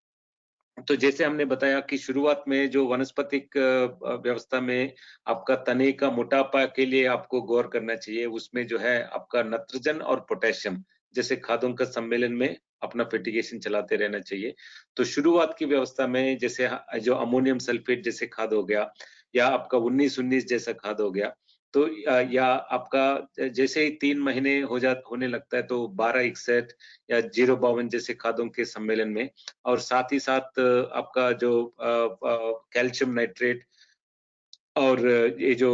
तो जैसे हमने बताया कि शुरुआत में जो वनस्पतिक व्यवस्था में आपका तने का मोटापा के लिए आपको गौर करना चाहिए, उसमें जो है आपका नाइट्रोजन और पोटेशियम जैसे खादों का सम्मेलन में अपना फर्टिगेशन चलाते रहना चाहिए। तो शुरुआत की व्यवस्था में जैसे जो अमोनियम सल्फेट जैसे खाद हो गया, या आपका 19-19 जैसा खाद हो गया, तो या आपका जैसे ही 3 महीने होने लगता है तो 1261 या 052 जैसे खादों के सम्मेलन में, और साथ ही साथ आपका जो कैल्शियम नाइट्रेट और ये जो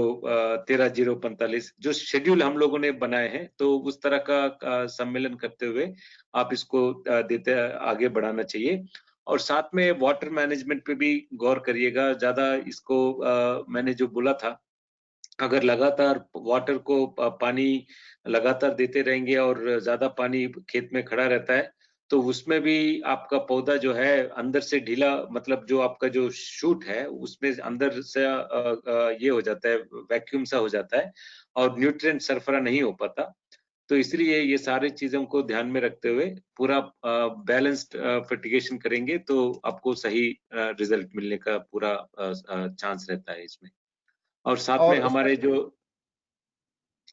13-045 जो शेड्यूल हम लोगों ने बनाए हैं, तो उस तरह का सम्मेलन करते हुए आप इसको देते आगे बढ़ाना चाहिए। और साथ में वाटर मैनेजमेंट पे भी गौर करिएगा। ज्यादा इसको मैंने जो बोला था, अगर लगातार वाटर को पानी लगातार देते रहेंगे और ज्यादा पानी खेत में खड़ा रहता है, तो उसमें भी आपका पौधा जो है अंदर से ढीला, मतलब जो आपका जो शूट है उसमें अंदर से ये हो जाता है, वैक्यूम सा हो जाता है और न्यूट्रिएंट सरफरा नहीं हो पाता। तो इसलिए ये सारी चीजों को ध्यान में रखते हुए पूरा बैलेंस्ड फर्टिगेशन करेंगे तो आपको सही रिजल्ट मिलने का पूरा चांस रहता है इसमें। और साथ में और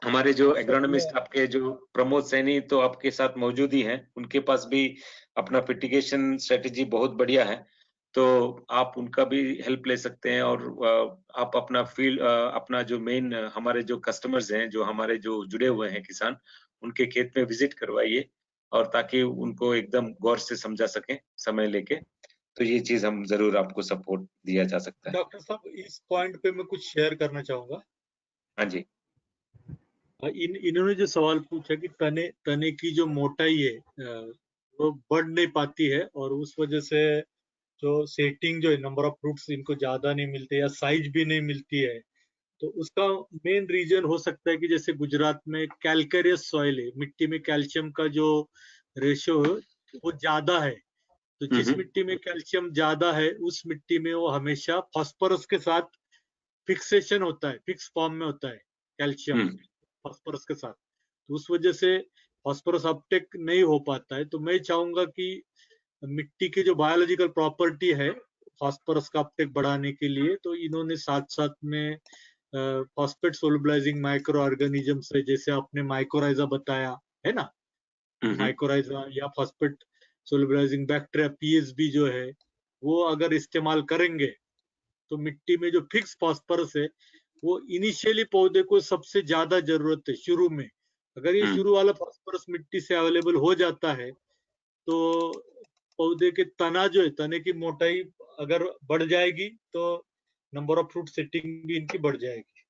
हमारे जो सर एग्रोनॉमिस्ट आपके जो प्रमोद सैनी तो आपके साथ मौजूद ही हैं, उनके पास भी अपना फर्टिगेशन स्ट्रेटेजी बहुत बढ़िया है, तो आप उनका भी हेल्प ले सकते हैं। और आप अपना फील्ड अपना जो मेन हमारे जो कस्टमर्स हैं, जो हमारे जो जुड़े हुए हैं किसान, उनके खेत में विजिट करवाइए, और ताकि उनको एकदम गौर से समझा सकें समय लेके, तो ये चीज हम जरूर आपको सपोर्ट दिया जा सकता है। डॉक्टर साहब, इस पॉइंट पे मैं कुछ शेयर करना चाहूंगा। हाँ जी। इन्होंने जो सवाल पूछा कि तने की जो मोटाई है वो बढ़ नहीं पाती है, और उस वजह से जो सेटिंग जो है, नंबर ऑफ फ्रूट्स इनको ज्यादा नहीं मिलते या साइज भी नहीं मिलती है, तो उसका मेन रीजन हो सकता है कि जैसे गुजरात में कैल्केरियस सॉइल है, मिट्टी में कैल्शियम का जो रेशियो है वो ज्यादा है। तो जिस मिट्टी में कैल्शियम ज्यादा है उस मिट्टी में वो हमेशा फास्फोरस के साथ फिक्सेशन होता है, फिक्स फॉर्म में होता है कैल्शियम फास्फोरस के साथ, तो उस वजह से फास्फोरस अपटेक नहीं हो पाता है। तो मैं चाहूंगा कि मिट्टी की जो बायोलॉजिकल प्रॉपर्टी है फास्फोरस का अपटेक बढ़ाने के लिए, तो इन्होंने साथ साथ में फॉस्फेट सोलुबलाइजिंग माइक्रो ऑर्गेनिज्म से, जैसे आपने माइकोराइजा बताया है ना, माइकोराइजा या फॉस्फेट सोलुबलाइजिंग बैक्टीरिया पीएसबी जो है, वो अगर इस्तेमाल करेंगे तो मिट्टी में जो फिक्स फास्फोरस है वो इनिशियली पौधे को सबसे ज्यादा जरूरत है शुरू में। अगर ये शुरू वाला फास्फोरस मिट्टी से अवेलेबल हो जाता है तो पौधे के तना जो है, तने की मोटाई अगर बढ़ जाएगी तो नंबर ऑफ फ्रूट सेटिंग भी इनकी बढ़ जाएगी।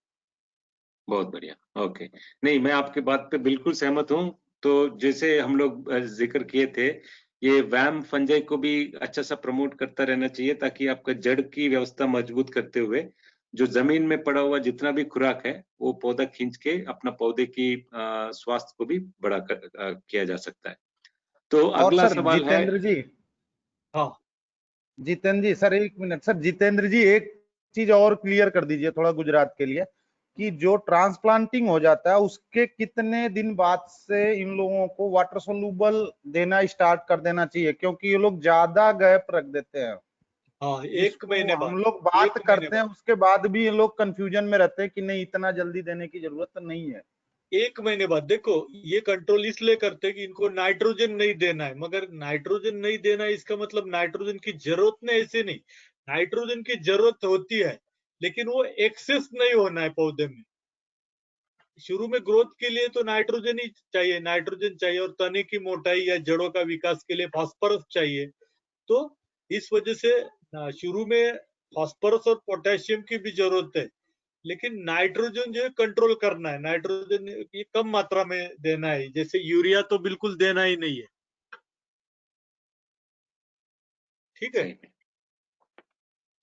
बहुत बढ़िया, ओके। नहीं, मैं आपके बात पे बिल्कुल सहमत हूँ। तो जैसे हम लोग जिक्र किए थे, ये वैम फंजाई को भी अच्छा सा प्रमोट करता रहना चाहिए, ताकि आपका जड़ की व्यवस्था मजबूत करते हुए जो जमीन में पड़ा हुआ जितना भी खुराक है वो पौधा खींच के अपना पौधे की स्वास्थ्य को भी बड़ा किया जा सकता है। तो और अगला सर सवाल है। जितेंद्र जी, हाँ जितेंद्र जी, सर एक मिनट, सर जितेंद्र जी एक चीज और क्लियर कर दीजिए थोड़ा गुजरात के लिए, कि जो ट्रांसप्लांटिंग हो जाता है उसके कितने दिन बाद से इन लोगों को वाटर सोल्यूबल देना स्टार्ट कर देना चाहिए, क्योंकि ये लोग ज्यादा गैप रख देते हैं। हाँ, एक महीने बाद हम लोग बात करते हैं उसके बाद भी ये लोग कंफ्यूजन में रहते हैं कि नहीं इतना जल्दी देने की जरूरत नहीं है। 1 महीने बाद। देखो, ये कंट्रोल इसलिए करते हैं कि इनको नाइट्रोजन नहीं देना है, मगर नाइट्रोजन नहीं देना है इसका मतलब नाइट्रोजन की जरूरत नहीं, ऐसे नहीं, नाइट्रोजन की जरूरत होती है लेकिन वो एक्सेस नहीं होना है पौधे में। शुरू में ग्रोथ के लिए तो नाइट्रोजन ही चाहिए, नाइट्रोजन चाहिए, और तने की मोटाई या जड़ों का विकास के लिए फास्फोरस चाहिए। तो इस वजह से शुरू में फास्फोरस और पोटेशियम की भी जरूरत है, लेकिन नाइट्रोजन जो है कंट्रोल करना है, नाइट्रोजन ये कम मात्रा में देना है, जैसे यूरिया तो बिल्कुल देना ही नहीं है। ठीक है,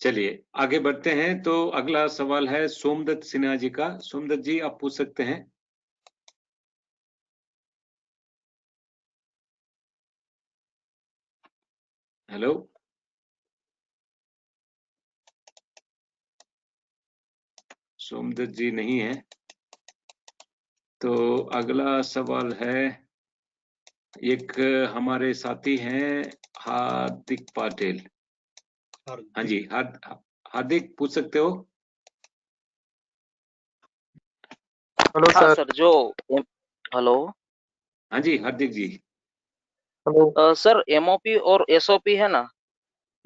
चलिए आगे बढ़ते हैं। तो अगला सवाल है सोमदत्त सिन्हा जी का। सोमदत्त जी आप पूछ सकते हैं। हेलो, सोमदत्त जी नहीं है। तो अगला सवाल है, एक हमारे साथी हैं हार्दिक पटेल। हाँ जी, हार्दिक पूछ सकते हो। हेलो हाँ सर। सर, जो हेलो हाँ जी हार्दिक जी। हेलो सर, एमओपी और एसओपी है ना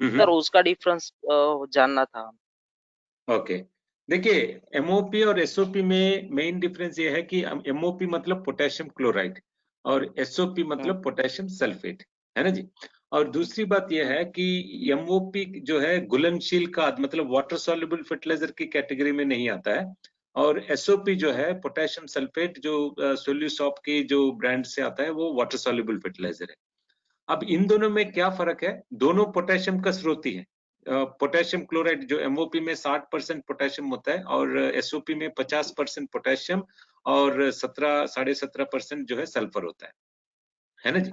सर, उसका डिफरेंस जानना था। ओके, देखिए एमओपी और एसओपी में मेन डिफरेंस ये है कि एमओपी मतलब पोटेशियम क्लोराइड और एसओपी मतलब पोटेशियम सल्फेट, है ना जी। और दूसरी बात यह है कि एमओपी जो है घुलनशील खाद मतलब वाटर सॉल्युबल फर्टिलाइजर की कैटेगरी में नहीं आता है, और एसओपी जो है पोटेशियम सल्फेट जो सोल्यूसॉप की जो ब्रांड से आता है वो वाटर सॉल्युबल फर्टिलाइजर है। अब इन दोनों में क्या फर्क है? दोनों पोटेशियम का स्रोत ही है। पोटेशियम क्लोराइड जो एमओपी में 60% पोटेशियम होता है और एसओपी में 50% पोटेशियम और 17.5% जो है सल्फर होता है ना जी।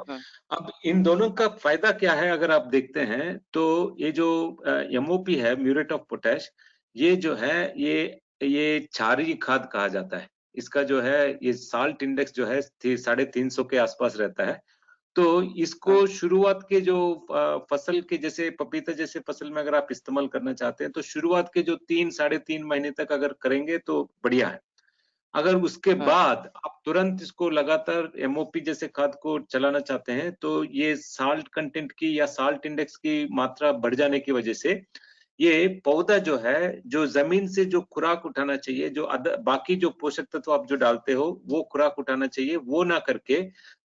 अब इन दोनों का फायदा क्या है अगर आप देखते हैं तो ये जो एमओपी है म्यूरेट ऑफ पोटैश, ये जो है ये क्षारीय खाद कहा जाता है। इसका जो है ये साल्ट इंडेक्स जो है 350 के आसपास रहता है। तो इसको शुरुआत के जो फसल के जैसे पपीता जैसे फसल में अगर आप इस्तेमाल करना चाहते हैं तो शुरुआत के जो 3-3.5 महीने तक अगर करेंगे तो बढ़िया है। अगर उसके बाद आप तुरंत इसको लगातार एमओपी जैसे खाद को चलाना चाहते हैं तो ये साल्ट कंटेंट की या साल्ट इंडेक्स की मात्रा बढ़ जाने की वजह से ये पौधा जो है जो जमीन से जो खुराक उठाना चाहिए, जो बाकी जो पोषक तत्व आप जो डालते हो वो खुराक उठाना चाहिए, वो ना करके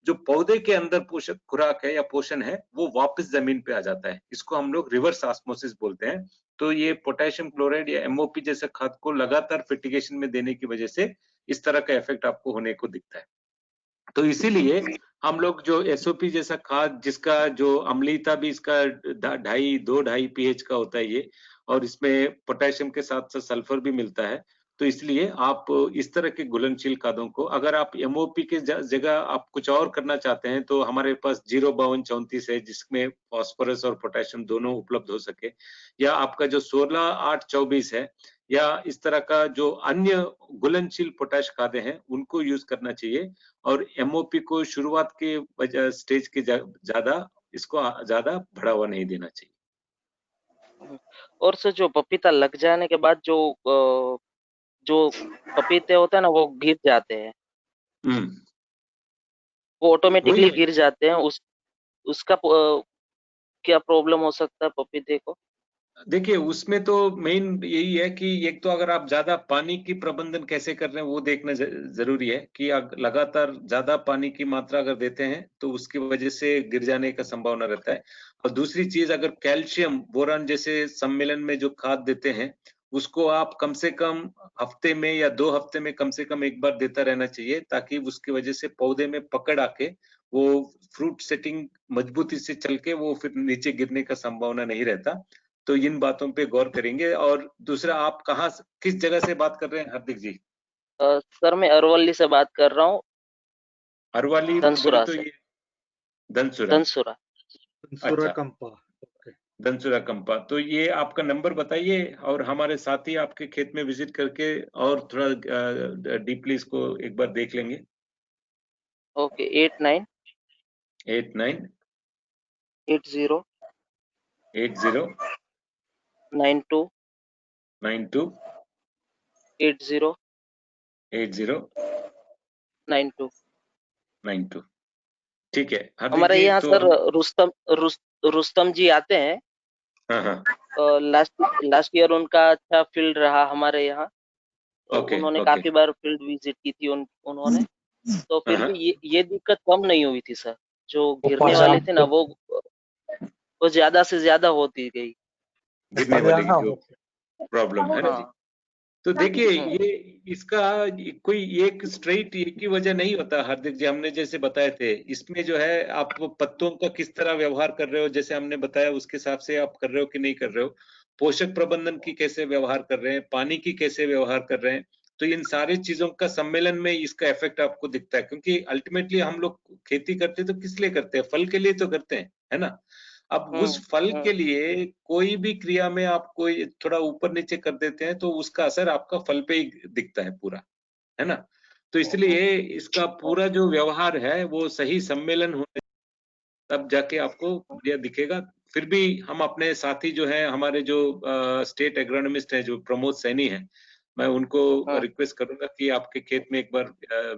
जो पौधे के अंदर पोषक खुराक है या पोषण है वो वापस जमीन पे आ जाता है। इसको हम लोग रिवर्स ऑस्मोसिस बोलते हैं। तो ये पोटेशियम क्लोराइड या एमओपी जैसे खाद को लगातार फर्टिगेशन में देने की वजह से इस तरह का इफेक्ट आपको होने को दिखता है। तो इसीलिए हम लोग जो एसओपी जैसा खाद जिसका जो अम्लीयता भी इसका 2.5 पीएच का होता है ये, और इसमें पोटेशियम के साथ साथ सल्फर भी मिलता है। तो इसलिए आप इस तरह के घुलनशील खादों को अगर आप एमओपी के जगह आप कुछ और करना चाहते हैं तो हमारे पास 05234 है जिसमें फास्फोरस और पोटेशियम दोनों उपलब्ध हो सके, या आपका जो 16-8-24 है या इस तरह का जो अन्य घुलनशील पोटैश खादें हैं उनको यूज करना चाहिए। और एमओपी को शुरुआत के स्टेज के ज्यादा इसको ज्यादा बढ़ावा नहीं देना चाहिए। और सर, जो पपीता लग जाने के बाद जो पपीते होते हैं ना वो गिर जाते हैं, वो ऑटोमेटिकली गिर जाते हैं, उसका क्या प्रॉब्लम हो सकता है पपीते को? देखिए उसमें तो मेन यही है कि एक तो अगर आप ज्यादा पानी की प्रबंधन कैसे कर रहे हैं वो देखना जरूरी है कि लगातार ज्यादा पानी की मात्रा अगर देते हैं तो उसकी वजह से गिर जाने का संभावना रहता है। और दूसरी चीज अगर कैल्शियम बोरान जैसे सम्मेलन में जो खाद देते हैं उसको आप कम से कम हफ्ते में या 2 हफ्ते में कम से कम एक बार देता रहना चाहिए, ताकि उसकी वजह से पौधे में पकड़ आके वो फ्रूट सेटिंग मजबूती से चल के वो फिर नीचे गिरने का संभावना नहीं रहता। तो इन बातों पे गौर करेंगे। और दूसरा आप किस जगह से बात कर रहे हैं हार्दिक जी? सर मैं अरवली से बात कर रहा हूँ। अरवली धनसुरा तो से। ये धनसुरा अच्छा, कंपा। धनसुरा कंपा। तो ये आपका नंबर बताइए और हमारे साथी आपके खेत में विजिट करके और थोड़ा डीपली इसको एक बार देख लेंगे। ओके, 89 80 92 92 80 92। ठीक है हार्दिक हमारे जी। यहाँ तो सर रुस्तम जी आते हैं। हाँ, लास्ट ईयर उनका अच्छा फील्ड रहा हमारे यहाँ। ओके उन्होंने ओके काफी बार फील्ड विजिट की थी उन्होंने, तो फिर हाँ भी ये दिक्कत कम नहीं हुई थी सर। जो गिरने वाली थी ना वो ज्यादा से ज्यादा होती गई। गिरने वाली जो प्रॉब्लम है ना जी। हाँ। तो देखिए ये इसका कोई एक स्ट्रेट एक ही वजह नहीं होता हार्दिक जी, हमने जैसे बताए थे इसमें जो है आप पत्तों का किस तरह व्यवहार कर रहे हो, जैसे हमने बताया उसके हिसाब से आप कर रहे हो कि नहीं कर रहे हो, पोषक प्रबंधन की कैसे व्यवहार कर रहे हैं, पानी की कैसे व्यवहार कर रहे हैं, तो इन सारी चीजों का सम्मेलन में इसका इफेक्ट आपको दिखता है। क्योंकि अल्टीमेटली हम लोग खेती करते तो किस लिए करते हैं, फल के लिए तो करते हैं, है ना। अब उस फल के लिए कोई भी क्रिया में आप कोई थोड़ा ऊपर नीचे कर देते हैं तो उसका असर आपका फल पे ही दिखता है पूरा, है ना। तो इसलिए इसका पूरा जो व्यवहार है वो सही सम्मेलन होने तब जाके आपको बढ़िया दिखेगा। फिर भी हम अपने साथी जो हैं हमारे जो स्टेट एग्रोनॉमिस्ट हैं जो प्रमोद सैनी हैं, मैं उनको रिक्वेस्ट करूंगा कि आपके खेत में एक बार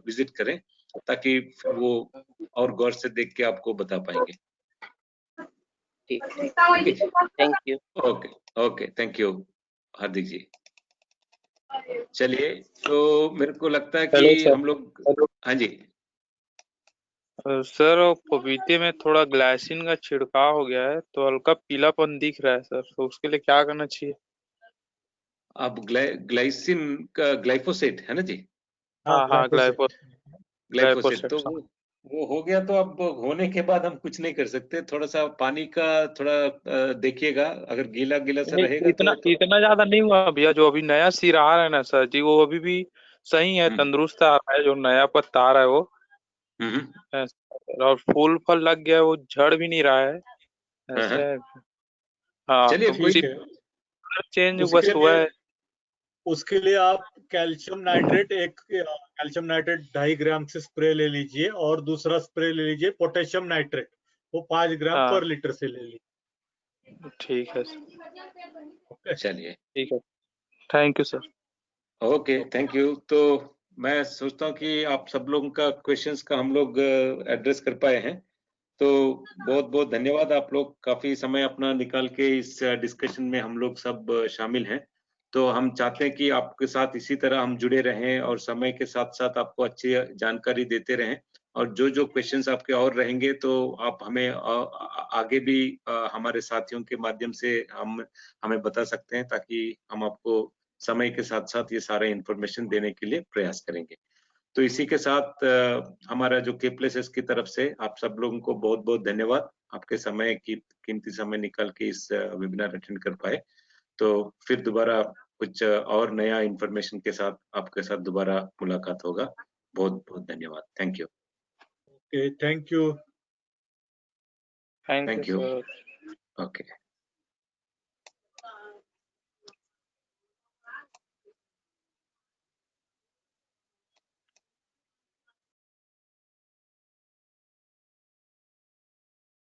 विजिट करें ताकि फिर वो और गौर से देख के आपको बता पाएंगे। ठीक है, thank you. Okay okay, thank you Hardik ji. चलिए, तो मेरे को लगता है हेलो कि सर। हम लोग, हाँ जी सर वो पपीते में थोड़ा ग्लाइसिन का छिड़काव हो गया है तो हल्का पीलापन दिख रहा है सर, तो उसके लिए क्या करना चाहिए? अब ग्लाइसिन का ग्लाइफोसेट है ना जी, हाँ ग्लाइफोसेट तो ग्लाइफोसेट। वो हो गया। तो अब होने के बाद हम कुछ नहीं कर सकते, थोड़ा सा पानी का थोड़ा देखिएगा, अगर गीला गीला सा नहीं, रहेगा इतना तो थोड़ा इतना ज्यादा नहीं हुआ भैया। जो अभी नया सिर आ रहा है ना सर जी, वो अभी भी सही है, तंदुरुस्त आ रहा है। जो नया पत्ता आ रहा है वो और फूल फल लग गया है, वो झड़ भी नहीं रहा है ऐसे है। हाँ चलिए तो कोई सिर्फ चेंज बस उसके हुआ लिए है। उसके लिए आप कैल्शियम नाइट्रेट 2.5 ग्राम से स्प्रे ले लीजिए, और दूसरा स्प्रे ले लीजिए पोटेशियम नाइट्रेट, वो 5 ग्राम हाँ पर लीटर से ले लीजिए। ठीक है सर। चलिए ठीक है, thank you sir. Okay, thank you. तो मैं सोचता हूँ कि आप सब लोगों का क्वेश्चंस का हम लोग एड्रेस कर पाए हैं। तो बहुत बहुत धन्यवाद, आप लोग काफी समय अपना निकाल के इस डिस्कशन में हम लोग सब शामिल हैं। तो हम चाहते हैं कि आपके साथ इसी तरह हम जुड़े रहें और समय के साथ साथ आपको अच्छी जानकारी देते रहें। और जो जो क्वेश्चंस आपके और रहेंगे तो आप हमें आगे भी हमारे साथियों के माध्यम से हमें बता सकते हैं, ताकि हम आपको समय के साथ साथ ये सारे इंफॉर्मेशन देने के लिए प्रयास करेंगे। तो इसी के साथ हमारा जो केप्लेसेस की तरफ से आप सब लोगों को बहुत बहुत धन्यवाद, आपके समय की कीमती समय निकाल के इस वेबिनार अटेंड कर पाए। तो फिर दोबारा कुछ और नया इंफॉर्मेशन के साथ आपके साथ दोबारा मुलाकात होगा। बहुत बहुत धन्यवाद, thank you. Okay, thank you. Thank you thank you, sir. Okay.